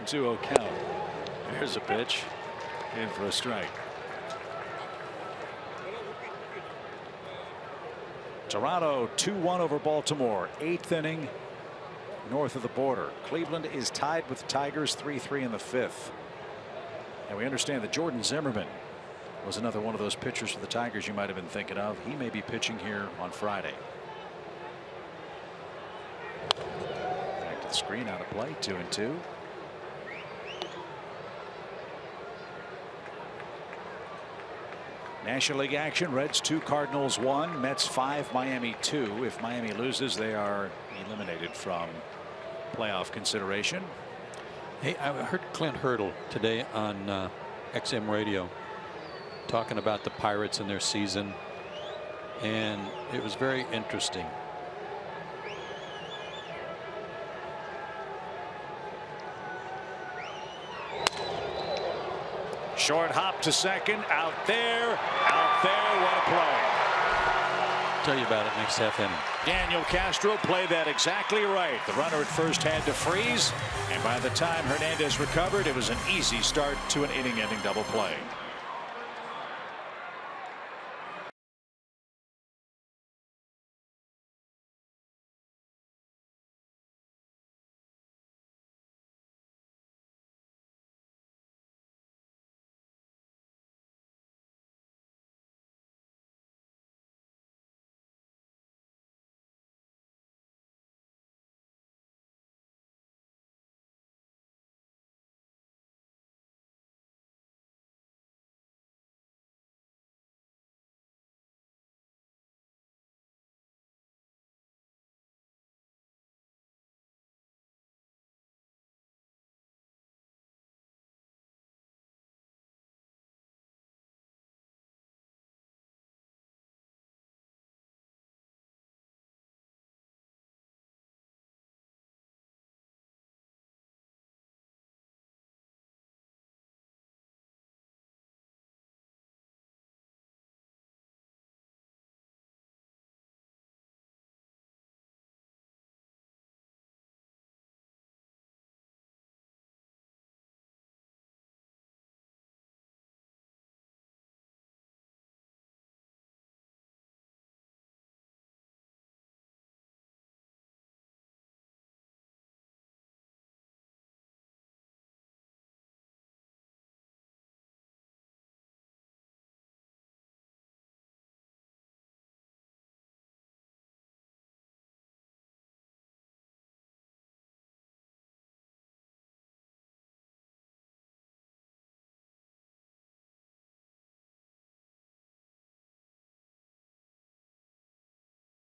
2-0 count. Here's a pitch. In for a strike. Toronto 2-1 over Baltimore. 8th inning. North of the border. Cleveland is tied with the Tigers 3-3 in the 5th. And we understand that Jordan Zimmerman was another one of those pitchers for the Tigers you might have been thinking of. He may be pitching here on Friday. Back to the screen, out of play. 2-2. National League action. Reds 2, Cardinals 1, Mets 5, Miami 2. If Miami loses, they are eliminated from playoff consideration. Hey, I heard Clint Hurdle today on XM radio talking about the Pirates and their season, and it was very interesting. Short hop to second. Out there. What a play. Tell you about it next half inning. Daniel Castro played that exactly right. The runner at first had to freeze, and by the time Hernandez recovered, it was an easy start to an inning-ending double play.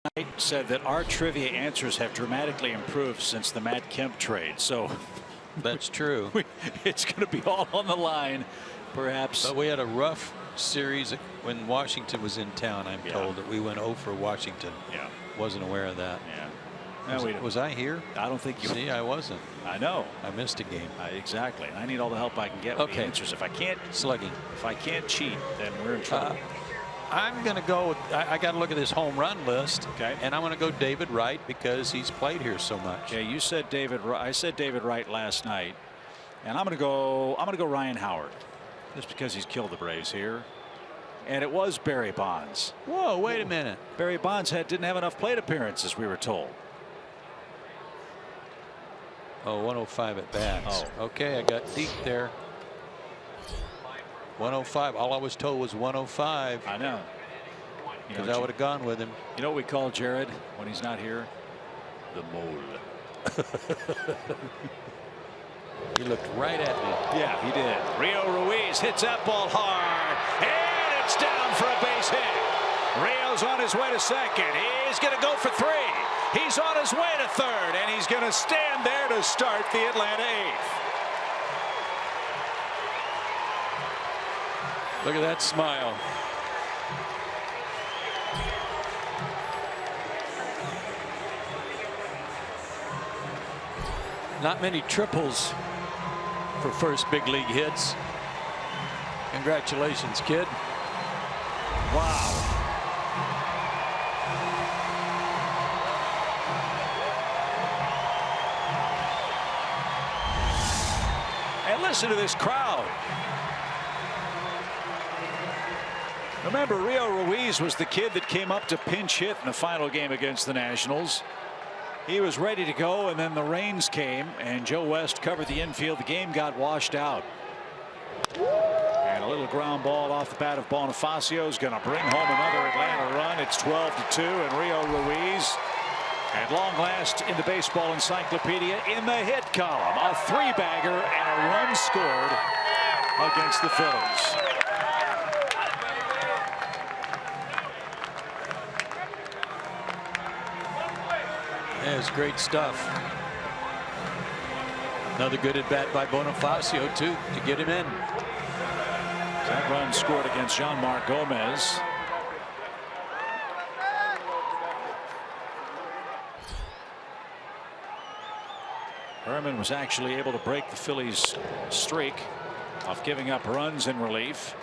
Knight said that our trivia answers have dramatically improved since the Matt Kemp trade. So that's true. It's going to be all on the line, perhaps. But we had a rough series when Washington was in town. I'm told that we went 0 for Washington. Yeah. Wasn't aware of that. Yeah. Was I here? I don't think you. See, I wasn't. I know. I missed a game. Exactly. I need all the help I can get with the answers. If I can't if I can't cheat, then we're in trouble. I'm going to go. I got to look at this home run list. Okay. And I'm going to go David Wright because he's played here so much. Okay. You said David. I said David Wright last night, and I'm going to go Ryan Howard, just because he's killed the Braves here. And it was Barry Bonds. Whoa! Wait a minute. Barry Bonds didn't have enough plate appearances, we were told. Oh, 105 at bats. Oh. Okay, I got deep there. 105. All I was told was 105. I know. Because I would have gone with him. You know what we call Jared when he's not here? The mole. He looked right at me. Yeah, he did. Rio Ruiz hits that ball hard. And it's down for a base hit. Rio's on his way to second. He's going to go for 3. He's on his way to third, and he's going to stand there to start the Atlanta 8th. Look at that smile. Not many triples for first big league hits. Congratulations, kid. Wow. And listen to this crowd. Remember, Rio Ruiz was the kid that came up to pinch hit in the final game against the Nationals. He was ready to go, and then the rains came, and Joe West covered the infield. The game got washed out. And a little ground ball off the bat of Bonifacio is going to bring home another Atlanta run. It's 12-2, and Rio Ruiz, at long last, in the Baseball Encyclopedia, in the hit column. A 3-bagger and a run scored against the Phillies. Yeah, it's great stuff. Another good at bat by Bonifacio too to get him in. That run scored against Jean-Marc Gomez. Herman was actually able to break the Phillies' streak of giving up runs in relief,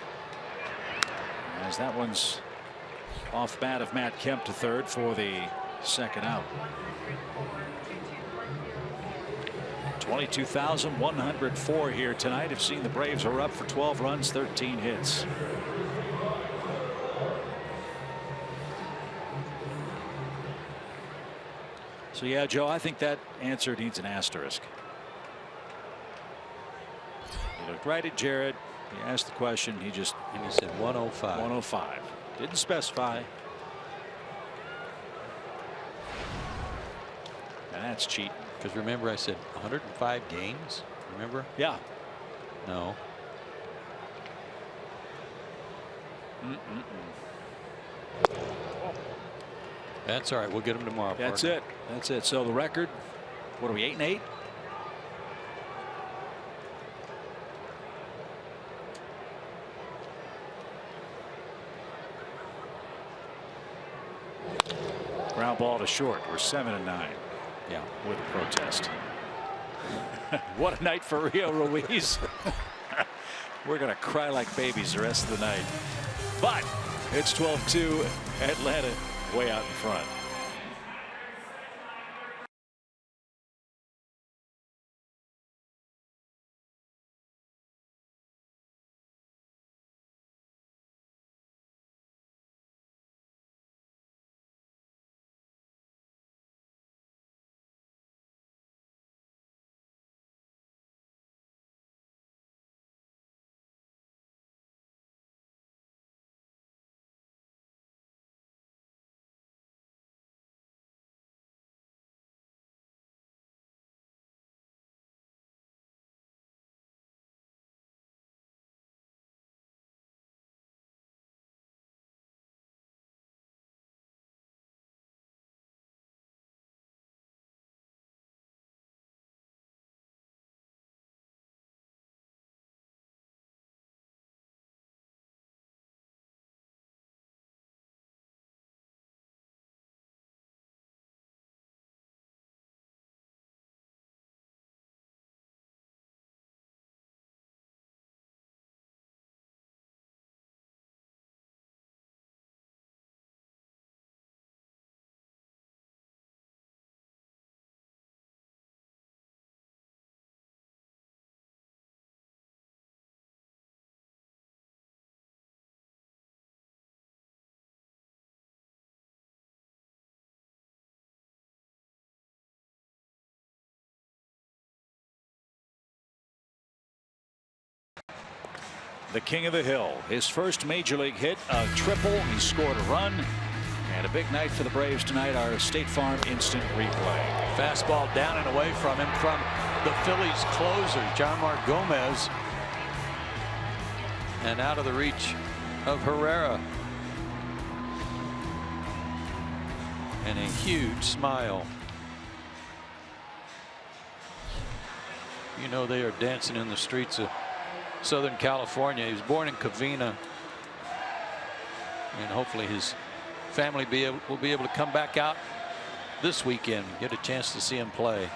as that one's off the bat of Matt Kemp to third for the second out. 22,104 here tonight. Have seen the Braves are up for 12 runs, 13 hits. So yeah, Joe, I think that answer needs an asterisk. He looked right at Jared. He asked the question. He said 105. 105. Didn't specify. And that's cheating. Because remember, I said 105 games. Remember? Yeah. No. That's all right. We'll get them tomorrow. That's partner. it. That's it. So the record, what are we, 8-8? Ground ball to short. We're 7-9. Yeah, with a protest. What a night for Rio Ruiz. We're going to cry like babies the rest of the night. But it's 12-2, Atlanta way out in front. the king of the hill. His first major league hit, a triple. He scored a run. And a big night for the Braves tonight. Our State Farm instant replay. Fastball down and away from him from the Phillies closer, John Mark Gomez. And out of the reach of Herrera. And a huge smile. You know they are dancing in the streets of Southern California. He was born in Covina. And hopefully his family will be able to come back out this weekend, get a chance to see him play.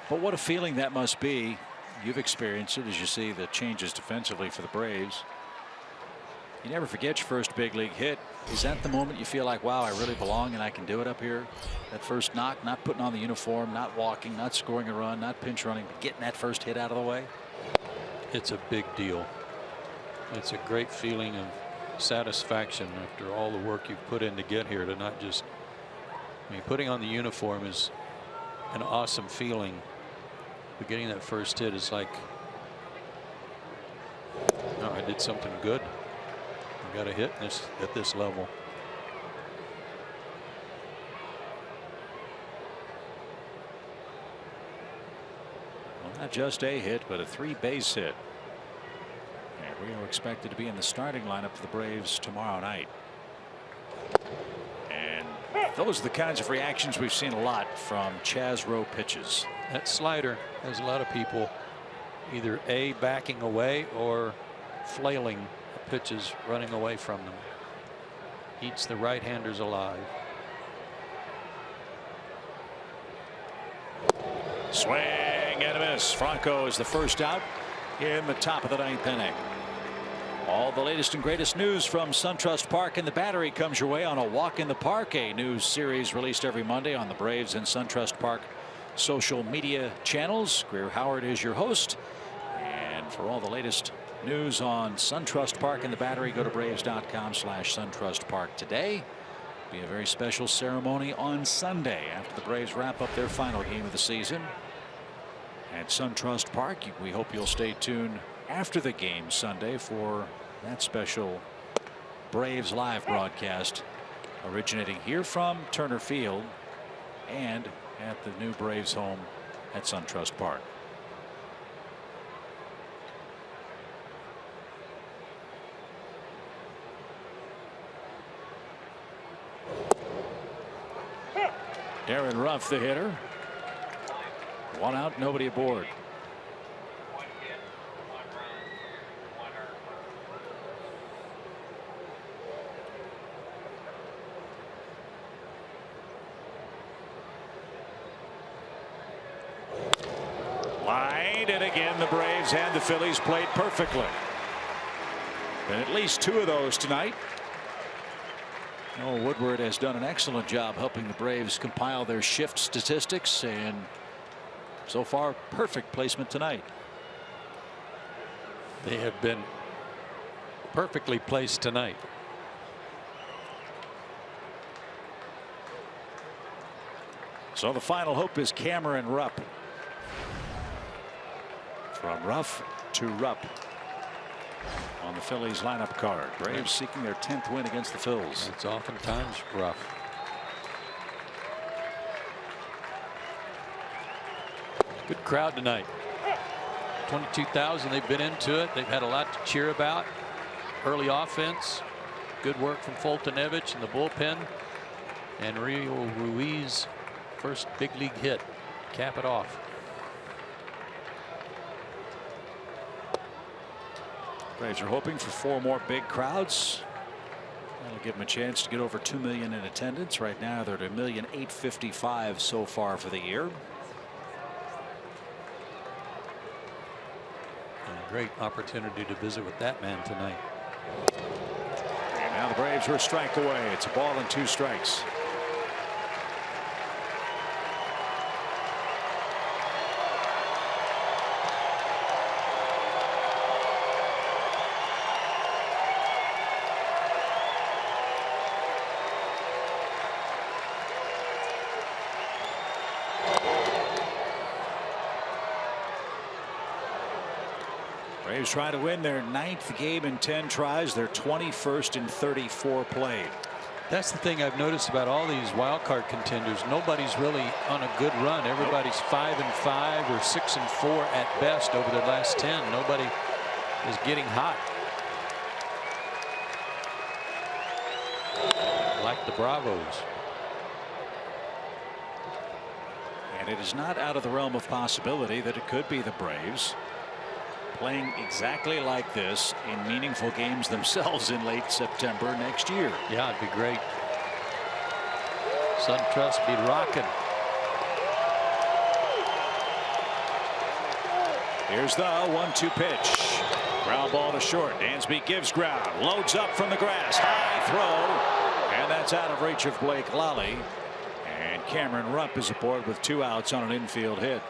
But what a feeling that must be. You've experienced it as you see the changes defensively for the Braves. You never forget your first big league hit. Is that the moment you feel like, wow, I really belong and I can do it up here? That first knock, not putting on the uniform, not walking, not scoring a run, not pinch running, but getting that first hit out of the way? It's a big deal. It's a great feeling of satisfaction after all the work you've put in to get here, to not just, I mean, putting on the uniform is an awesome feeling, but getting that first hit is like, no, I did something good. I got a hit at this level. Well, not just a hit, but a 3-base hit. We are expected to be in the starting lineup for the Braves tomorrow night. And those are the kinds of reactions we've seen a lot from Chaz Rowe pitches. That slider has a lot of people either A, backing away, or flailing pitches, running away from them. Eats the right-handers alive. Swing and a miss. Franco is the first out in the top of the 9th inning. All the latest and greatest news from SunTrust Park and the Battery comes your way on A Walk in the Park, a news series released every Monday on the Braves and SunTrust Park social media channels. Greer Howard is your host. And for all the latest news on SunTrust Park and the Battery, go to braves.com/SunTrustPark today. Be a very special ceremony on Sunday after the Braves wrap up their final game of the season at SunTrust Park. We hope you'll stay tuned after the game Sunday for that special Braves live broadcast originating here from Turner Field and at the new Braves home at SunTrust Park. Darren Ruff, the hitter. One out, nobody aboard. Line, and again the Braves and the Phillies played perfectly. And at least 2 of those tonight. Noah Woodward has done an excellent job helping the Braves compile their shift statistics, and so far perfect placement tonight. They have been perfectly placed tonight. So the final hope is Cameron Rupp. From Ruff to Rupp on the Phillies lineup card. Braves seeking their 10th win against the Phils. It's oftentimes rough. Good crowd tonight. 22,000. They've been into it. They've had a lot to cheer about. Early offense. Good work from Fultonevich in the bullpen. And Rio Ruiz, first big league hit. Cap it off. Braves are hoping for 4 more big crowds. That'll give them a chance to get over 2 million in attendance. Right now they're at 1,855,000 so far for the year. And a great opportunity to visit with that man tonight. And now the Braves are a strike away. It's a ball and 2 strikes. Braves try to win their 9th game in 10 tries. They're 21st in 34 played. That's the thing I've noticed about all these wild card contenders. Nobody's really on a good run. Everybody's 5-5 or 6-4 at best over their last 10. Nobody is getting hot. Like the Bravos. And it is not out of the realm of possibility that it could be the Braves playing exactly like this in meaningful games themselves in late September next year. Yeah, it'd be great. SunTrust be rocking. Here's the 1-2 pitch. Ground ball to short. Dansby gives ground. Loads up from the grass. High throw. And that's out of reach of Blake Lally. And Cameron Rupp is aboard with 2 outs on an infield hit.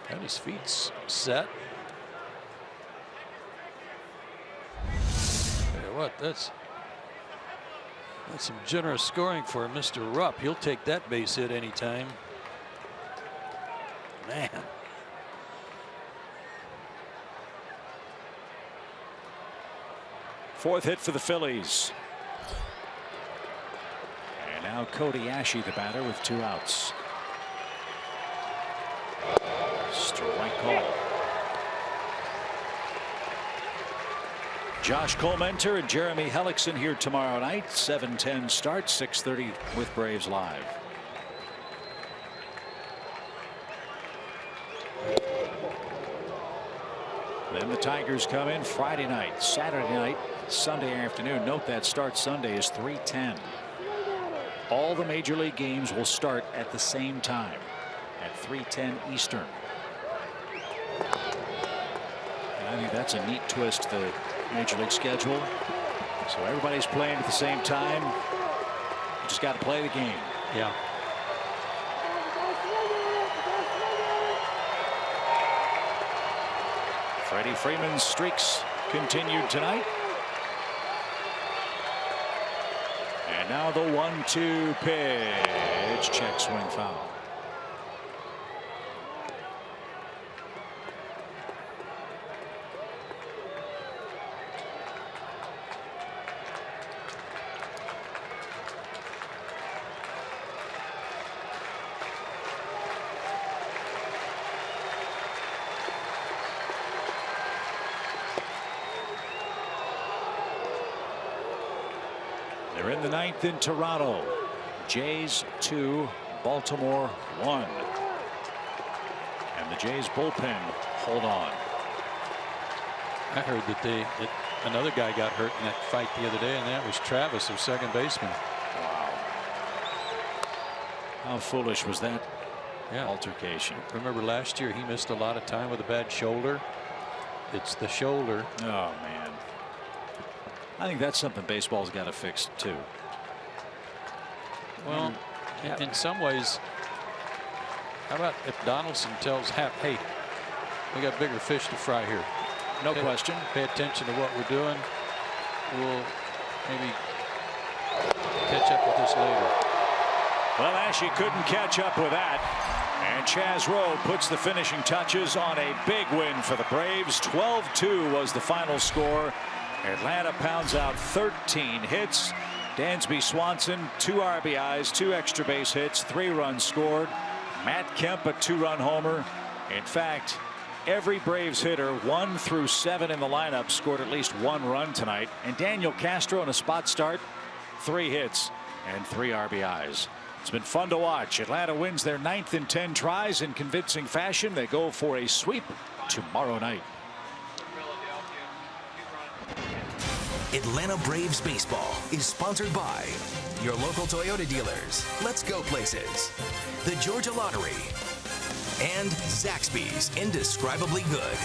Got his feet set. Tell you what, that's some generous scoring for Mr. Rupp. He'll take that base hit anytime. Man. Fourth hit for the Phillies. And now Cody Ashe, the batter, with 2 outs. Strike call. Josh Colmenter and Jeremy Hellickson here tomorrow night. 7:10 start, 6:30 with Braves Live. Then the Tigers come in Friday night, Saturday night, Sunday afternoon. Note that start Sunday is 3:10. All the major league games will start at the same time at 3:10 Eastern. And I think that's a neat twist to the major league schedule. So everybody's playing at the same time. You just got to play the game. Yeah. Freddie Freeman's streaks continued tonight. And now the 1-2 pitch. Check swing foul. They're in the 9th in Toronto. Jays 2, Baltimore 1. And the Jays bullpen hold on. I heard that another guy got hurt in that fight the other day, and that was Travis, their second baseman. Wow. How foolish was that altercation? Remember last year he missed a lot of time with a bad shoulder. It's the shoulder. Oh, man. I think that's something baseball's got to fix, too. Well, in some ways, how about if Donaldson tells Happ, hey, we got bigger fish to fry here. No question. Pay attention to what we're doing. We'll maybe catch up with this later. Well, Ashe couldn't catch up with that. And Chaz Rowe puts the finishing touches on a big win for the Braves. 12-2 was the final score. Atlanta pounds out 13 hits. Dansby Swanson 2 RBIs, 2 extra base hits, 3 runs scored. Matt Kemp a 2-run homer. In fact, every Braves hitter 1 through 7 in the lineup scored at least 1 run tonight. And Daniel Castro in a spot start, 3 hits and 3 RBIs. It's been fun to watch. Atlanta wins their 9th in 10 tries in convincing fashion. They go for a sweep tomorrow night. Atlanta Braves baseball is sponsored by your local Toyota dealers. Let's go places. The Georgia Lottery and Zaxby's Indescribably Good.